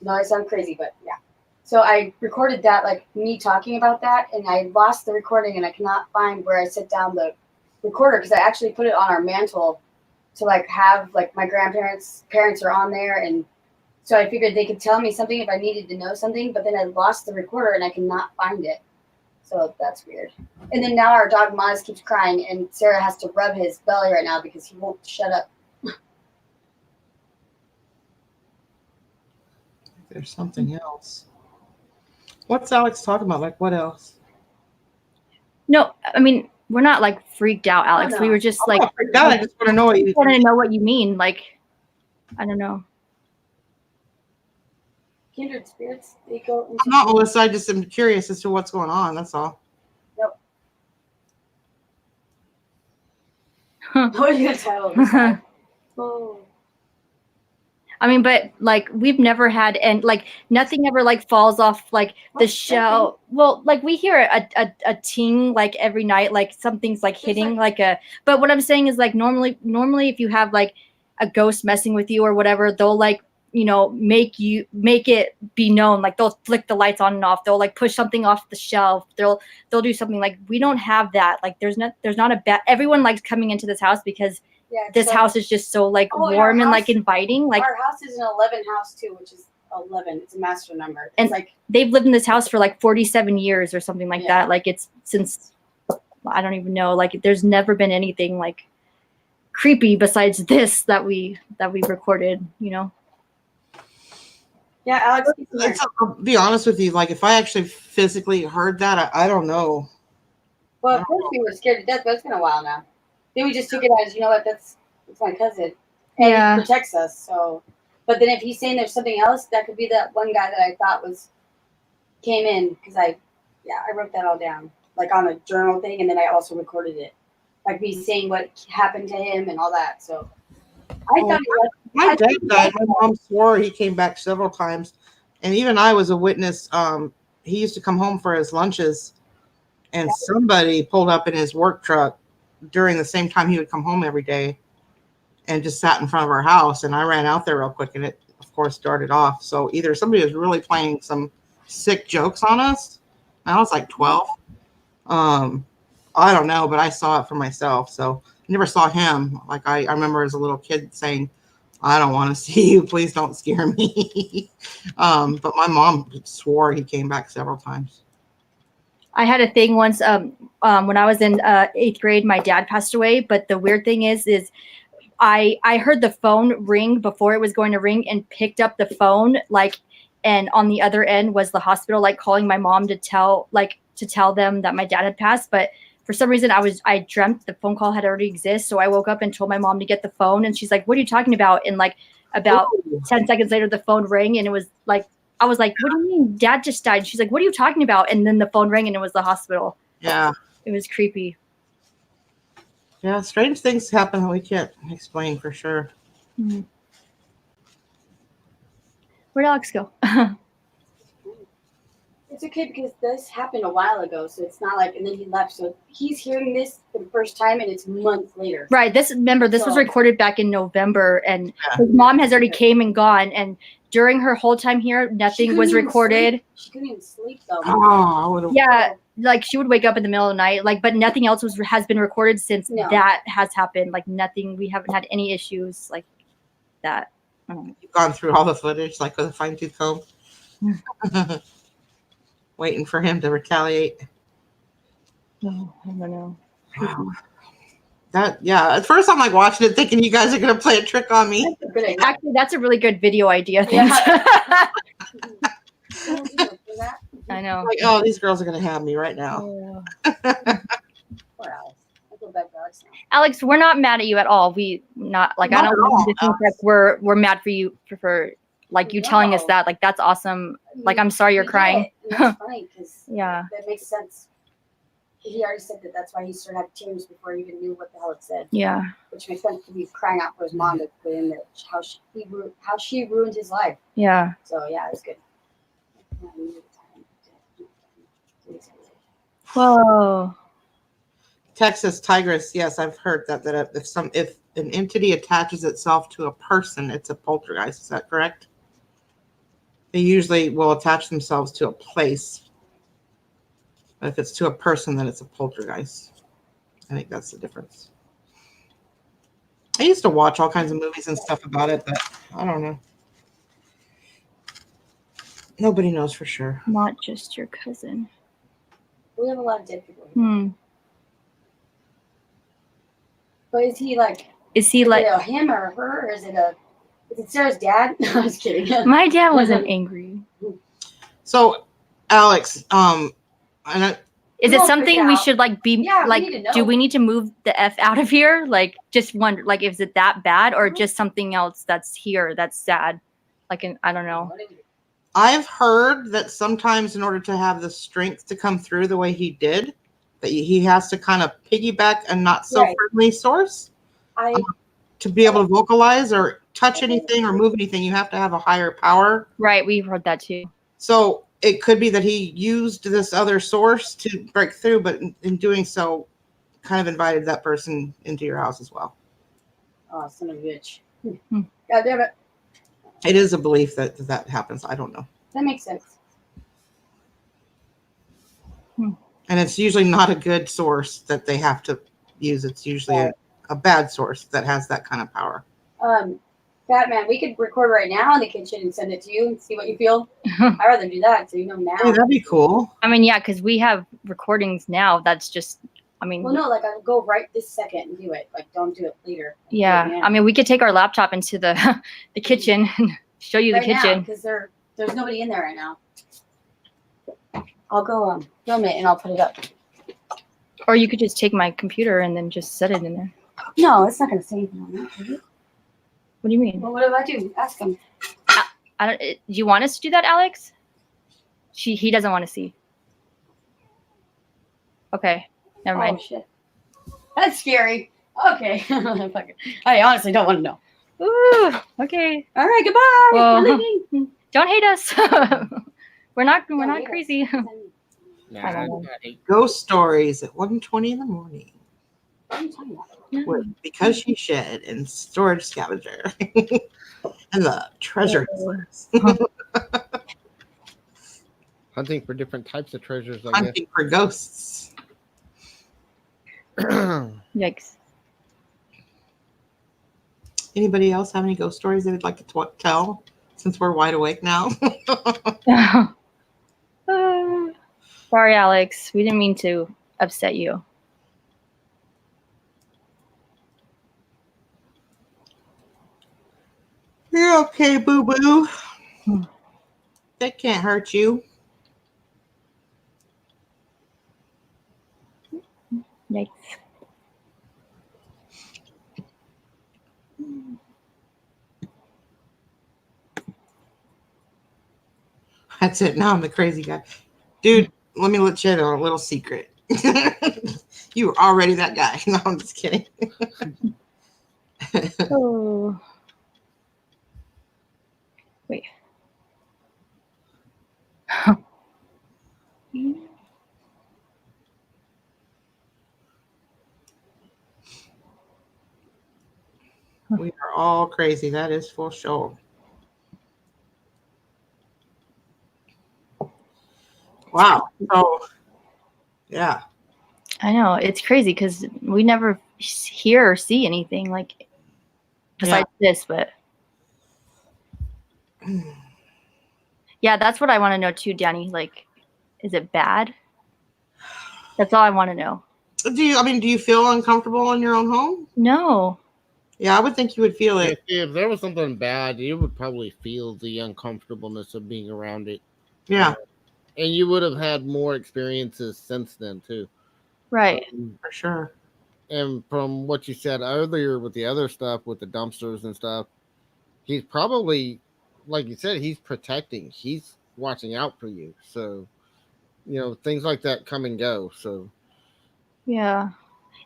No, I sound crazy, but yeah. So I recorded that, like me talking about that, and I lost the recording, and I cannot find where I set down the recorder because I actually put it on our mantle to like have like my parents are on there, and so I figured they could tell me something if I needed to know something. But then I lost the recorder, and I cannot find it. So that's weird. And then now our dog Maz keeps crying, and Sarah has to rub his belly right now because he won't shut up. There's something else. What's Alex talking about? Like, what else? No, I mean, we're not like freaked out, Alex. no. We were just I'm like, not freaked out. I just want to know what you want to know what you mean. Like, I don't know. Kindred spirits, they go into I'm not Melissa. I just am curious as to what's going on. That's all. What are you gonna title this? Oh. I mean, but like we've never had, and like nothing ever like falls off like the shell. Well, like we hear a ting like every night, like something's like hitting like a. But what I'm saying is like normally if you have like a ghost messing with you or whatever, they'll like make it be known. Like they'll flick the lights on and off. They'll like push something off the shelf. They'll do something. Like we don't have that. Like there's not a bad. Everyone likes coming into this house because. Yeah, This house is just so like warm and like inviting. Like our house is an 11 house too, which is 11. It's a master number. It's and like they've lived in this house for like 47 years or something like that. Like it's since I don't even know. Like there's never been anything like creepy besides this that we recorded. Yeah, Alex. I'll be honest with you. Like, if I actually physically heard that, I don't know. Well, of course we were scared to death, but it's been a while now. Then we just took it as, you know what, that's my cousin. And Yeah. he protects us, so. But then if he's saying there's something else, that could be that one guy that I thought came in, because I wrote that all down, like on a journal thing, and then I also recorded it. Like me saying what happened to him and all that, so. I thought My dad died. My mom swore he came back several times. And even I was a witness. He used to come home for his lunches, and somebody pulled up in his work truck during the same time he would come home every day and just sat in front of our house. And I ran out there real quick, and it, of course, started off. So either somebody was really playing some sick jokes on us. I was like 12. I don't know, but I saw it for myself. So I never saw him. Like I remember as a little kid saying, I don't want to see you. Please don't scare me. But my mom swore he came back several times. I had a thing once when I was in 8th grade, my dad passed away. But the weird thing is I heard the phone ring before it was going to ring and picked up the phone, like, and on the other end was the hospital, like calling my mom to tell them that my dad had passed. But for some reason I dreamt the phone call had already existed. So I woke up and told my mom to get the phone, and she's like, what are you talking about? And like about 10 seconds later, the phone rang, and it was like, I was like, what do you mean dad just died? She's like, what are you talking about? And then the phone rang, and it was the hospital. Yeah. It was creepy. Yeah, strange things happen that we can't explain for sure. Mm-hmm. Where'd Alex go? It's okay because this happened a while ago, so it's not like, and then he left. So he's hearing this for the first time, and it's months later. Right. This was recorded back in November, and his mom has already came and gone. And during her whole time here, nothing was recorded. She couldn't even sleep though. Oh, yeah, like she would wake up in the middle of the night, like, but nothing else has been recorded since that has happened. Like nothing. We haven't had any issues like that. You've gone through all the footage, like with a fine-tooth comb. Waiting for him to retaliate. No, I don't know. Wow. At first I'm like watching it thinking you guys are gonna play a trick on me. Actually, that's a really good video idea. Yeah. I know. Like, oh, these girls are gonna have me right now. Poor Alex. I feel bad for Alex now. Alex, we're not mad at you at all. We not like Not I don't at all, want you to think that we're mad for you for like you telling us that. Like that's awesome. Like I'm sorry you're crying. That's funny because Yeah. that makes sense. He already said that that's why he started having tears before he even knew what the hell it said. Yeah. Which makes sense to be crying out for his mom to put in there how she ruined his life. Yeah. So yeah, it's good. Whoa. Texas Tigress. Yes, I've heard that if an entity attaches itself to a person, it's a poltergeist. Is that correct? They usually will attach themselves to a place, but if it's to a person, then it's a poltergeist. I think that's the difference. I used to watch all kinds of movies and stuff about it, but I don't know. Nobody knows for sure. Not just your cousin. We have a lot of dead people here. Hmm. But is he like? Is he Is like? it a him or a her? Or is it Sarah's dad? No, I was kidding. My dad wasn't angry. So, Alex, and Is We it won't something freak we out. should like be Yeah, we like? need to Do know. we need to move the F out of here? Like, just wonder, like, is it that bad or just something else that's here that's sad? Like, I don't know. I've heard that sometimes in order to have the strength to come through the way he did, that he has to kind of piggyback a not so Right. friendly source I to be able to vocalize or touch anything or move anything. You have to have a higher power. Right, we've heard that too. So it could be that he used this other source to break through, but in doing so, kind of invited that person into your house as well. oh, son of a bitch. Hmm. God damn it. It is a belief that that happens. I don't know. That makes sense. And it's usually not a good source that they have to use. It's usually a bad source that has that kind of power. Batman, we could record right now in the kitchen and send it to you and see what you feel. I'd rather do that so you know now. Hey, that'd be cool. I mean, yeah, because we have recordings now. That's just, I mean, Well, no, like I'll go right this second and do it. Like, don't do it later. Do it yeah. now. I mean, we could take our laptop into the the kitchen and show you the right now, kitchen. because there's nobody in there right now. I'll go film it and I'll put it up. Or you could just take my computer and then just set it in there. No, it's not gonna say anything on that. Is it? What do you mean? Well, what do I do? Ask him. I don't. Do you want us to do that, Alex? He doesn't want to see. Okay, never mind. Oh shit, that's scary. Okay, Fuck it. I honestly don't want to know. Ooh, okay. All right, goodbye. Well, We're leaving. Don't hate us. we're not Don't hate us. crazy. Nah, I don't know. I hate- Ghost stories at 1:20 in the morning. What are you talking about? Because she shed and storage scavenger and the treasure hunters. hunting for different types of treasures, I guess. Hunting for ghosts. Yikes. Anybody else have any ghost stories they'd like to tell since we're wide awake now? Sorry, Alex. We didn't mean to upset you. You're okay, boo-boo. Hmm. That can't hurt you. Yikes. That's it. Now I'm the crazy guy. Dude, let me let you in on a little secret. You were already that guy. No, I'm just kidding. Oh. Wait. We are all crazy. That is for sure. Wow. So, yeah. I know, it's crazy because we never hear or see anything like besides this, but yeah, that's what I want to know too, Danny. Like, is it bad? That's all I want to know. Do you feel uncomfortable in your own home? No. Yeah, I would think you would feel it. If there was something bad, you would probably feel the uncomfortableness of being around it. Yeah, And you would have had more experiences since then, too. Right. for sure. And from what you said earlier with the other stuff, with the dumpsters and stuff, he's probably, like you said, he's protecting. He's watching out for you. So, things like that come and go. So, Yeah.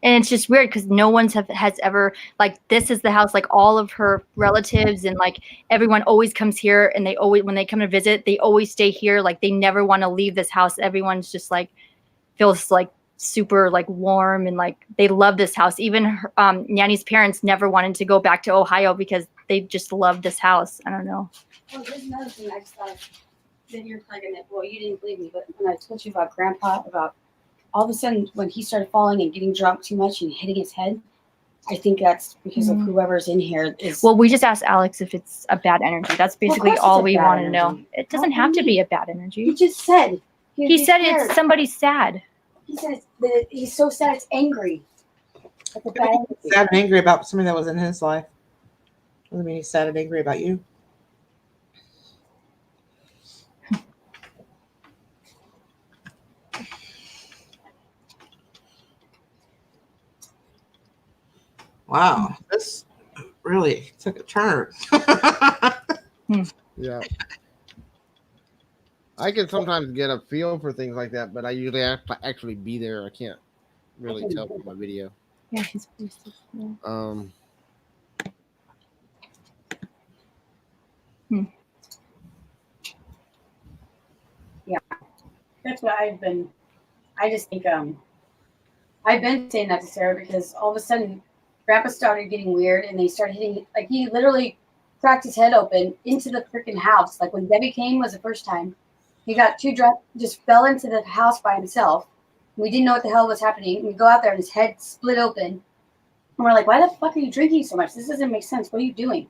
And it's just weird because no one's has ever, like, this is the house, like all of her relatives and like everyone always comes here, and they always, when they come to visit, they always stay here. Like, they never want to leave this house. Everyone's just like feels like super like warm and like they love this house. Even her, Nanny's parents never wanted to go back to Ohio because they just love this house. I don't know. Oh, there's another thing I just thought of. Then you're pregnant. Well, you didn't believe me, but when I told you about Grandpa, about all of a sudden when he started falling and getting drunk too much and hitting his head, I think that's because of whoever's in here is. Well, we just asked Alex if it's a bad energy. That's basically course all it's a we bad want to know. energy. It doesn't How have can to be he- a bad energy. He just said. He said it's somebody sad. He said that he's so sad it's angry. Like a bad energy. Sad and angry about something that was in his life. Doesn't mean he's sad and angry about you. Wow, this really took a turn. Yeah. I can sometimes get a feel for things like that, but I usually have to actually be there. I can't really tell from my video. Yeah, he's yeah. That's what I just think I've been saying that to Sarah because all of a sudden Grandpa started getting weird and they started hitting, like he literally cracked his head open into the freaking house. Like when Debbie came was the first time. He got too drunk, just fell into the house by himself. We didn't know what the hell was happening. We go out there and his head split open. And we're like, why the fuck are you drinking so much? This doesn't make sense. What are you doing?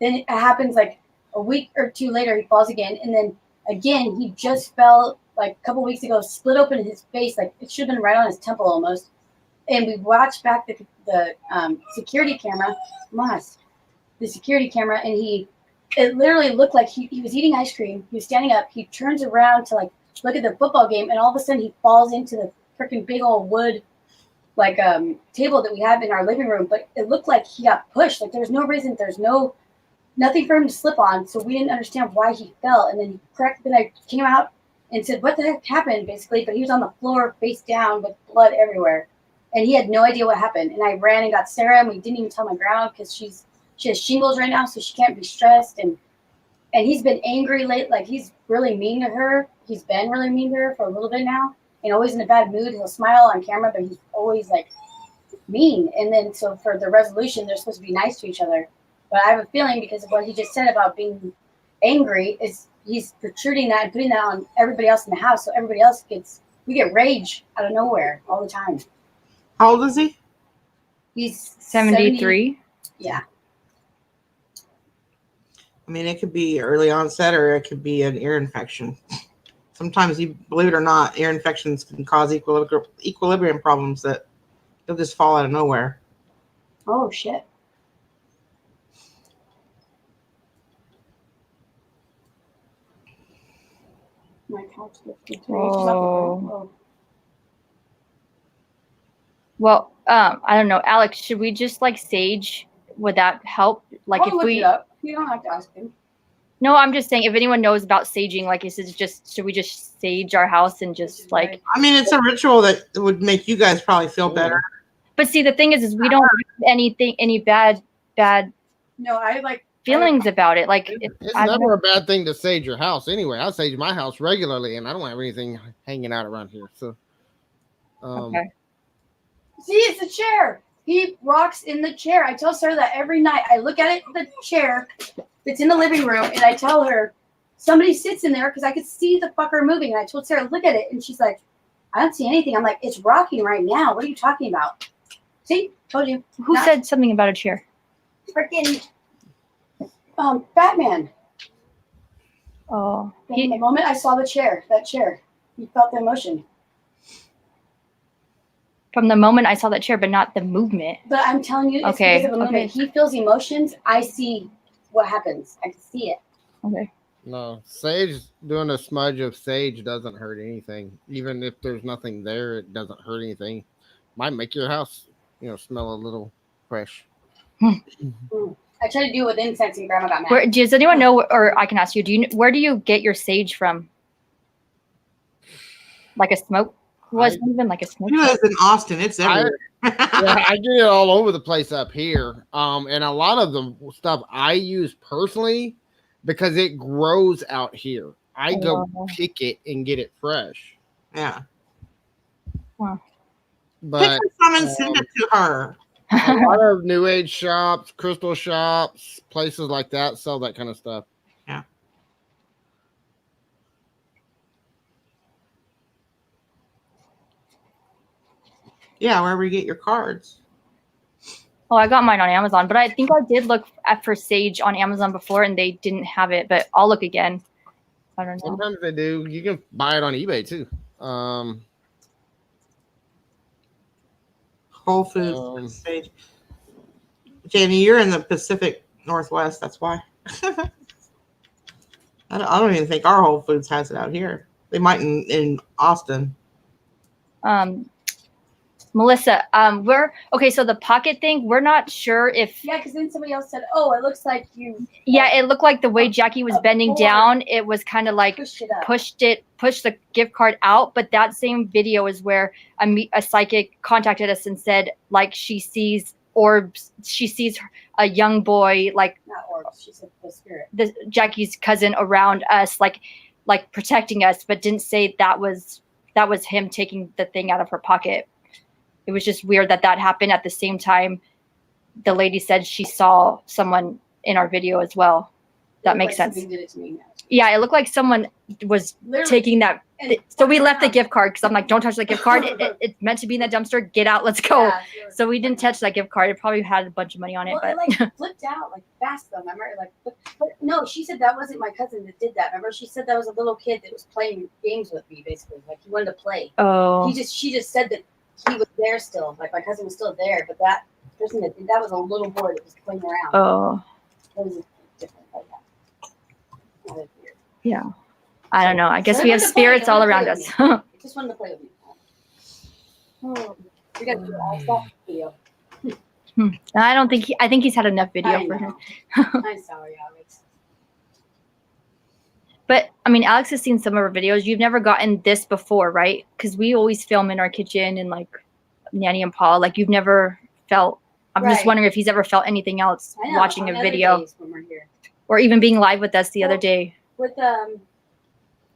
Then it happens like a week or two later, he falls again. And then again, he just fell like a couple weeks ago, split open his face. Like it should have been right on his temple almost. And we watched back the security camera, the security camera, and it literally looked like he was eating ice cream. He was standing up. He turns around to like look at the football game, and all of a sudden he falls into the freaking big old wood like table that we have in our living room. But it looked like he got pushed. Like there's no reason. There's nothing for him to slip on. So we didn't understand why he fell. And then he cracked. Then I came out and said, "What the heck happened?" Basically, but he was on the floor, face down, with blood everywhere. And he had no idea what happened. And I ran and got Sarah, and we didn't even tell my grandma because she has shingles right now, so she can't be stressed. And he's been angry late, like he's really mean to her. He's been really mean to her for a little bit now, and always in a bad mood. He'll smile on camera, but he's always like mean. And then so for the resolution, they're supposed to be nice to each other. But I have a feeling because of what he just said about being angry, is he's protruding that and putting that on everybody else in the house. So everybody else we get rage out of nowhere all the time. How old is he? He's 73. Yeah. I mean, it could be early onset or it could be an ear infection. Sometimes, believe it or not, ear infections can cause equilibrium problems that they'll just fall out of nowhere. Oh, shit. My couch 53. Oh. Well, I don't know, Alex. Should we just like sage? Would that help? Like I'll if look we? it up. You don't have to ask him. No, I'm just saying if anyone knows about saging, like is it just should we just sage our house and just like? I mean, it's a ritual that would make you guys probably feel better. But see, the thing is we don't have any bad No, I like feelings about it. Like It's I don't never know. a bad thing to sage your house anyway. I sage my house regularly, and I don't have anything hanging out around here. So, Okay. See, it's a chair. He rocks in the chair. I tell Sarah that every night. I look at it, the chair that's in the living room, and I tell her somebody sits in there because I could see the fucker moving. And I told Sarah, look at it, and she's like, I don't see anything. I'm like, it's rocking right now. What are you talking about? See, told you. Who said something about a chair? Freaking Batman. Oh, The moment I saw that chair, he felt the emotion. from the moment I saw that chair, but not the movement. But I'm telling you, it's Okay, because of the moment. okay. He feels emotions. I see what happens. I can see it. Okay. no, sage, doing a smudge of sage doesn't hurt anything. Even if there's nothing there, it doesn't hurt anything. Might make your house, smell a little fresh. I tried to do it with incense, and Grandma got mad. Where does anyone know, or I can ask you? Where do you get your sage from? Like a smoke? Wasn't even like a smoke. You guys in Austin, it's everywhere. I get it all over the place up here. And a lot of the stuff I use personally because it grows out here. I go pick it and get it fresh. Yeah. But Pick some and send it to her. a lot of new age shops, crystal shops, places like that sell that kind of stuff. Yeah. Yeah, wherever you get your cards. Oh, I got mine on Amazon, but I think I did look for Sage on Amazon before and they didn't have it, but I'll look again. I don't know. Sometimes they do. You can buy it on eBay too. Whole Foods. Sage. Jamie, you're in the Pacific Northwest. That's why. I don't even think our Whole Foods has it out here. They might in Austin. Melissa, we're okay. So the pocket thing, we're not sure if. Yeah, because then somebody else said, "Oh, it looks like you." Yeah, it looked like the way Jackie was bending down, it was kind of like Pushed it up. pushed the gift card out. But that same video is where a psychic contacted us and said like she sees orbs. She sees a young boy like Not orbs. She said the spirit. Jackie's cousin around us, like protecting us, but didn't say that was him taking the thing out of her pocket. It was just weird that happened at the same time. The lady said she saw someone in our video as well. That makes sense. Did it to me now. Yeah, it looked like someone was Literally. taking that. So we left the gift card because I'm like, don't touch the gift card. It's meant to be in the dumpster. Get out. Let's go. Yeah, So we didn't touch that gift card. It probably had a bunch of money on it. Well, But it like flipped out like fast though. Remember, like, but no, she said that wasn't my cousin that did that. Remember, she said that was a little kid that was playing games with me, basically. Like he wanted to play. oh, She just said that he was there still. Like my cousin was still there, but that person that was a little boy that was playing around. oh, That was different like that. That was weird. yeah. I don't know. I guess So we I have wanted to play- spirits I all wanted around to us. play with me. Just wanted to play with me. Oh, we got to do all that video. I don't think I think he's had enough video I for him. know. I'm sorry, Alex. But I mean, Alex has seen some of our videos. You've never gotten this before, right? Because we always film in our kitchen and like Nanny and Paul. Like you've never felt. I'm just Right. wondering if he's ever felt anything else I know, watching on a other video days when we're here. or even being live with us the other Well, day. With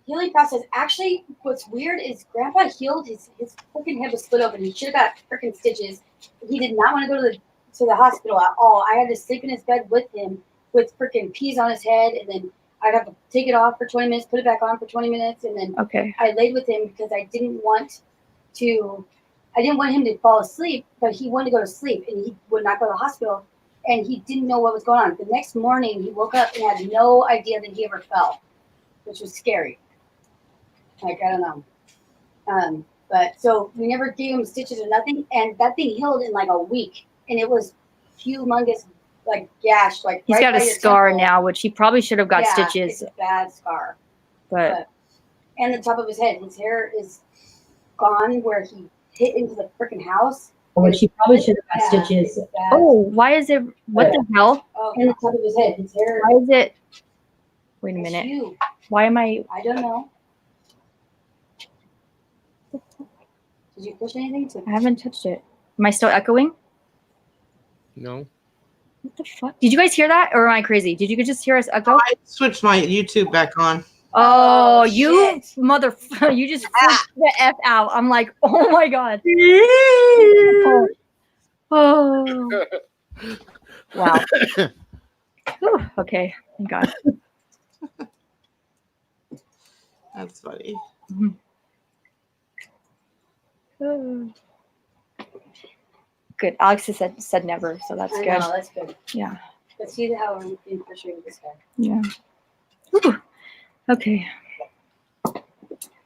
healing process, actually, what's weird is Grandpa healed his freaking head was split open. He should have got freaking stitches. He did not want to go to the hospital at all. I had to sleep in his bed with him with freaking peas on his head, and then I'd have to take it off for 20 minutes, put it back on for 20 minutes, and then Okay. I laid with him because I didn't want him to fall asleep, but he wanted to go to sleep, and he would not go to the hospital, and he didn't know what was going on. The next morning, he woke up and had no idea that he ever fell, which was scary. Like, I don't know. But so we never gave him stitches or nothing, and that thing healed in like a week, and it was humongous, like gash, like He's right got by a your scar temple. now, which he probably should have got Yeah, stitches. It's a bad scar. But And the top of his head, his hair is gone where he hit into the freaking house. Which he probably should have got Yeah, stitches. it's bad. oh, why is it? What the hell? Oh, and the top of his head, his hair. Why is it? Wait a is minute. huge. Why am I? I don't know. Did you push anything? I haven't touched it. Am I still echoing? No. What the fuck? Did you guys hear that, or am I crazy? Did you just hear us echo? I switched my YouTube back on. Oh, Oh, you shit. mother! You just freaked the f out. I'm like, oh my god. Oh. Wow. Whew, okay. Thank God. That's funny. Oh. Good. Alex has said never, so that's I good. know, that's good. Yeah. Let's see how I'm being frustrated with this guy. Yeah. Whew. Okay.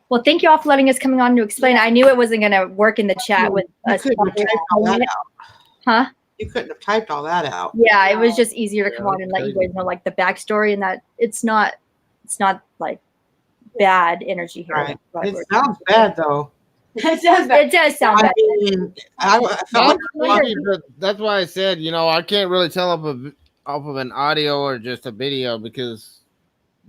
Well, thank you all for letting us coming on to explain. I knew it wasn't going to work in the chat with You us. couldn't have typed all that out. Huh? You couldn't have typed all that out. Yeah, it was No. just easier to come on and let you guys know like the backstory and that it's not like bad energy here. Right. But It sounds bad though. It sounds bad. It does sound I bad. mean, I felt like That's why I said, I can't really tell off of an audio or just a video because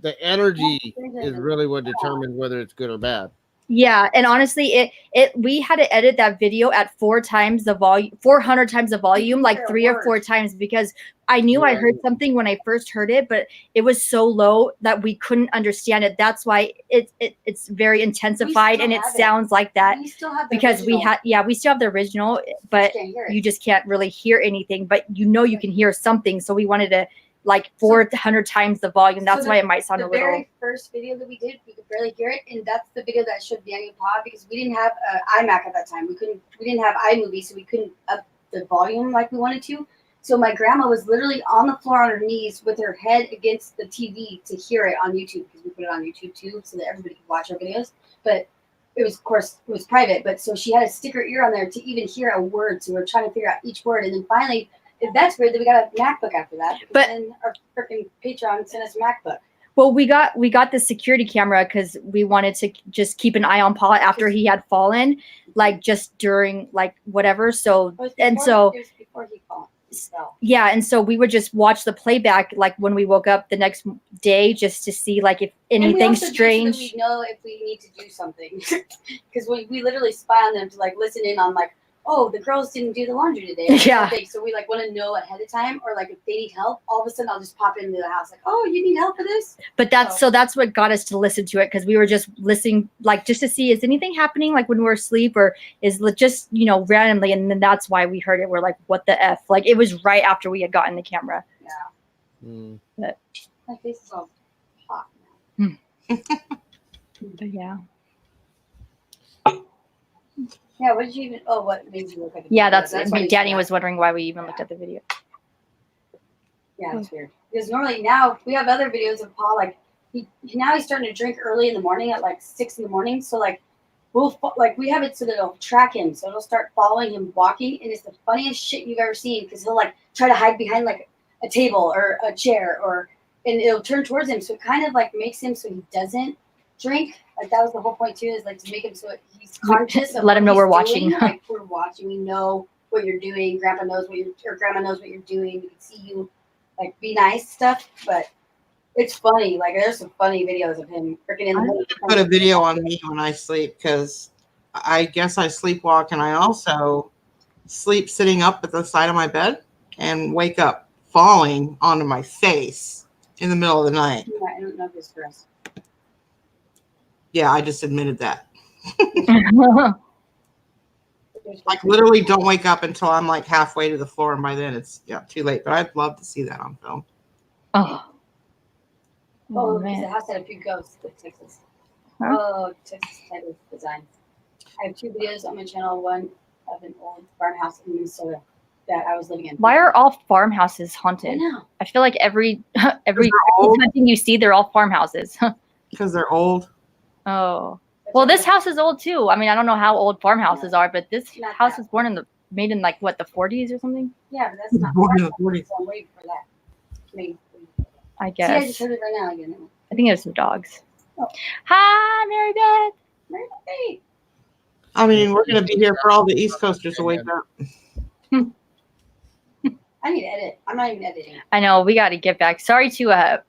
the energy is really what determines whether it's good or bad. Yeah, and honestly, we had to edit that video at 400 times the volume, like 3 or 4 times, because I knew I heard something when I first heard it, but it was so low that we couldn't understand it. That's why it's very intensified and it sounds like that. We still have the Because original. we still have the original, but Can't hear it. you just can't really hear anything. But you can hear something. So we wanted to like 400 times the volume. That's why it might sound a little. The very first video that we did, we could barely hear it, and that's the video that showed Danny and Pa because we didn't have iMac at that time. We didn't have iMovie, so we couldn't up the volume like we wanted to. So my grandma was literally on the floor on her knees with her head against the TV to hear it on YouTube because we put it on YouTube too, so that everybody could watch our videos. But it was, of course, it was private. But so she had to stick her ear on there to even hear a word. So we're trying to figure out each word, and then finally. If that's weird, then we got a MacBook after that. But then our freaking Patreon sent us a MacBook. Well, we got the security camera because we wanted to just keep an eye on Paul after he had fallen, like just during like whatever. So It was before he fell. Yeah, and so we would just watch the playback like when we woke up the next day just to see like if anything strange. We know if we need to do something because we literally spy on them to like listen in on like. Oh, the girls didn't do the laundry today. Yeah. So we like want to know ahead of time, or like if they need help, all of a sudden I'll just pop into the house like, oh, you need help for this. But that's what got us to listen to it because we were just listening, like just to see is anything happening like when we're asleep or is it just randomly, and then that's why we heard it. We're like, what the f? Like it was right after we had gotten the camera. Yeah. But my face is all hot now. But yeah. Yeah, what did you even? Oh, what made you look at the Yeah, video? that's why you Danny said was wondering why we even looked at the video. Yeah, that's weird. Because normally now we have other videos of Paul. Like now he's starting to drink early in the morning at like 6 in the morning. So like we have it so that it'll track him. So it'll start following him walking, and it's the funniest shit you've ever seen because he'll like try to hide behind like a table or a chair and it'll turn towards him. So it kind of like makes him so he doesn't drink. Like that was the whole point too, is like to make him so he's conscious of let him know we're watching. Like we're watching, we know what you're doing. Grandma knows what grandma knows what you're doing. We can see you, like be nice stuff. But it's funny. Like there's some funny videos of him freaking in the morning. Put a video on me when I sleep because I guess I sleepwalk and I also sleep sitting up at the side of my bed and wake up falling onto my face in the middle of the night. I don't know this for us. Yeah, I just admitted that. Like literally don't wake up until I'm like halfway to the floor, and by then it's too late. But I'd love to see that on film. Oh man, man. the house had a few ghosts in Texas. Huh? Oh, Texas type of design. I have 2 videos on my channel. One of an old farmhouse in Minnesota that I was living in. Why are all farmhouses I haunted? know. I feel like every hunting you see, they're all farmhouses. Because they're old. Oh. Well, this house is old too. I mean, I don't know how old farmhouses are, but this Not house that. was made in like what, the 40s or something? Yeah, but that's not Born in the far. 40s. So I'm waiting for that. Maybe. I See, I just guess. heard it right now again. I think it was some dogs. Oh. Hi, Mary Beth. Hey. I mean, we're going to be here for all the East Coasters to wake up. I need to edit. I'm not even editing. I know, we got to get back. Sorry to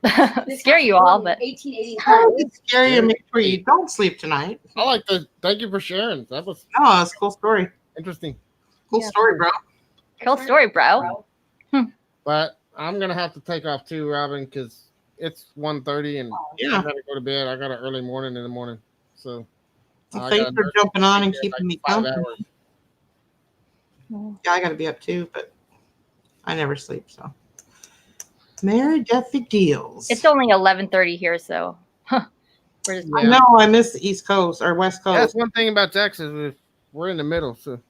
This scare house you was all, built but in 1889. It's scary to make sure you don't sleep tonight. I like the. Thank you for sharing. That was Oh, that's a cool story. interesting. Cool Yeah. story, bro. cool story, bro. But I'm gonna have to take off too, Robin, because it's 1:30 and Yeah. I gotta go to bed. I got an early morning in the morning, so Well, I thanks gotta for nurse jumping on and here keeping me like 5 company. hours. Yeah, I got to be up too, but I never sleep, so. Mary Duffy deals. It's only 11:30 here, so we're just I know I miss the East Coast or West Coast. That's one thing about Texas. We're in the middle, so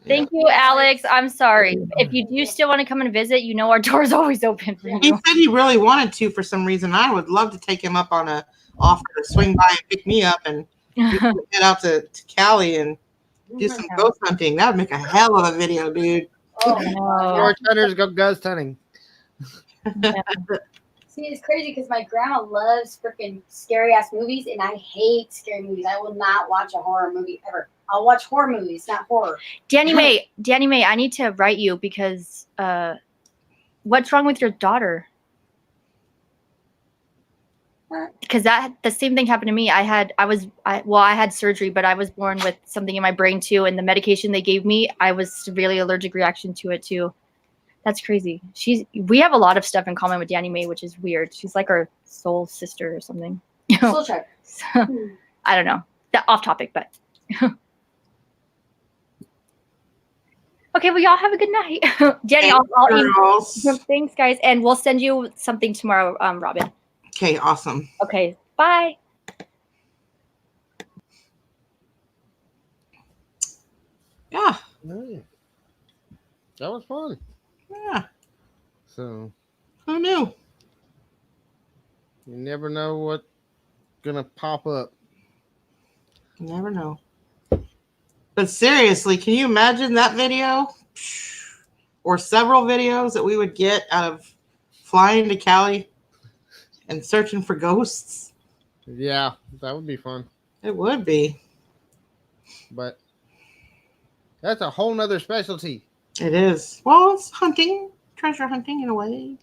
Thank you, Alex. I'm sorry. If you do still want to come and visit, our door's always open for He you. said he really wanted to for some reason. I would love to take him up on a offer to swing by and pick me up and head out to Cali and do some ghost hunting. That would make a hell of a video, dude. Oh, George Hunters go ghost hunting. See, it's crazy because my grandma loves freaking scary ass movies, and I hate scary movies. I will not watch a horror movie ever. I'll watch horror movies, not horror. Danny May, I need to write you because what's wrong with your daughter? Because the same thing happened to me. I had surgery, but I was born with something in my brain too, and the medication they gave me, I was severely allergic reaction to it too. That's crazy. We have a lot of stuff in common with Danny Mae, which is weird. She's like our soul sister or something. Soul check. So, I don't know. That off topic, but okay. Well, y'all have a good night. Danny, thanks, guys, and we'll send you something tomorrow, Robin. Okay, awesome. Okay, bye. Yeah. That was fun. Yeah. So Who knew? you never know what's gonna pop up. You never know. But seriously, can you imagine that video? Or several videos that we would get out of flying to Cali and searching for ghosts? Yeah, that would be fun. It would be. But that's a whole nother specialty. It is. Well, it's hunting, treasure hunting in a way.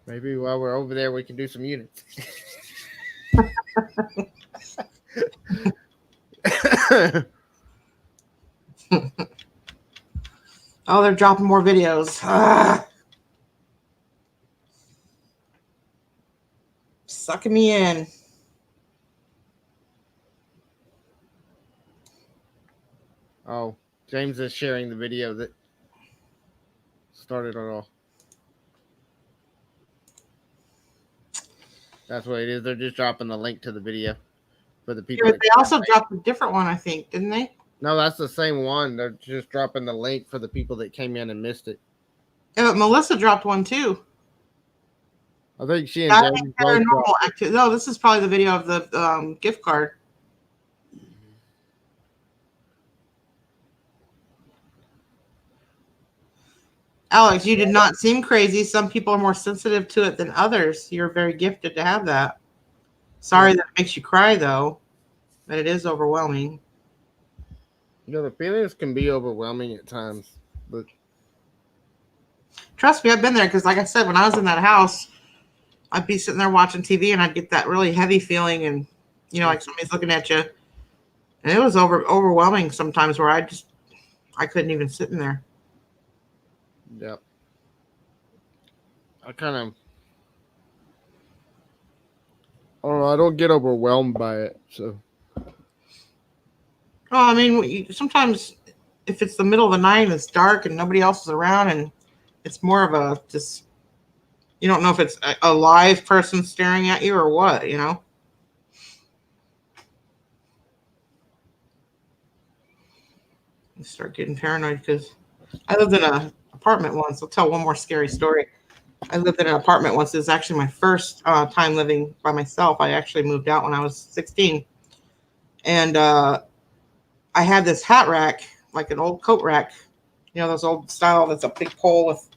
Maybe while we're over there, we can do some units. Oh, they're dropping more videos. Sucking me in. Oh, James is sharing the video that started it all. That's what it is. They're just dropping the link to the video for the people. Yeah, they also dropped a different one, I think, didn't they? No, that's the same one. They're just dropping the link for the people that came in and missed it. Yeah, but Melissa dropped one too. I think she and James both Paranormal Activity. No, this is probably the video of the gift card. Alex, you did not seem crazy. Some people are more sensitive to it than others. You're very gifted to have that. Sorry that it makes you cry, though, but it is overwhelming. You know, the feelings can be overwhelming at times, but trust me, I've been there because, like I said, when I was in that house, I'd be sitting there watching TV and I'd get that really heavy feeling, and like somebody's looking at you, and it was overwhelming sometimes where I couldn't even sit in there. Yep. I don't know, I don't get overwhelmed by it, so. Well, I mean, sometimes if it's the middle of the night and it's dark and nobody else is around, and it's more of a just, you don't know if it's a live person staring at you or what, I start getting paranoid because I lived in an apartment once. I'll tell one more scary story. I lived in an apartment once. It was actually my first time living by myself. I actually moved out when I was 16. And I had this hat rack, like an old coat rack, those old style that's a big pole with,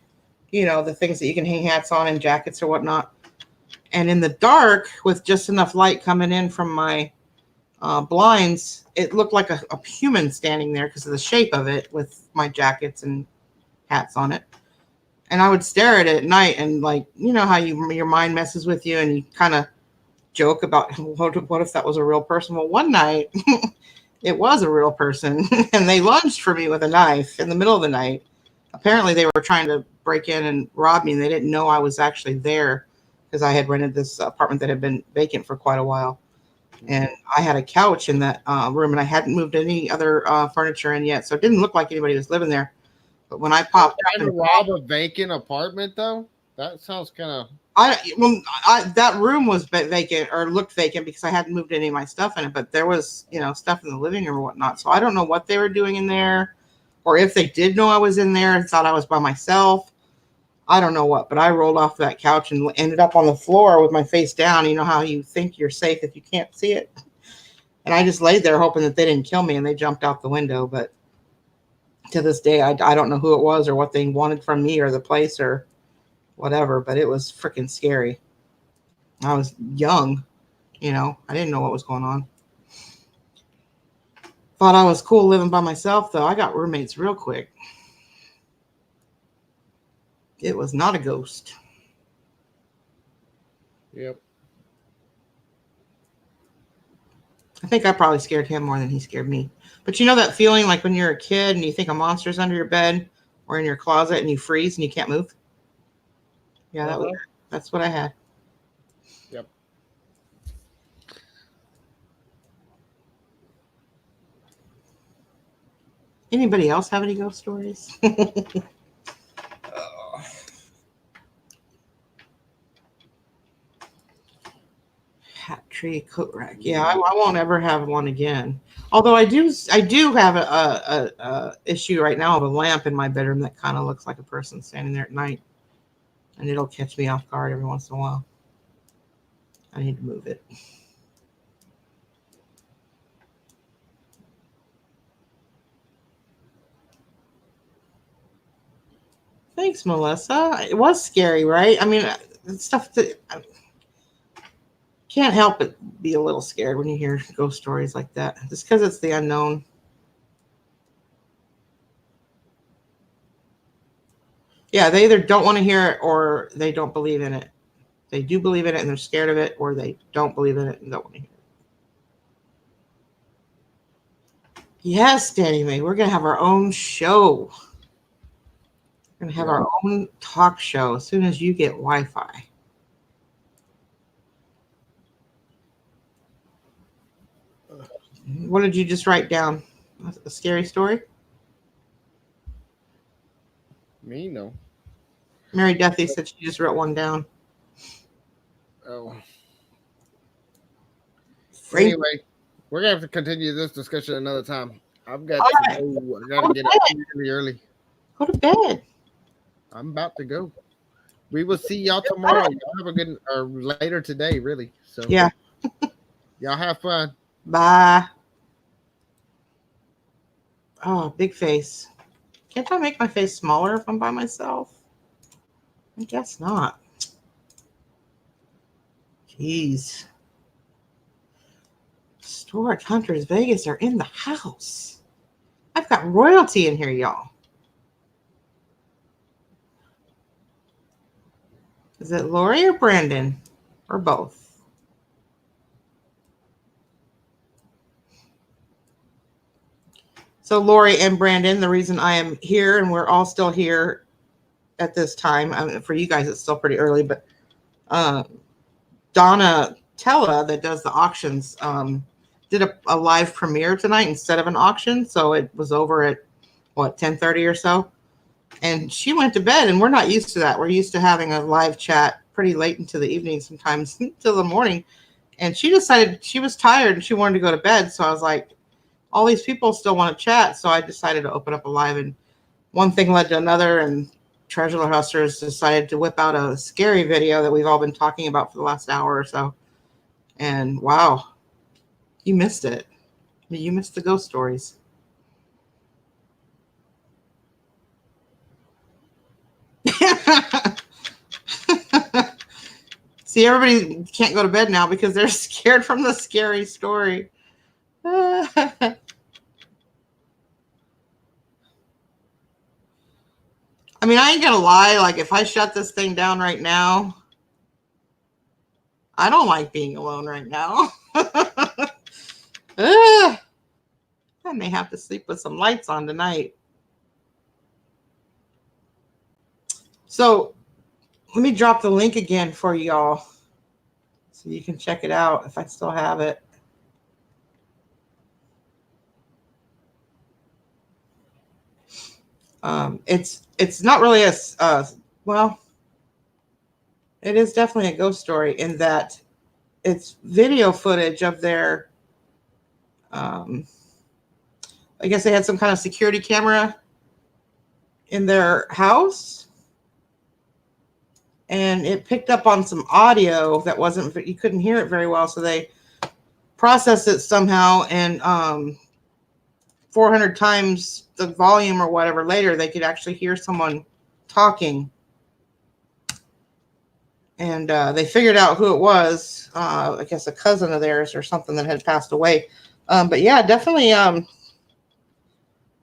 the things that you can hang hats on and jackets or whatnot. And in the dark, with just enough light coming in from my blinds, it looked like a human standing there because of the shape of it with my jackets and hats on it. And I would stare at it at night, and like, how your mind messes with you and you kind of joke about what if that was a real person? Well, one night it was a real person and they lunged for me with a knife in the middle of the night. Apparently they were trying to break in and rob me, and they didn't know I was actually there because I had rented this apartment that had been vacant for quite a while. And I had a couch in that room, and I hadn't moved any other furniture in yet. So it didn't look like anybody was living there. But when I popped up and rob a vacant apartment, though, that sounds kind of. That room was vacant or looked vacant because I hadn't moved any of my stuff in it. But there was, stuff in the living room or whatnot. So I don't know what they were doing in there, or if they did know I was in there and thought I was by myself. I don't know what, but I rolled off that couch and ended up on the floor with my face down. You know how you think you're safe if you can't see it. And I just laid there hoping that they didn't kill me, and they jumped out the window. But to this day, I don't know who it was or what they wanted from me or the place or whatever, but it was freaking scary. I was young, I didn't know what was going on. Thought I was cool living by myself, though. I got roommates real quick. It was not a ghost. Yep. I think I probably scared him more than he scared me. But you know that feeling like when you're a kid and you think a monster's under your bed or in your closet and you freeze and you can't move? Yeah, that's what I had. Yep. Anybody else have any ghost stories? Hat tree, coat rack. Yeah, I won't ever have one again. Although I do have a issue right now of a lamp in my bedroom that kind of looks like a person standing there at night, and it'll catch me off guard every once in a while. I need to move it. Thanks, Melissa. It was scary, right? I mean, it's stuff that can't help but be a little scared when you hear ghost stories like that, just because it's the unknown. Yeah, they either don't want to hear it or they don't believe in it. They do believe in it and they're scared of it, or they don't believe in it and don't want to hear it. Yes, Danny Mae, we're going to have our own show. We're going to have our own talk show as soon as you get Wi-Fi. What did you just write down? A scary story? Me, no. Mary Duffy said she just wrote one down. Oh. Frank. Anyway, we're gonna have to continue this discussion another time. I've got to go. I gotta get up really early. Go to bed. I'm about to go. We will see y'all tomorrow. Y'all have a good or later today, really. So Yeah. Y'all have fun. Bye. Oh, big face. Can't I make my face smaller if I'm by myself? I guess not. Jeez. Storage Hunters Vegas are in the house. I've got royalty in here, y'all. Is it Lori or Brandon? Or both? So Lori and Brandon, the reason I am here and we're all still here at this time, I mean, for you guys it's still pretty early, but Donna Tella that does the auctions did a live premiere tonight instead of an auction, so it was over at 10:30 or so, and she went to bed, and we're not used to that. We're used to having a live chat pretty late into the evening, sometimes till the morning, and she decided she was tired and she wanted to go to bed. So I was like, all these people still want to chat, so I decided to open up a live, and one thing led to another, and Treasure Hustlers decided to whip out a scary video that we've all been talking about for the last hour or so. And wow, you missed it. You missed the ghost stories. See, everybody can't go to bed now because they're scared from the scary story. I mean, I ain't gonna lie. Like, if I shut this thing down right now, I don't like being alone right now. I may have to sleep with some lights on tonight. So let me drop the link again for y'all so you can check it out if I still have it. It's not really well, it is definitely a ghost story in that it's video footage of their I guess they had some kind of security camera in their house, and it picked up on some audio that wasn't, you couldn't hear it very well, so they processed it somehow, and 400 times the volume or whatever later, they could actually hear someone talking. And they figured out who it was, I guess a cousin of theirs or something that had passed away. But yeah, definitely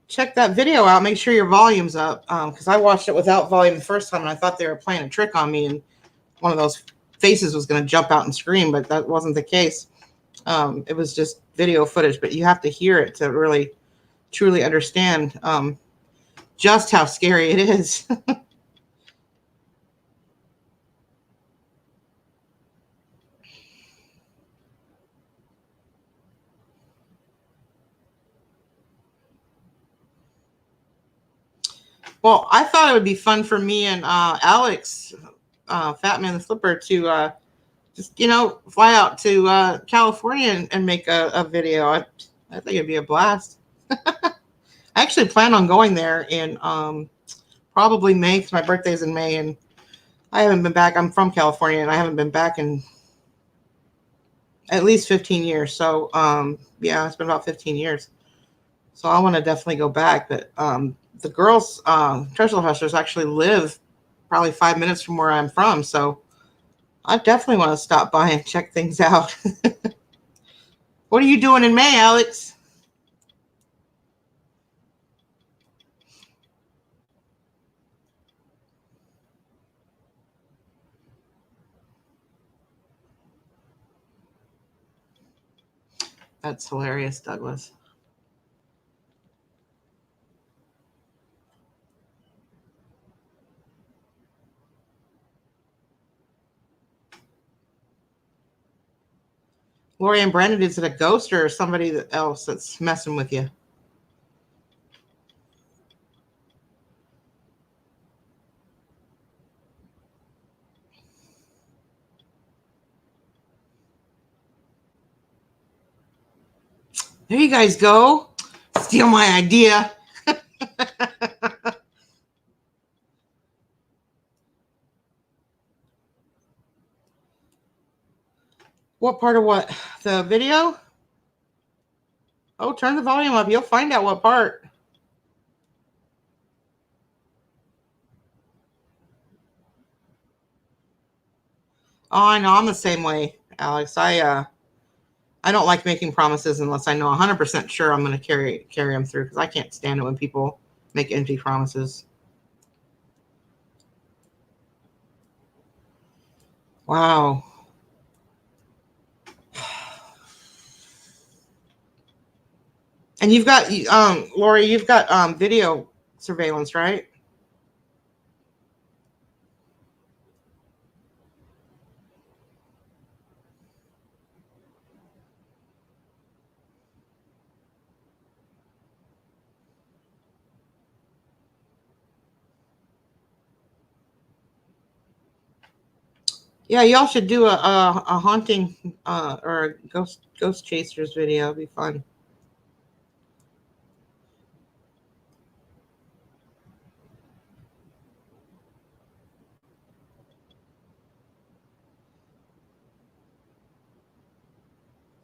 check that video out. Make sure your volume's up, because I watched it without volume the first time and I thought they were playing a trick on me and one of those faces was going to jump out and scream, but that wasn't the case. It was just video footage, but you have to hear it to really truly understand just how scary it is. Well, I thought it would be fun for me and Alex, Fat Man the Flipper, to just, fly out to California and make a video. I think it'd be a blast. I actually plan on going there in probably May, because my birthday's in May, and I haven't been back. I'm from California, and I haven't been back in at least 15 years. So, yeah, it's been about 15 years. So I want to definitely go back. But the girls, treasure hunters, actually live probably 5 minutes from where I'm from. So I definitely want to stop by and check things out. What are you doing in May, Alex? That's hilarious, Douglas. Lori and Brandon, is it a ghost or somebody else that's messing with you? There you guys go. Steal my idea. What part of what? The video? Oh, turn the volume up. You'll find out what part. Oh, I know. I'm the same way, Alex. I don't like making promises unless I know 100% sure I'm going to carry them through, because I can't stand it when people make empty promises. Wow. And you've got, Lori, you've got video surveillance, right? Yeah, y'all should do a haunting or a ghost chasers video. It'd be fun.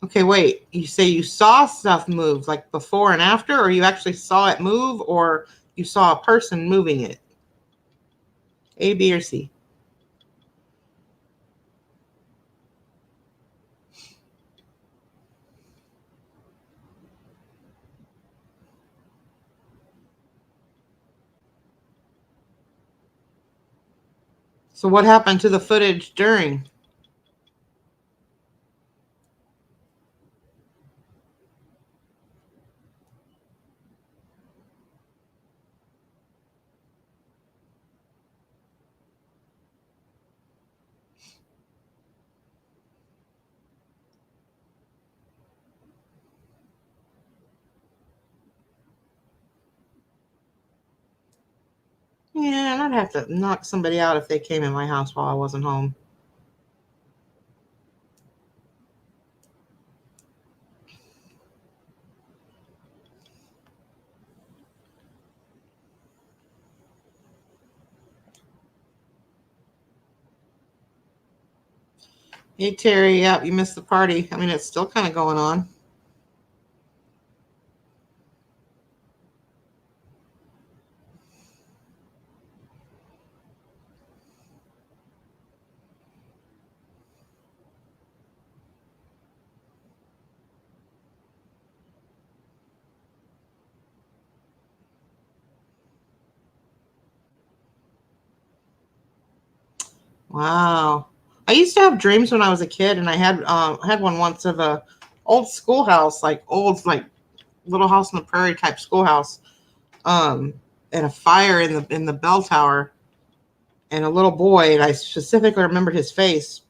Okay, wait. You say you saw stuff move, like before and after, or you actually saw it move, or you saw a person moving it? A, B, or C? So what happened to the footage during? Yeah, I'd have to knock somebody out if they came in my house while I wasn't home. Hey, Terry, yep, you missed the party. I mean, it's still kind of going on. Wow. I used to have dreams when I was a kid, and I had one once of a old schoolhouse, like old, like Little House on the Prairie type schoolhouse, and a fire in the bell tower, and a little boy, and I specifically remembered his face,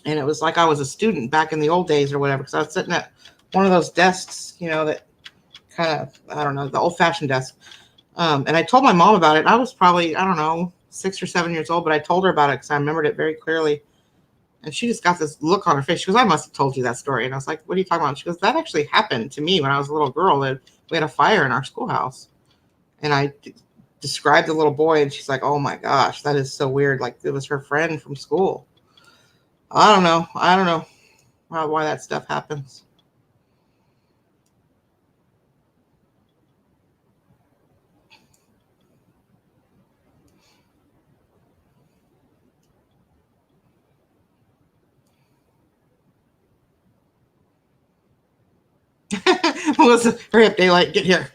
and it was like I was a student back in the old days or whatever, because I was sitting at one of those desks, that kind of, I don't know, the old fashioned desk. And I told my mom about it. I was probably, I don't know, 6 or 7 years old, but I told her about it because I remembered it very clearly. And she just got this look on her face. She goes, I must have told you that story. And I was like, what are you talking about? She goes, that actually happened to me when I was a little girl. We had a fire in our schoolhouse. And I described the little boy, and she's like, oh my gosh, that is so weird. Like it was her friend from school. I don't know. Why that stuff happens. Melissa, hurry up, daylight, get here.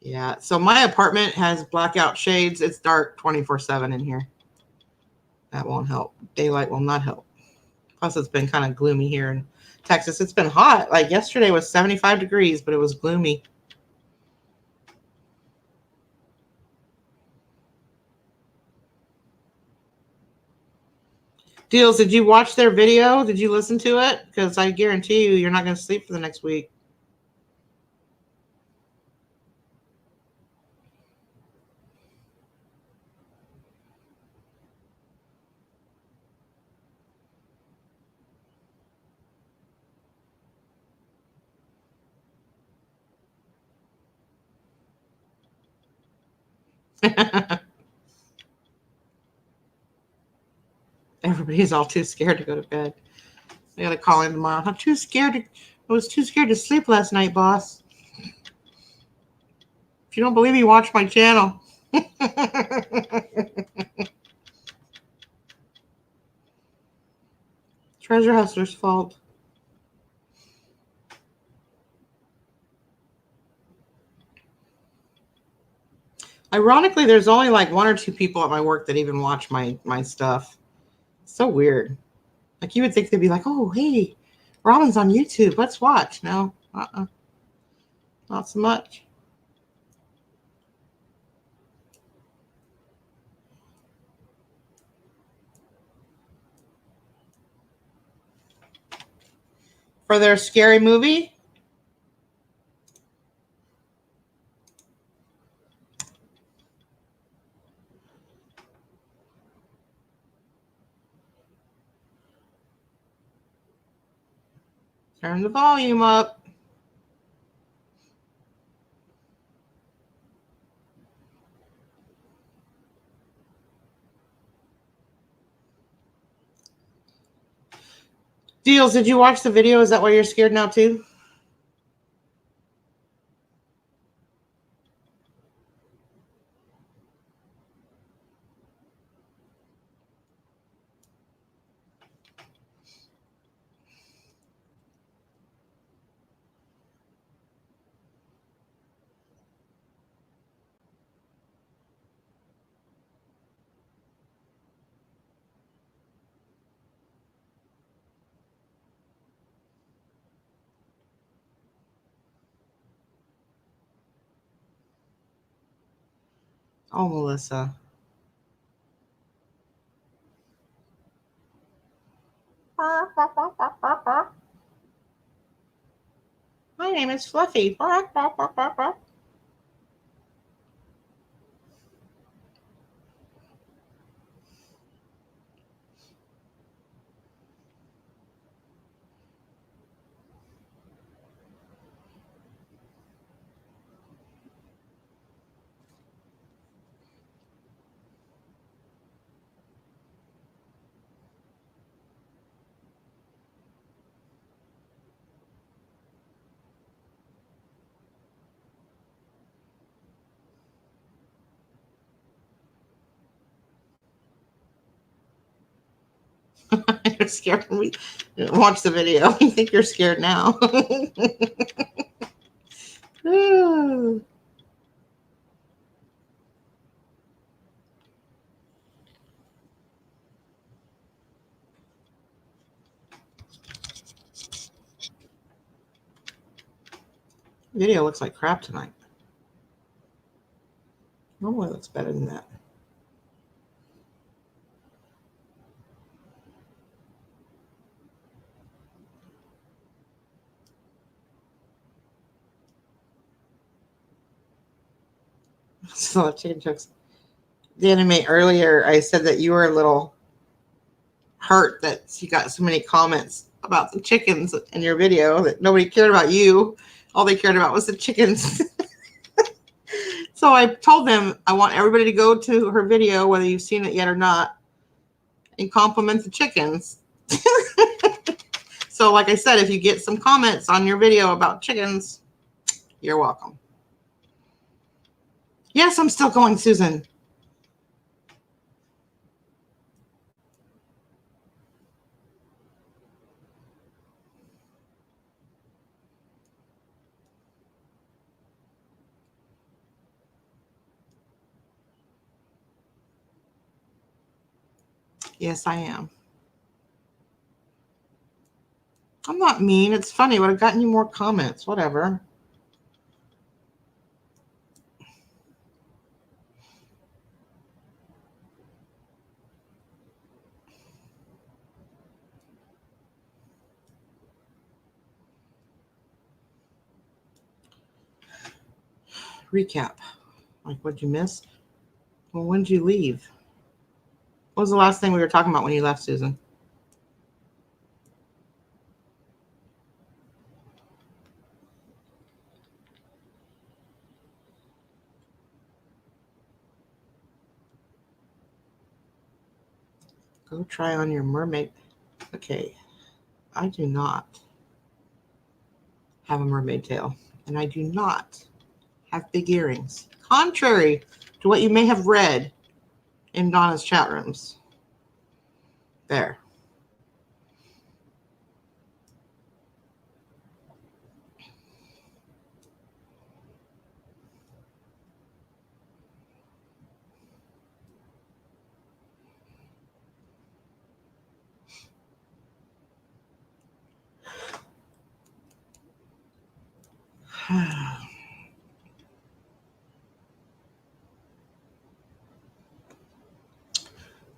Yeah, so my apartment has blackout shades. It's dark 24/7 in here. That won't help. Daylight will not help. Plus, it's been kind of gloomy here in Texas. It's been hot. Like yesterday was 75 degrees, but it was gloomy. Deals, did you watch their video? Did you listen to it? Because I guarantee you're not going to sleep for the next week. Everybody's all too scared to go to bed. I got to call in tomorrow. I was too scared to sleep last night, boss. If you don't believe me, watch my channel. Treasure Hustler's fault. Ironically, there's only like 1 or 2 people at my work that even watch my stuff. So weird. Like you would think they'd be like, oh, hey, Robin's on YouTube. Let's watch. No, not so much. For their scary movie? Turn the volume up. Deals, did you watch the video? Is that why you're scared now too? Oh, Melissa. My name is Fluffy. You're scared. Watch the video. You think you're scared now. Video looks like crap tonight. Normally it looks better than that. So chicken jokes. The anime earlier, I said that you were a little hurt that you got so many comments about the chickens in your video, that nobody cared about you. All they cared about was the chickens. So I told them I want everybody to go to her video, whether you've seen it yet or not, and compliment the chickens. So like I said, if you get some comments on your video about chickens, you're welcome. Yes, I'm still going, Susan. Yes, I am. I'm not mean. It's funny. Would have gotten you more comments. Whatever. Recap. Like, what'd you miss? Well, when did you leave? What was the last thing we were talking about when you left, Susan? Go try on your mermaid. Okay. I do not have a mermaid tail, and I do not have big earrings, contrary to what you may have read in Donna's chat rooms. There.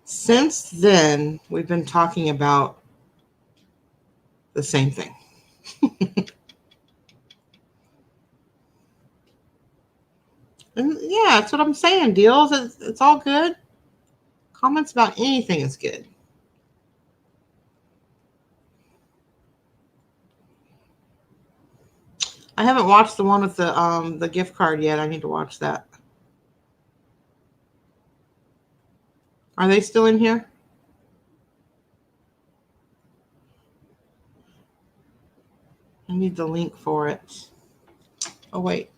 Since then, we've been talking about the same thing. And yeah, that's what I'm saying, Deals. It's all good. Comments about anything is good. I haven't watched the one with the gift card yet. I need to watch that. Are they still in here? I need the link for it. Oh, wait.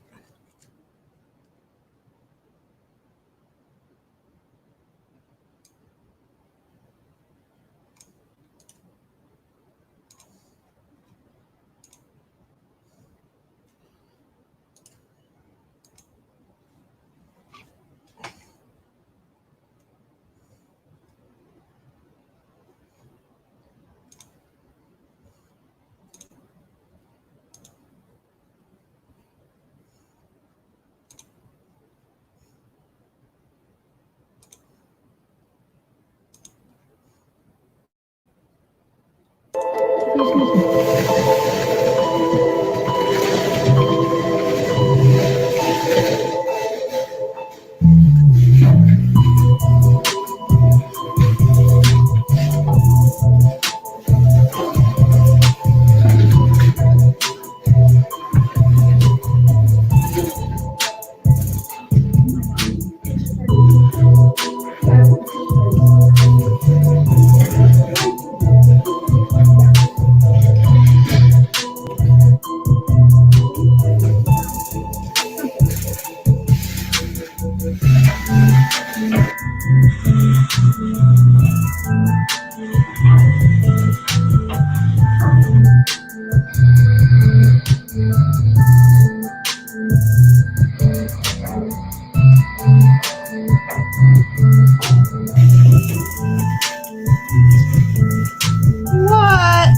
What?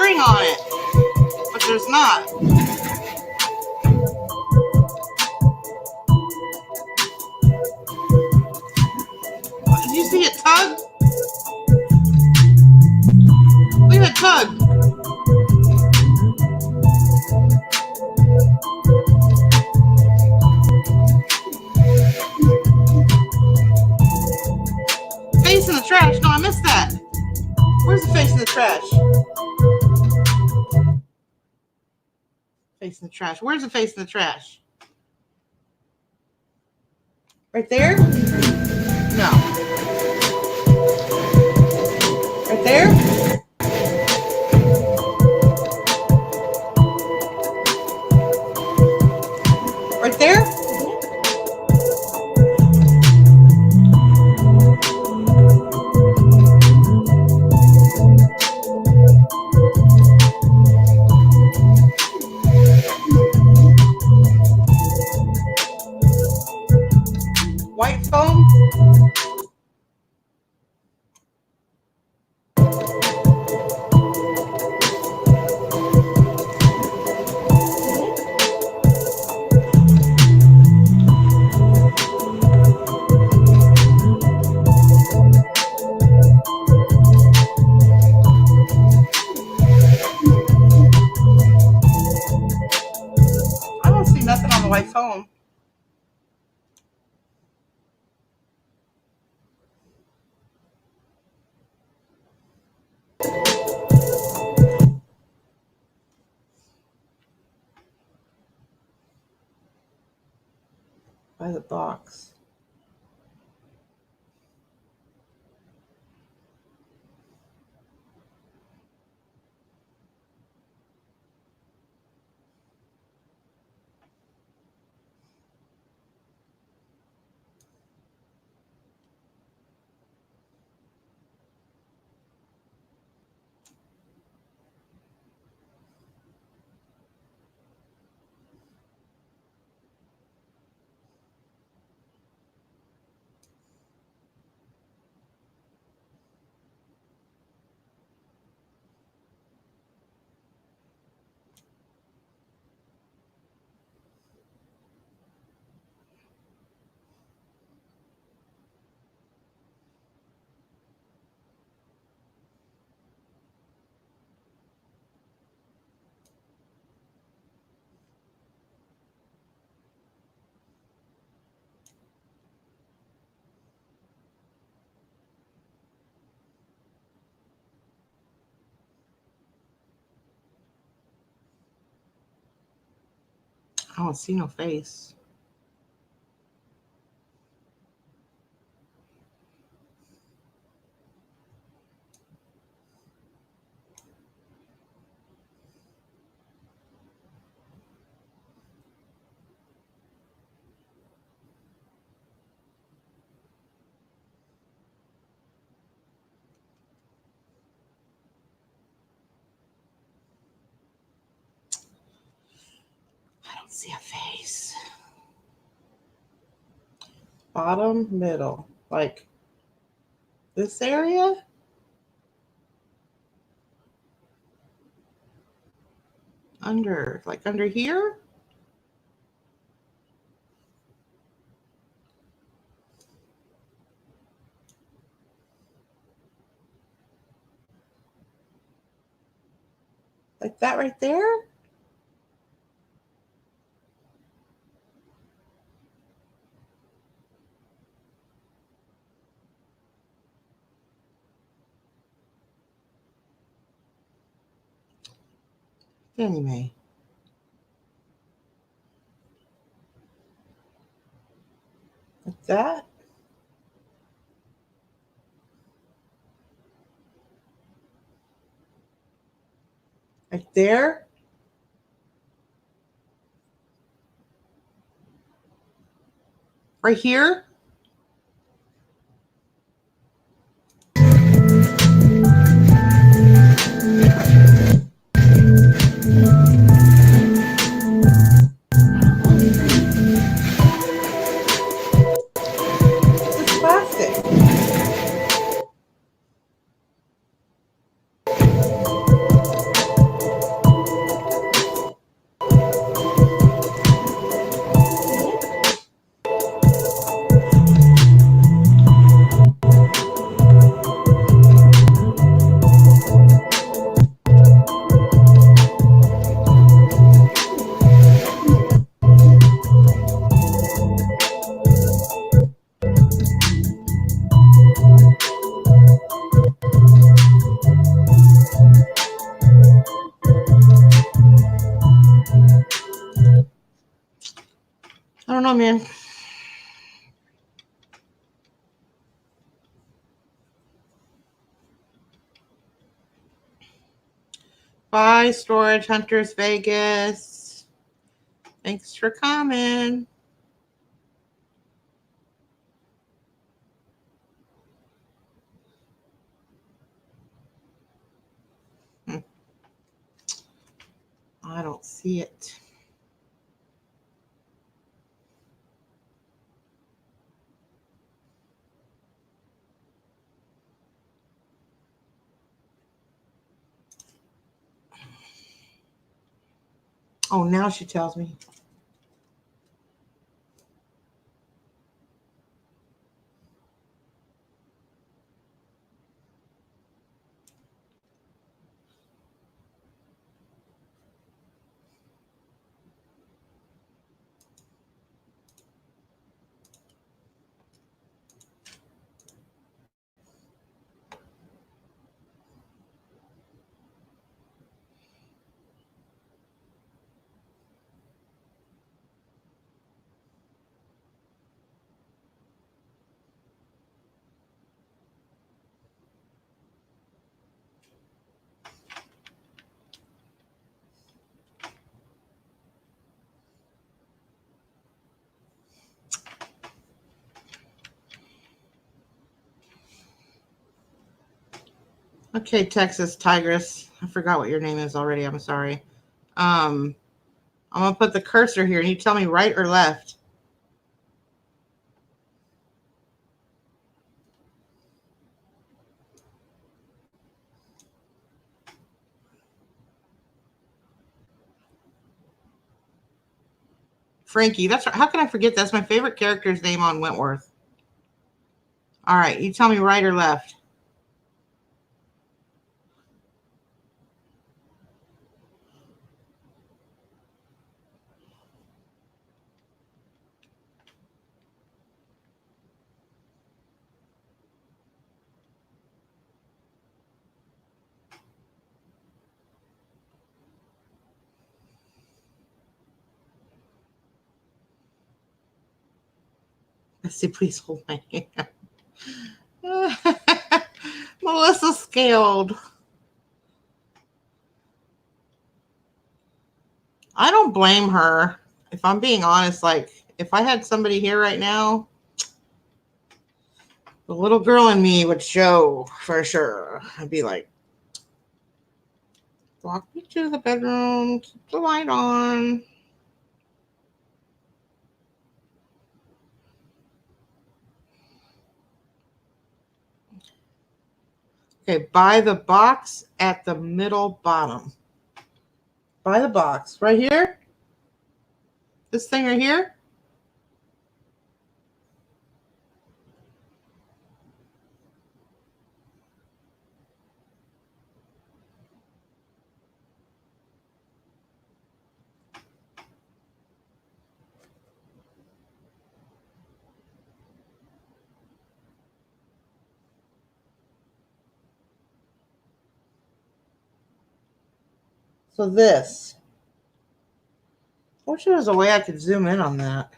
string on it, but there's not. Did you see it tug? Look at it tug. Face in the trash. No, I missed that. Where's the face in the trash? Face in the trash. Where's the face in the trash? Right there? No. Right there? Right there? White foam? I don't see nothing on the white foam. By the box. I don't see no face. I don't see a face. Bottom, middle, like this area? Under, like under here? Like that right there? Anyway. Like that? Like there? Right here? It's plastic. I don't know, man. Bye, Storage Hunters Vegas. Thanks for coming. I don't see it. Oh, now she tells me. Okay, Texas Tigress. I forgot what your name is already. I'm sorry. I'm gonna put the cursor here and you tell me right or left. Frankie, that's how can I forget? That's my favorite character's name on Wentworth. All right, you tell me right or left. Let's see, please hold my hand. Melissa Scaled. I don't blame her. If I'm being honest, like if I had somebody here right now, the little girl in me would show for sure. I'd be like, walk me to the bedroom, keep the light on. Okay, by the box at the middle bottom. By the box. Right here? This thing right here? So this. I wish there was a way I could zoom in on that.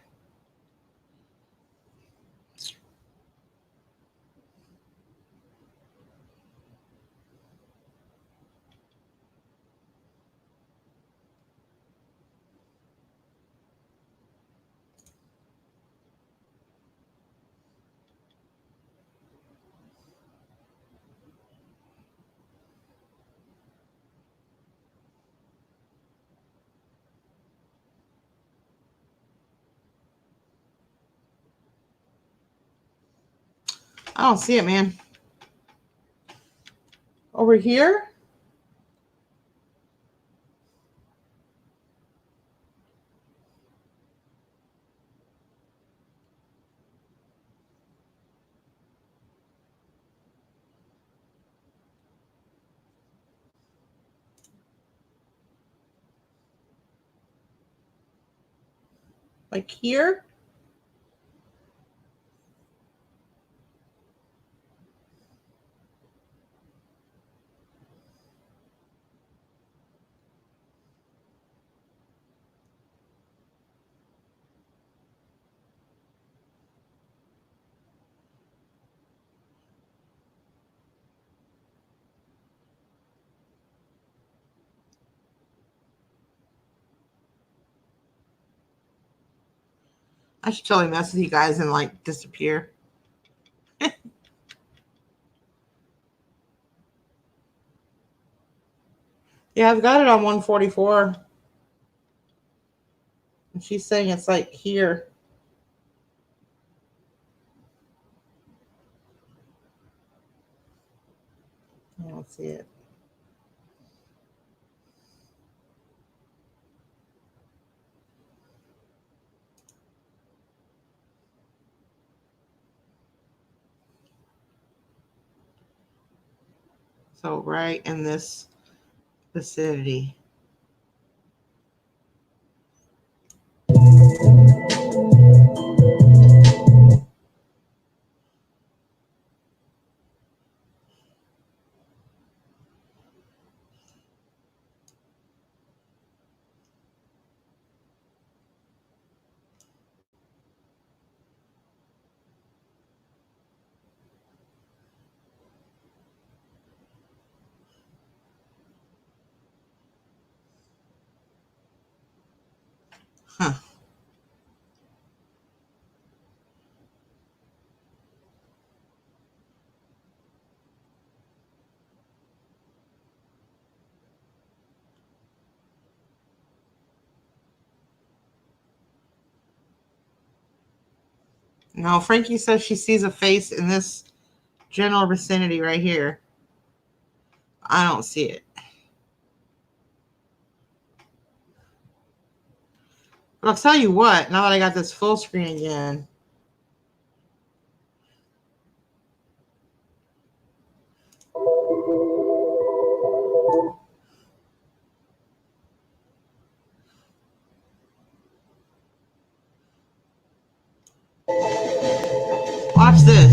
I don't see it, man. Over here? Like here? I should totally mess with you guys and like disappear. Yeah, I've got it on 144. And she's saying it's like here. I don't see it. So right in this vicinity. Huh. No, Frankie says she sees a face in this general vicinity right here. I don't see it. But I'll tell you what, now that I got this full screen again, watch this.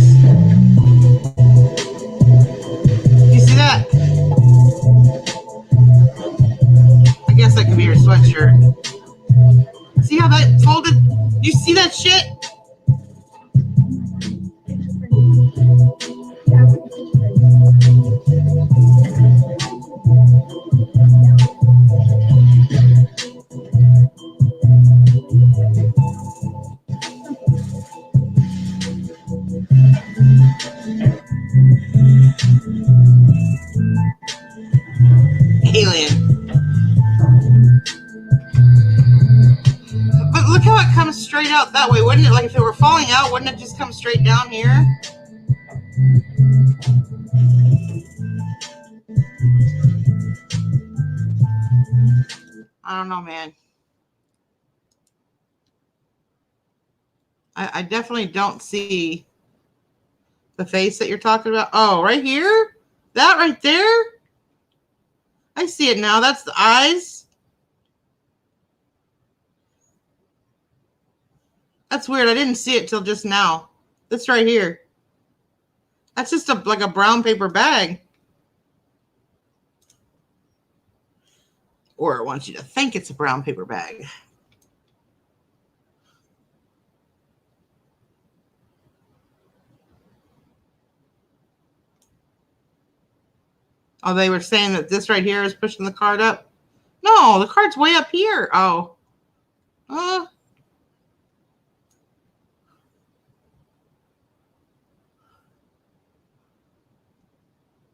You see that? I guess that could be your sweatshirt. See how that folded? You see that shit? Alien. But look how it comes straight out that way, wouldn't it? Like if it were falling out, wouldn't it just come straight down here? I don't know, man. I definitely don't see the face that you're talking about. Oh, right here? That right there? I see it now. That's the eyes. That's weird. I didn't see it till just now. This right here. That's just like a brown paper bag. Or it wants you to think it's a brown paper bag. Oh, they were saying that this right here is pushing the card up? No, the card's way up here. Oh.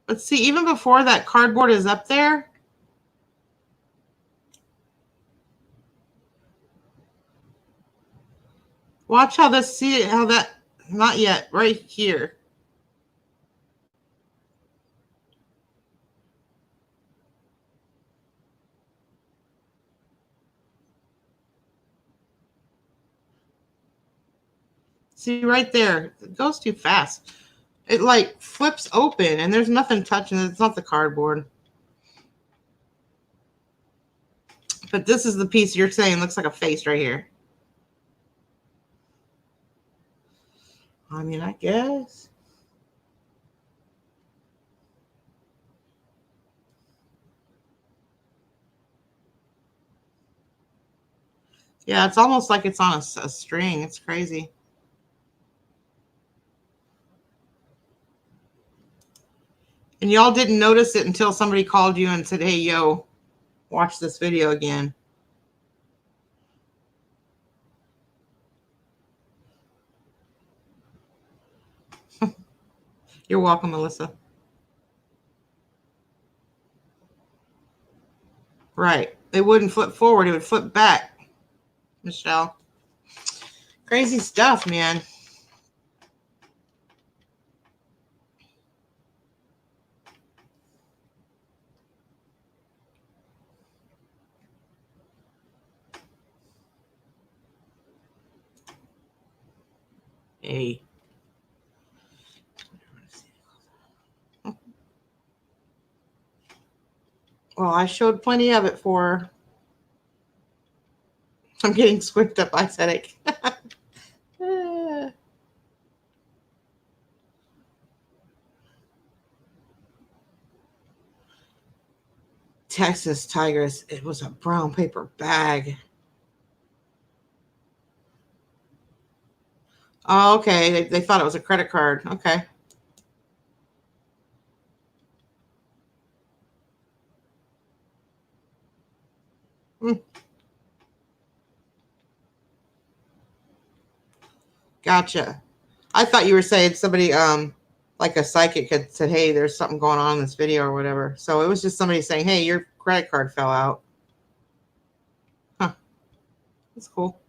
Let's see, even before that cardboard is up there. Watch how this, see how that, not yet, right here. See right there, it goes too fast. It like flips open and there's nothing touching it. It's not the cardboard. But this is the piece you're saying looks like a face right here. I mean, I guess. Yeah, it's almost like it's on a string. It's crazy. And y'all didn't notice it until somebody called you and said, hey, yo, watch this video again. You're welcome, Melissa. Right. It wouldn't flip forward. It would flip back, Michelle. Crazy stuff, man. Hey. Well, I showed plenty of it for her. I'm getting squipped up ice headache. Texas Tigress. It was a brown paper bag. Oh, okay. They thought it was a credit card. Okay. Gotcha. I thought you were saying somebody, like a psychic had said, hey, there's something going on in this video or whatever. So it was just somebody saying, hey, your credit card fell out. Huh. That's cool.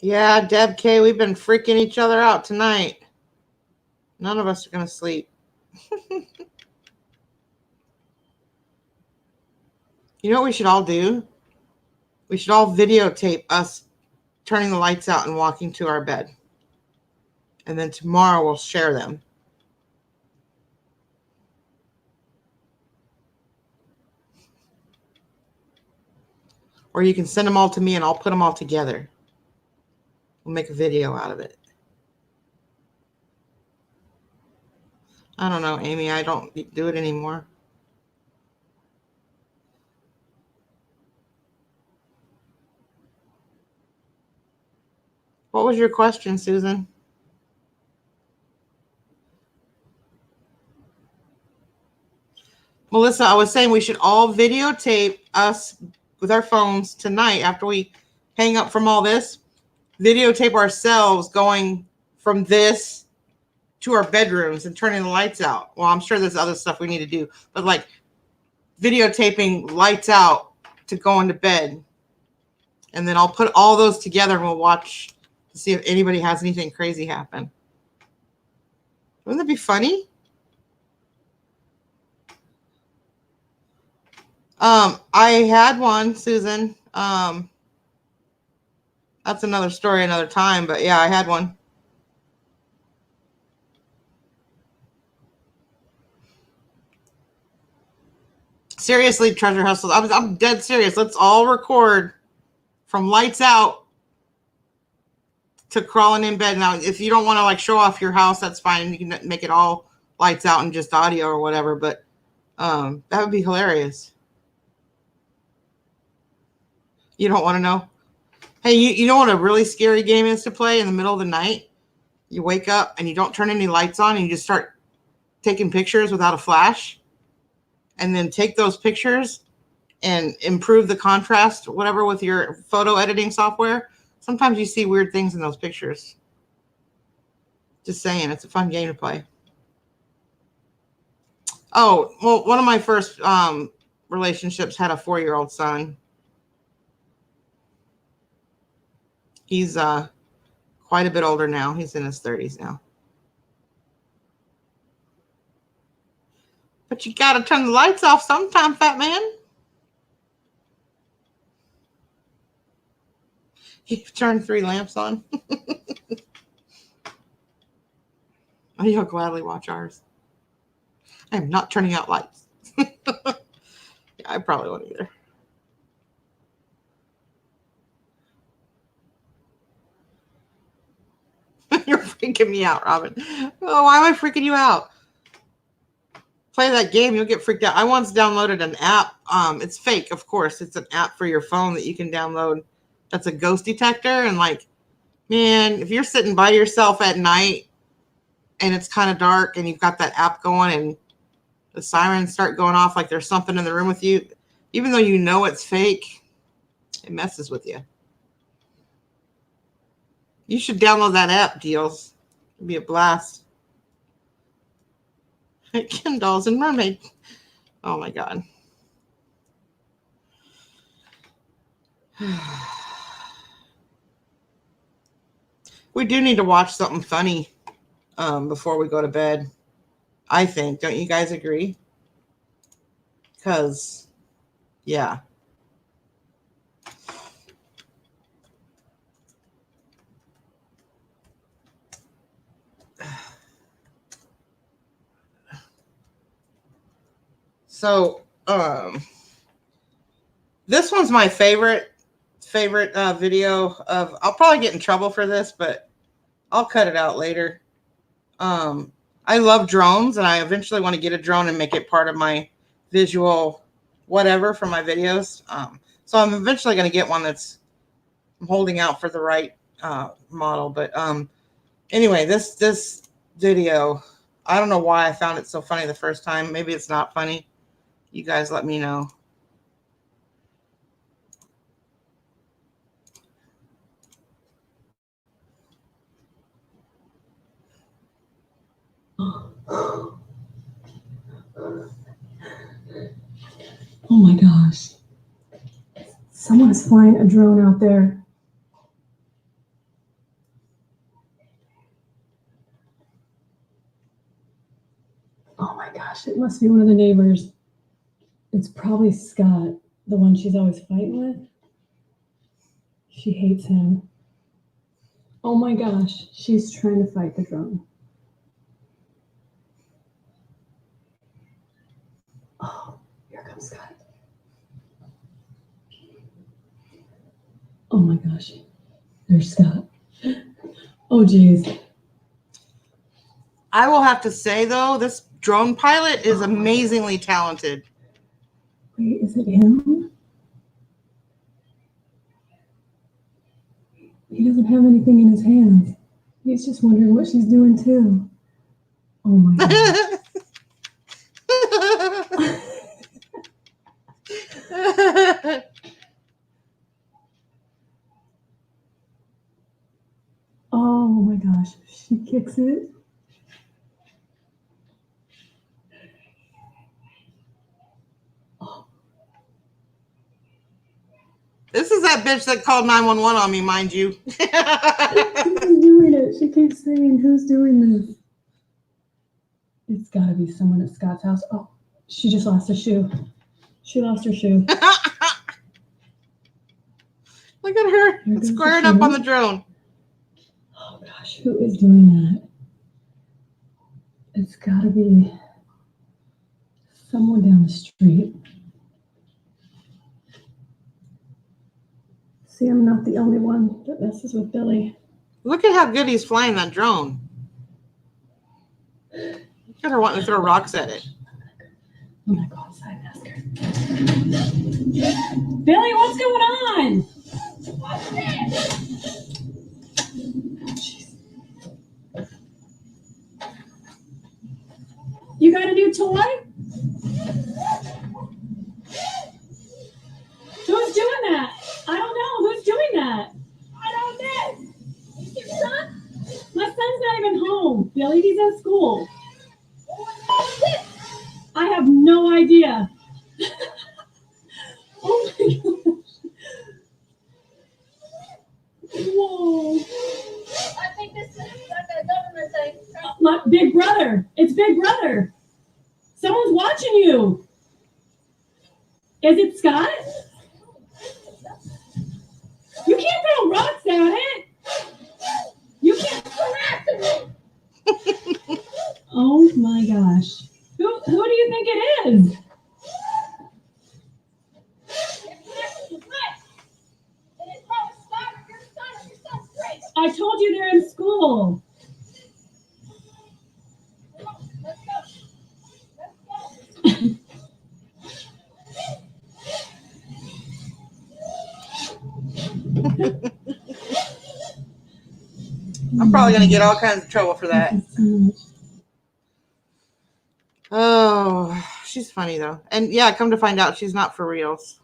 Yeah, Deb K, we've been freaking each other out tonight. None of us are going to sleep. You know what we should all do? We should all videotape us turning the lights out and walking to our bed. And then tomorrow we'll share them. Or you can send them all to me and I'll put them all together. We'll make a video out of it. I don't know, Amy. I don't do it anymore. What was your question, Susan? Melissa, I was saying we should all videotape us with our phones tonight after we hang up from all this. Videotape ourselves going from this to our bedrooms and turning the lights out. Well, I'm sure there's other stuff we need to do, but like videotaping lights out to go into bed. And then I'll put all those together and we'll watch to see if anybody has anything crazy happen. Wouldn't that be funny? I had one, Susan. That's another story another time, but yeah, I had one. Seriously, Treasure Hustle. I'm dead serious. Let's all record from lights out to crawling in bed. Now, if you don't want to like show off your house, that's fine. You can make it all lights out and just audio or whatever, but that would be hilarious. You don't want to know? Hey, you know what a really scary game is to play in the middle of the night? You wake up and you don't turn any lights on and you just start taking pictures without a flash. And then take those pictures and improve the contrast, whatever, with your photo editing software. Sometimes you see weird things in those pictures. Just saying, it's a fun game to play. Oh, well, one of my first relationships had a 4-year-old son. He's quite a bit older now. He's in his 30s now. But you got to turn the lights off sometime, fat man. You've turned 3 lamps on. You'll gladly watch ours. I am not turning out lights. Yeah, I probably won't either. You're freaking me out, Robin. Oh, why am I freaking you out? Play that game, you'll get freaked out. I once downloaded an app. It's fake, of course. It's an app for your phone that you can download. That's a ghost detector. And like, man, if you're sitting by yourself at night and it's kind of dark and you've got that app going and the sirens start going off like there's something in the room with you, even though you know it's fake, it messes with you. You should download that app, Deals. It'd be a blast. Ken dolls and mermaid. Oh my God. We do need to watch something funny before we go to bed. I think. Don't you guys agree? Because, yeah. So, this one's my favorite video of. I'll probably get in trouble for this, but I'll cut it out later. I love drones, and I eventually want to get a drone and make it part of my visual whatever for my videos. So I'm eventually going to get one that's I'm holding out for the right model. But anyway, this video, I don't know why I found it so funny the first time. Maybe it's not funny. You guys let me know. Oh my gosh. Someone is flying a drone out there. Oh my gosh, it must be one of the neighbors. It's probably Scott, the one she's always fighting with. She hates him. Oh my gosh, she's trying to fight the drone. Oh, here comes Scott. Oh my gosh, there's Scott. Oh geez. I will have to say though, this drone pilot is amazingly talented. Wait, is it him? He doesn't have anything in his hands. He's just wondering what she's doing too. Oh my god. Oh my gosh, she kicks it. Oh. This is that bitch that called 911 on me, mind you. She's doing it. She keeps saying, who's doing this? It's got to be someone at Scott's house. Oh, she just lost a shoe. She lost her shoe. Look at her squaring up on the drone. Oh gosh, who is doing that? It's got to be someone down the street. See, I'm not the only one that messes with Billy. Look at how good he's flying that drone. Look at her wanting to throw rocks at it. I'm gonna go outside and ask her. Billy, what's going on? What's this? You got a new toy? Who's doing that? I don't know. Who's doing that? I don't know. Is your son? My son's not even home. Billy, he's at school. I have no idea. Oh my gosh. Whoa. I think this is like a government thing. My Big Brother. It's Big Brother. Someone's watching you. Is it Scott? You can't throw rocks at it. You can't harass me. Oh my gosh. Who do you think it is? I told you they're in school. Let's go. I'm probably going to get all kinds of trouble for that. Oh, she's funny though. And yeah, come to find out she's not for reals.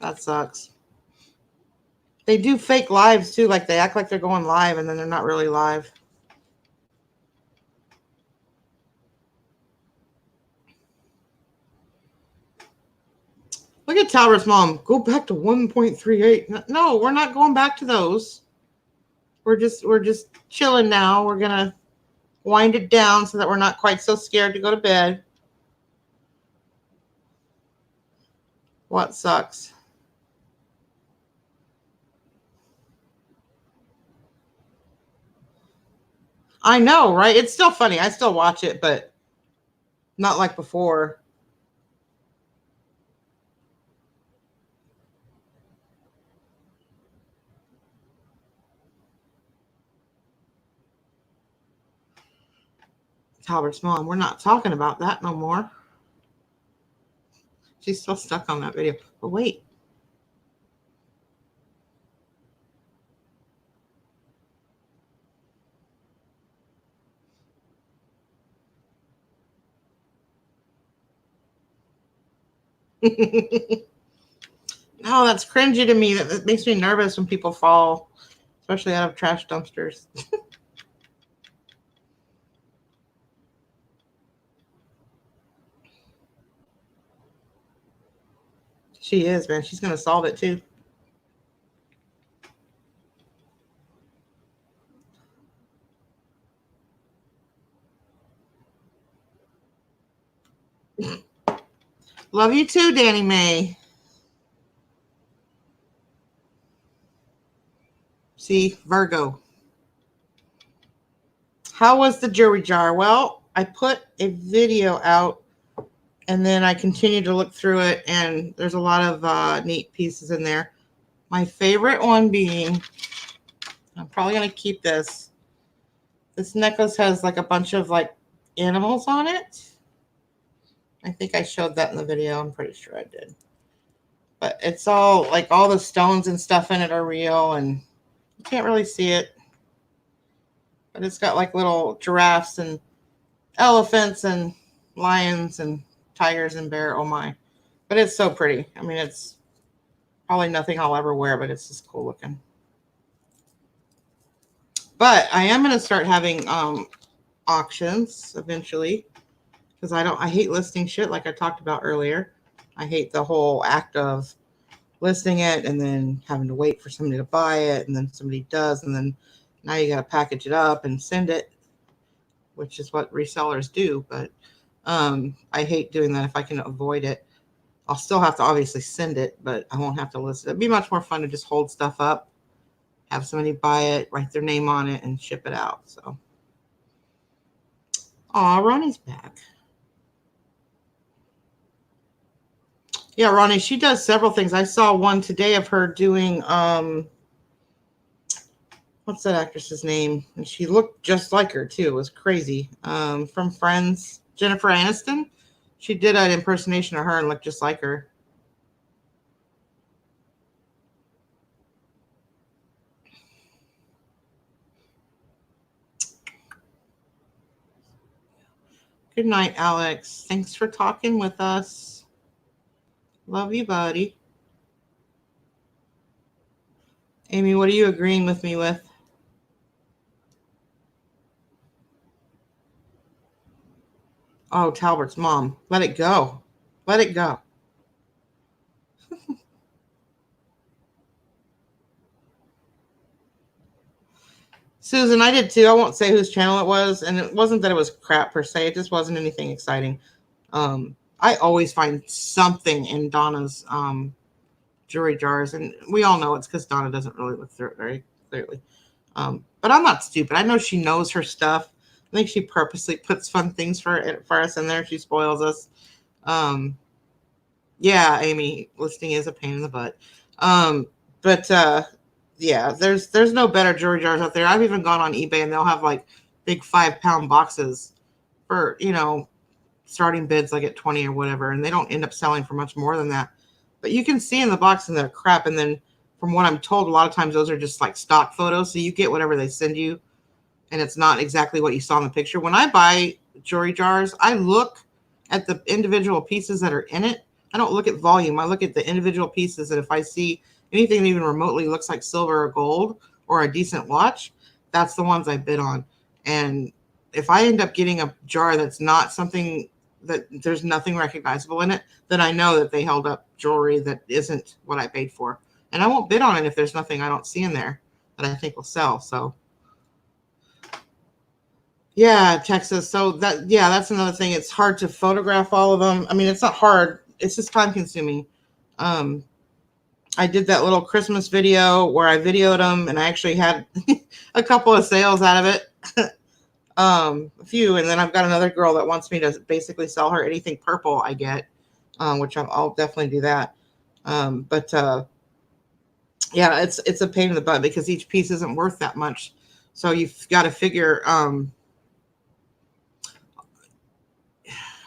That sucks. They do fake lives too, like they act like they're going live and then they're not really live. Look at Talbert's mom. Go back to 1.38. No, we're not going back to those. We're just chilling now. We're gonna wind it down so that we're not quite so scared to go to bed. What sucks? I know, right? It's still funny. I still watch it, but not like before. Talbert's mom, we're not talking about that no more. She's still stuck on that video. But wait. No, that's cringy to me. That makes me nervous when people fall, especially out of trash dumpsters. She is, man. She's going to solve it too. Love you too, Danny Mae. See, Virgo. How was the jury jar? Well, I put a video out and then I continued to look through it, and there's a lot of neat pieces in there. My favorite one being, I'm probably going to keep this. This necklace has like a bunch of like animals on it. I think I showed that in the video. I'm pretty sure I did. But it's all like all the stones and stuff in it are real, and you can't really see it. But it's got like little giraffes and elephants and lions and tigers and bear. Oh my. But it's so pretty. I mean, it's probably nothing I'll ever wear, but it's just cool looking. But I am going to start having auctions eventually, because I hate listing shit like I talked about earlier. I hate the whole act of listing it and then having to wait for somebody to buy it, and then somebody does, and then now you got to package it up and send it, which is what resellers do. But I hate doing that if I can avoid it. I'll still have to obviously send it, but I won't have to list it. It'd be much more fun to just hold stuff up, have somebody buy it, write their name on it, and ship it out. So, aw, Ronnie's back. Yeah, Ronnie, she does several things. I saw one today of her doing, what's that actress's name? And she looked just like her, too. It was crazy. From Friends, Jennifer Aniston. She did an impersonation of her and looked just like her. Good night, Alex. Thanks for talking with us. Love you, buddy. Amy, what are you agreeing with me with? Oh, Talbert's mom. Let it go. Let it go. Susan, I did too. I won't say whose channel it was, and it wasn't that it was crap per se. It just wasn't anything exciting. I always find something in Donna's jewelry jars, and we all know it's because Donna doesn't really look through it very clearly. But I'm not stupid. I know she knows her stuff. I think she purposely puts fun things for us in there. She spoils us. Yeah, Amy, listing is a pain in the butt. Yeah, there's no better jewelry jars out there. I've even gone on eBay and they'll have like big 5-pound boxes for, starting bids like at 20 or whatever, and they don't end up selling for much more than that. But you can see in the box and they're crap. And then from what I'm told, a lot of times those are just like stock photos. So you get whatever they send you. and it's not exactly what you saw in the picture. When I buy jewelry jars, I look at the individual pieces that are in it. I don't look at volume. I look at the individual pieces, and if I see anything that even remotely looks like silver or gold or a decent watch, that's the ones I bid on. And if I end up getting a jar that's not something that there's nothing recognizable in it, then I know that they held up jewelry that isn't what I paid for. And I won't bid on it if there's nothing I don't see in there that I think will sell. So yeah, Texas. So that's another thing. It's hard to photograph all of them. I mean, it's not hard. It's just time consuming. I did that little Christmas video where I videoed them, and I actually had a couple of sales out of it. A few, and then I've got another girl that wants me to basically sell her anything purple I get, which I'll definitely do that. Yeah, it's a pain in the butt because each piece isn't worth that much. So you've got to figure.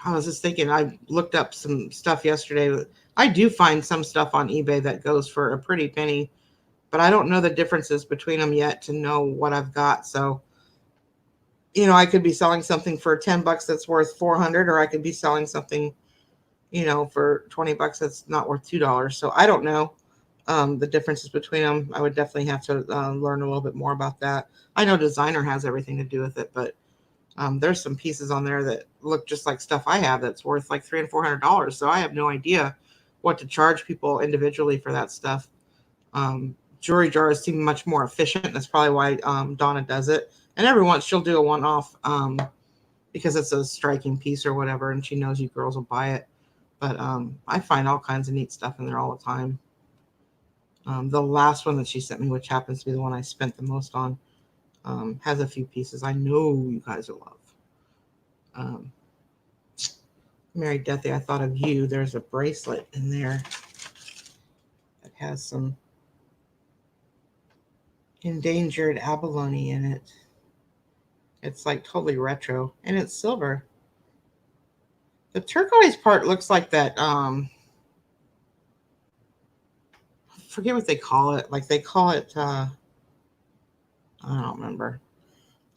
I was just thinking, I looked up some stuff yesterday. I do find some stuff on eBay that goes for a pretty penny, but I don't know the differences between them yet to know what I've got. So, I could be selling something for $10 that's worth $400, or I could be selling something, for $20 that's not worth $2. So I don't know the differences between them. I would definitely have to learn a little bit more about that. I know designer has everything to do with it, but there's some pieces on there that look just like stuff I have that's worth like $300 and $400. So I have no idea what to charge people individually for that stuff. Jewelry jars seem much more efficient. That's probably why Donna does it. And every once she'll do a one-off because it's a striking piece or whatever, and she knows you girls will buy it. But I find all kinds of neat stuff in there all the time. The last one that she sent me, which happens to be the one I spent the most on, has a few pieces I know you guys will love. Mary Deathy, I thought of you. There's a bracelet in there that has some endangered abalone in it. It's like totally retro, and it's silver. The turquoise part looks like that. I forget what they call it. Like they call it. I don't remember.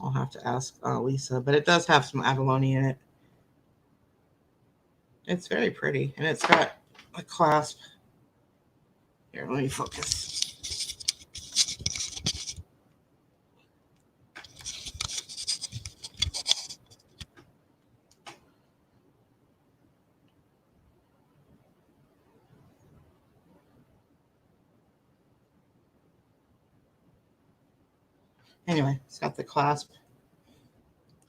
I'll have to ask Lisa, but it does have some abalone in it. It's very pretty, and it's got a clasp. Here, let me focus. Anyway, it's got the clasp.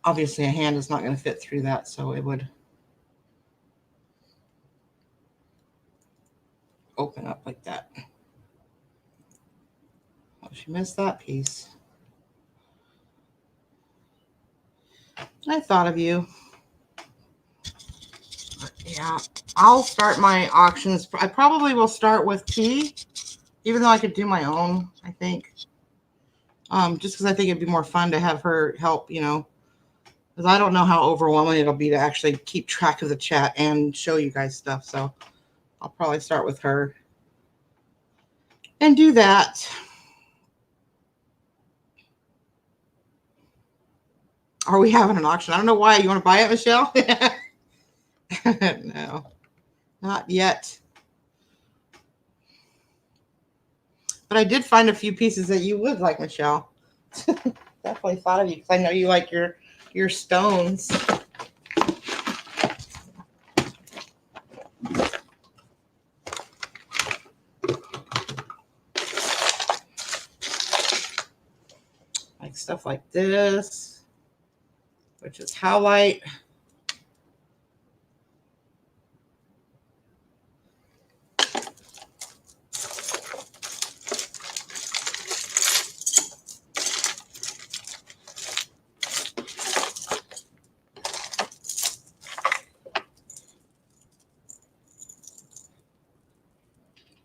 Obviously, a hand is not going to fit through that, so it would open up like that. Oh, she missed that piece. I thought of you. But yeah, I'll start my auctions. I probably will start with tea, even though I could do my own, I think. Just because I think it'd be more fun to have her help, because I don't know how overwhelming it'll be to actually keep track of the chat and show you guys stuff. So I'll probably start with her and do that. Are we having an auction? I don't know why. You want to buy it, Michelle? No, not yet. But I did find a few pieces that you would like, Michelle. Definitely thought of you because I know you like your stones. Like stuff like this, which is howlite.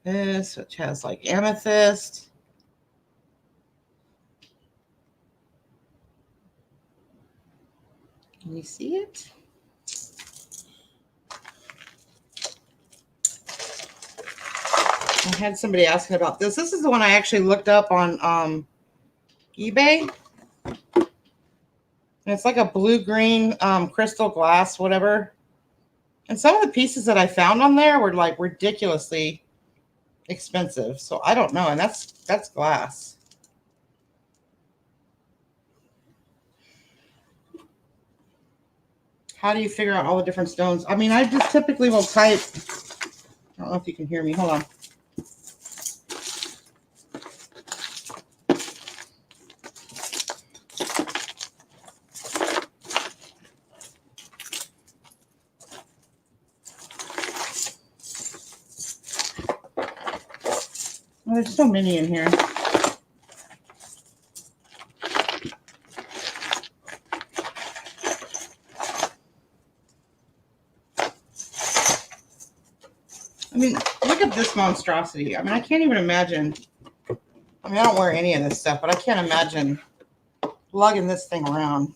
This, which has like amethyst. Can you see it? I had somebody asking about this. This is the one I actually looked up on eBay. And it's like a blue-green crystal glass, whatever. And some of the pieces that I found on there were like ridiculously expensive. So I don't know. And that's glass. How do you figure out all the different stones? I mean, I just typically will type. I don't know if you can hear me. Hold on. Oh, there's so many in here. I mean, look at this monstrosity. I mean, I can't even imagine. I mean, I don't wear any of this stuff, but I can't imagine lugging this thing around.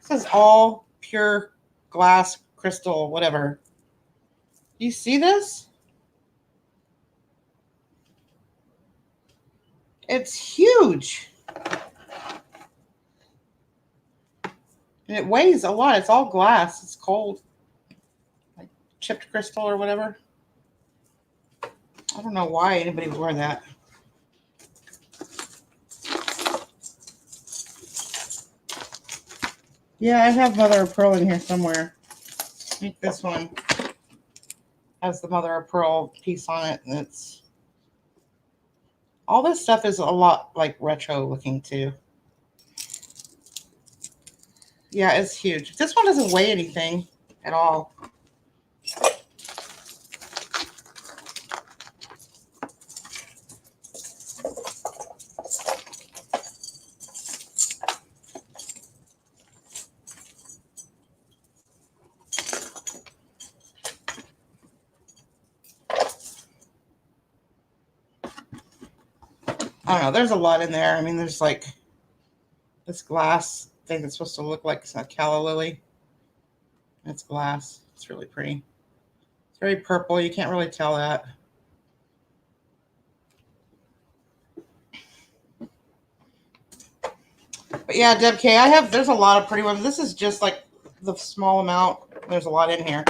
This is all pure glass, crystal, whatever. You see this? It's huge. And it weighs a lot. It's all glass. It's cold. Like chipped crystal or whatever. I don't know why anybody would wear that. Yeah, I have mother of pearl in here somewhere. I think this one has the mother of pearl piece on it. And it's all this stuff is a lot like retro looking too. Yeah, it's huge. This one doesn't weigh anything at all. I don't know. There's a lot in there. I mean, there's like this glass thing that's supposed to look like a calla lily. It's glass. It's really pretty. It's very purple. You can't really tell that. But yeah, Deb K, there's a lot of pretty ones. This is just like the small amount. There's a lot in here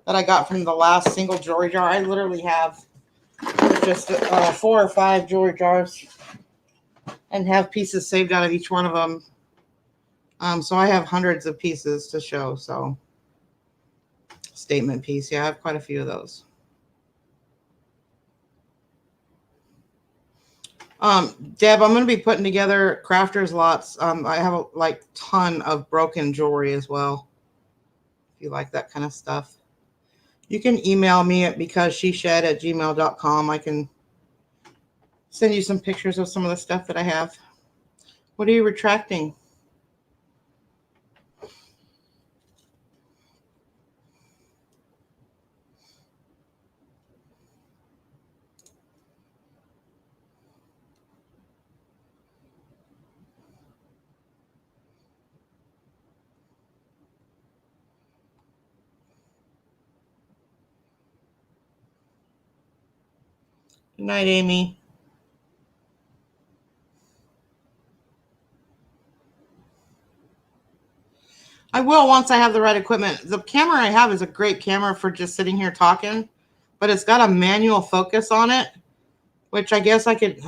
that I got from the last single jewelry jar. I literally have just 4 or 5 jewelry jars and have pieces saved out of each one of them. So I have hundreds of pieces to show. So statement piece. Yeah, I have quite a few of those. Deb, I'm going to be putting together crafters lots. I have a ton of broken jewelry as well. If you like that kind of stuff, you can email me at becauseshe@gmail.com. I can send you some pictures of some of the stuff that I have. What are you retracting? Good night, Amy. I will once I have the right equipment. The camera I have is a great camera for just sitting here talking, but it's got a manual focus on it, which I guess I could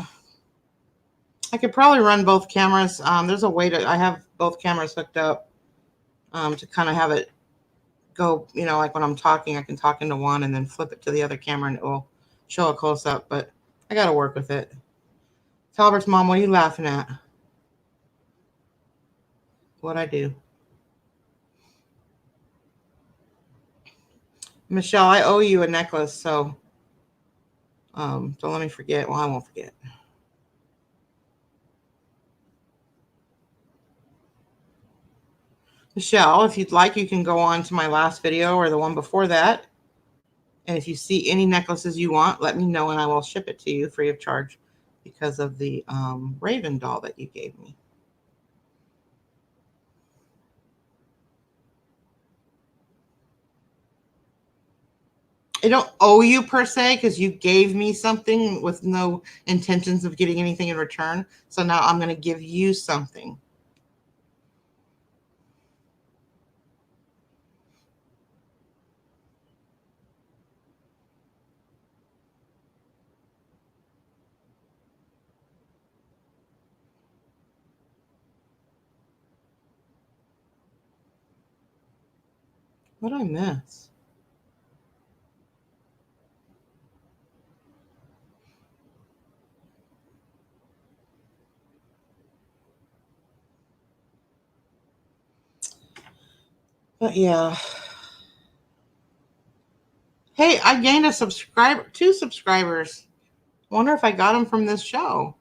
probably run both cameras. There's a way I have both cameras hooked up to kind of have it go, like when I'm talking, I can talk into one and then flip it to the other camera and it will show a close up, but I got to work with it. Talbert's mom, what are you laughing at? What'd I do? Michelle, I owe you a necklace, so don't let me forget. Well, I won't forget. Michelle, if you'd like, you can go on to my last video or the one before that. And if you see any necklaces you want, let me know and I will ship it to you free of charge because of the Raven doll that you gave me. I don't owe you per se because you gave me something with no intentions of getting anything in return. So now I'm going to give you something. What did I miss? But yeah. Hey, I gained a subscriber, 2 subscribers. Wonder if I got them from this show.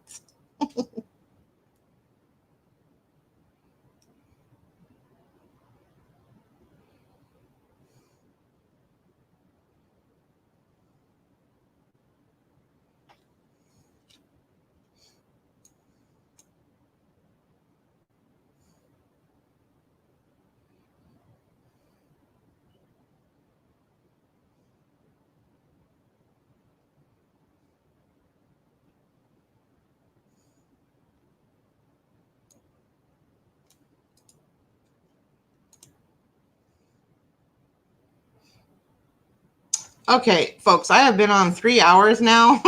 Okay, folks, I have been on 3 hours now.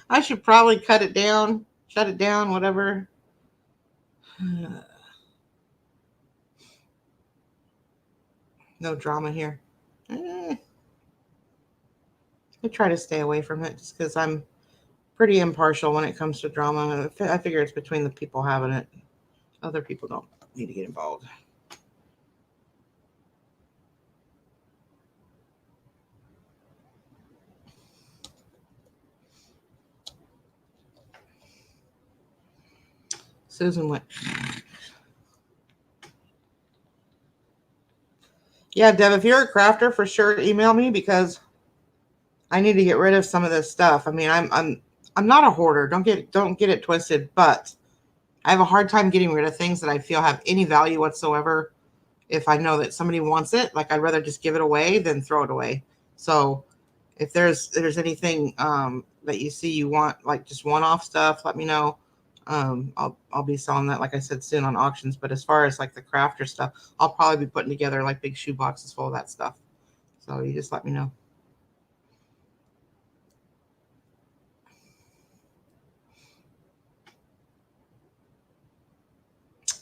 I should probably cut it down, shut it down, whatever. No drama here. I try to stay away from it just because I'm pretty impartial when it comes to drama. I figure it's between the people having it. Other people don't need to get involved. Susan went. Yeah, Deb, if you're a crafter, for sure email me because I need to get rid of some of this stuff. I mean, I'm not a hoarder. Don't get it twisted, but I have a hard time getting rid of things that I feel have any value whatsoever. If I know that somebody wants it, like I'd rather just give it away than throw it away. So if there's anything that you see you want, like just one-off stuff, let me know. I'll be selling that, like I said, soon on auctions. But as far as like the crafter stuff, I'll probably be putting together like big shoe boxes full of that stuff. So you just let me know.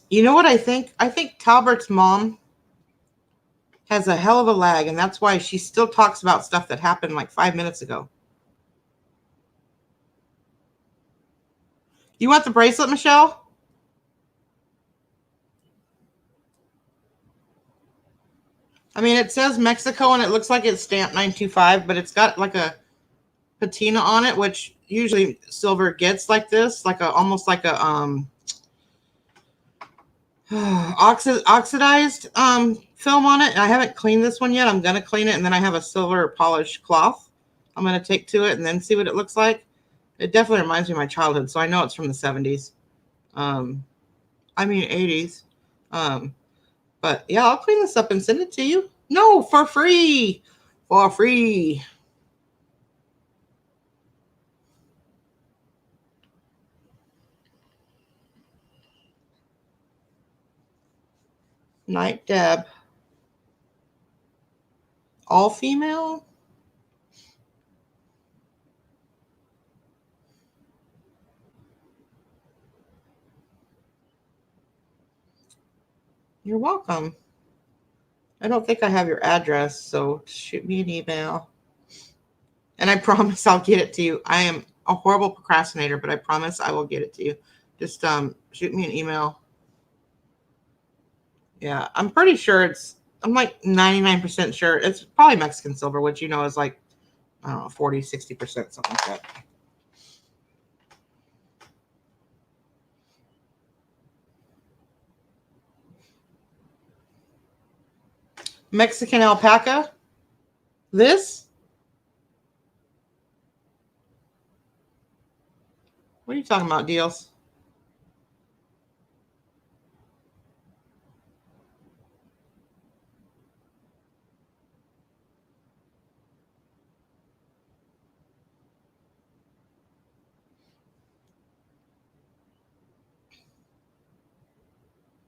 You know what I think? I think Talbert's mom has a hell of a lag, and that's why she still talks about stuff that happened like 5 minutes ago. You want the bracelet, Michelle? I mean, it says Mexico, and it looks like it's stamped 925, but it's got like a patina on it, which usually silver gets like this, like almost like a oxidized film on it. And I haven't cleaned this one yet. I'm gonna clean it, and then I have a silver polished cloth I'm gonna take to it and then see what it looks like. It definitely reminds me of my childhood, so I know it's from the 70s. I mean 80s. But yeah, I'll clean this up and send it to you. No, for free. For free. Night Deb. All female? You're welcome. I don't think I have your address, so shoot me an email. And I promise I'll get it to you. I am a horrible procrastinator, but I promise I will get it to you. Just shoot me an email. Yeah, I'm pretty sure I'm like 99% sure. It's probably Mexican silver, which you know is like, I don't know, 40, 60%, something like that. Mexican alpaca. This? What are you talking about, Deals?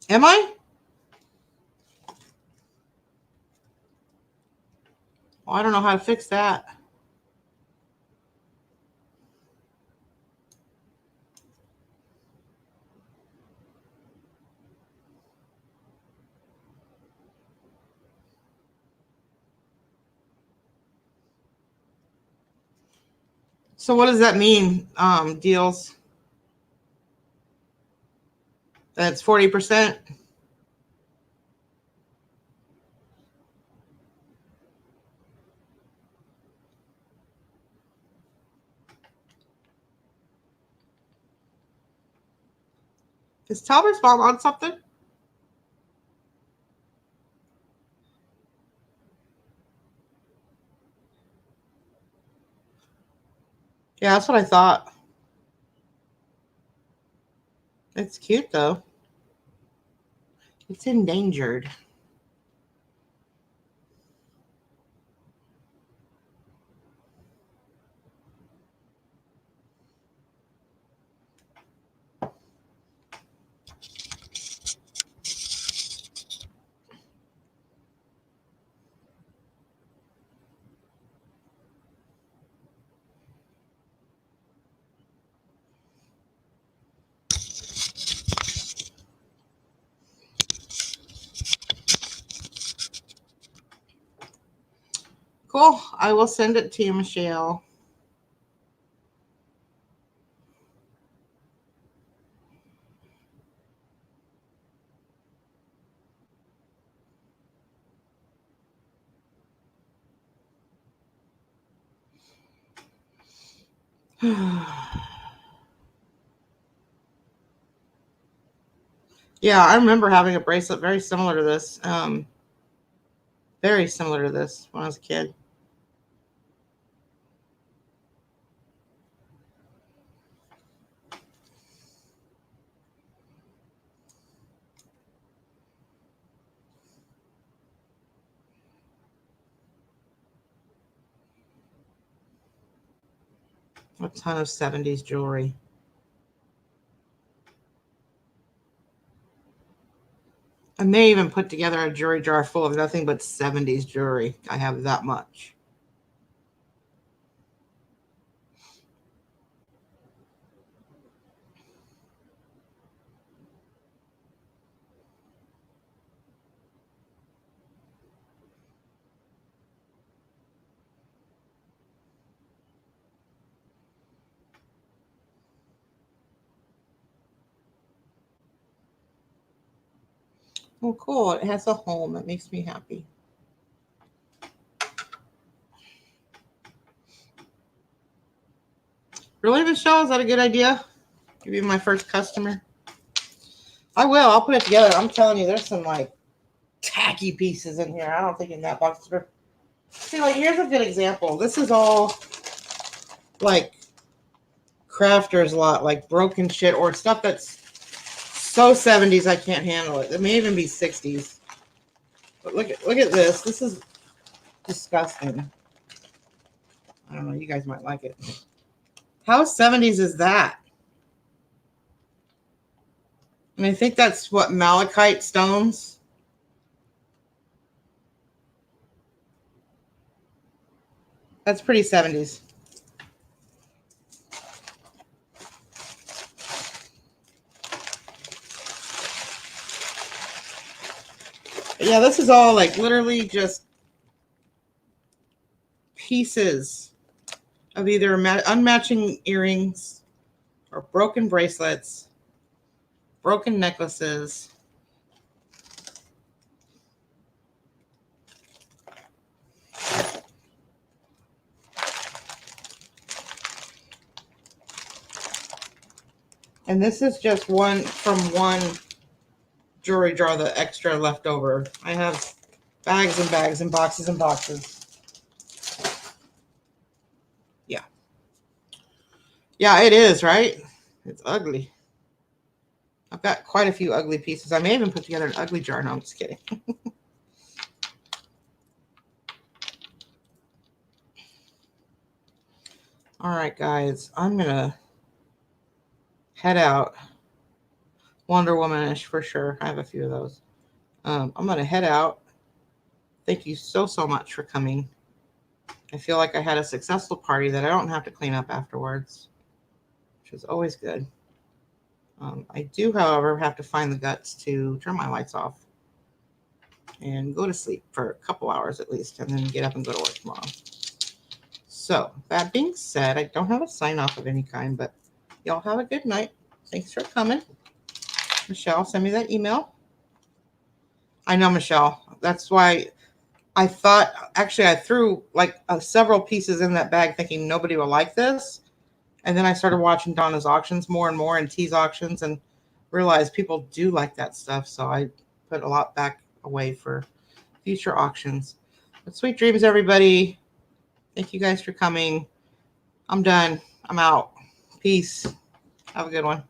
Am I? Well, I don't know how to fix that. So what does that mean, Deals? That's 40%? Is Talbert's mom on something? Yeah, that's what I thought. It's cute, though. It's endangered. Cool. I will send it to you, Michelle. Yeah, I remember having a bracelet very similar to this. Very similar to this when I was a kid. A ton of 70s jewelry. I may even put together a jewelry jar full of nothing but 70s jewelry. I have that much. Oh, cool. It has a home. That makes me happy. Really, Michelle? Is that a good idea? Give you my first customer? I will. I'll put it together. I'm telling you, there's some like tacky pieces in here. I don't think in that box. See, like, here's a good example. This is all like crafters lot, like broken shit or stuff that's so 70s I can't handle it. It may even be 60s. But look at this. This is disgusting. I don't know. You guys might like it. How 70s is that? And I think that's what, malachite stones. That's pretty 70s. But yeah, this is all like literally just pieces of either unmatching earrings or broken bracelets, broken necklaces. And this is just one from one jewelry jar, the extra left over. I have bags and bags and boxes and boxes. Yeah. Yeah, it is, right? It's ugly. I've got quite a few ugly pieces. I may even put together an ugly jar. No, I'm just kidding. All right, guys. I'm going to head out. Wonder Woman-ish for sure. I have a few of those. I'm going to head out. Thank you so much for coming. I feel like I had a successful party that I don't have to clean up afterwards, which is always good. I do, however, have to find the guts to turn my lights off and go to sleep for a couple hours at least, and then get up and go to work tomorrow. So that being said, I don't have a sign off of any kind, but y'all have a good night. Thanks for coming. Michelle, send me that email. I know, Michelle. That's why I thought, actually, I threw like several pieces in that bag thinking nobody will like this. And then I started watching Donna's auctions more and more and T's auctions and realized people do like that stuff. So I put a lot back away for future auctions. But sweet dreams, everybody. Thank you guys for coming. I'm done. I'm out. Peace. Have a good one.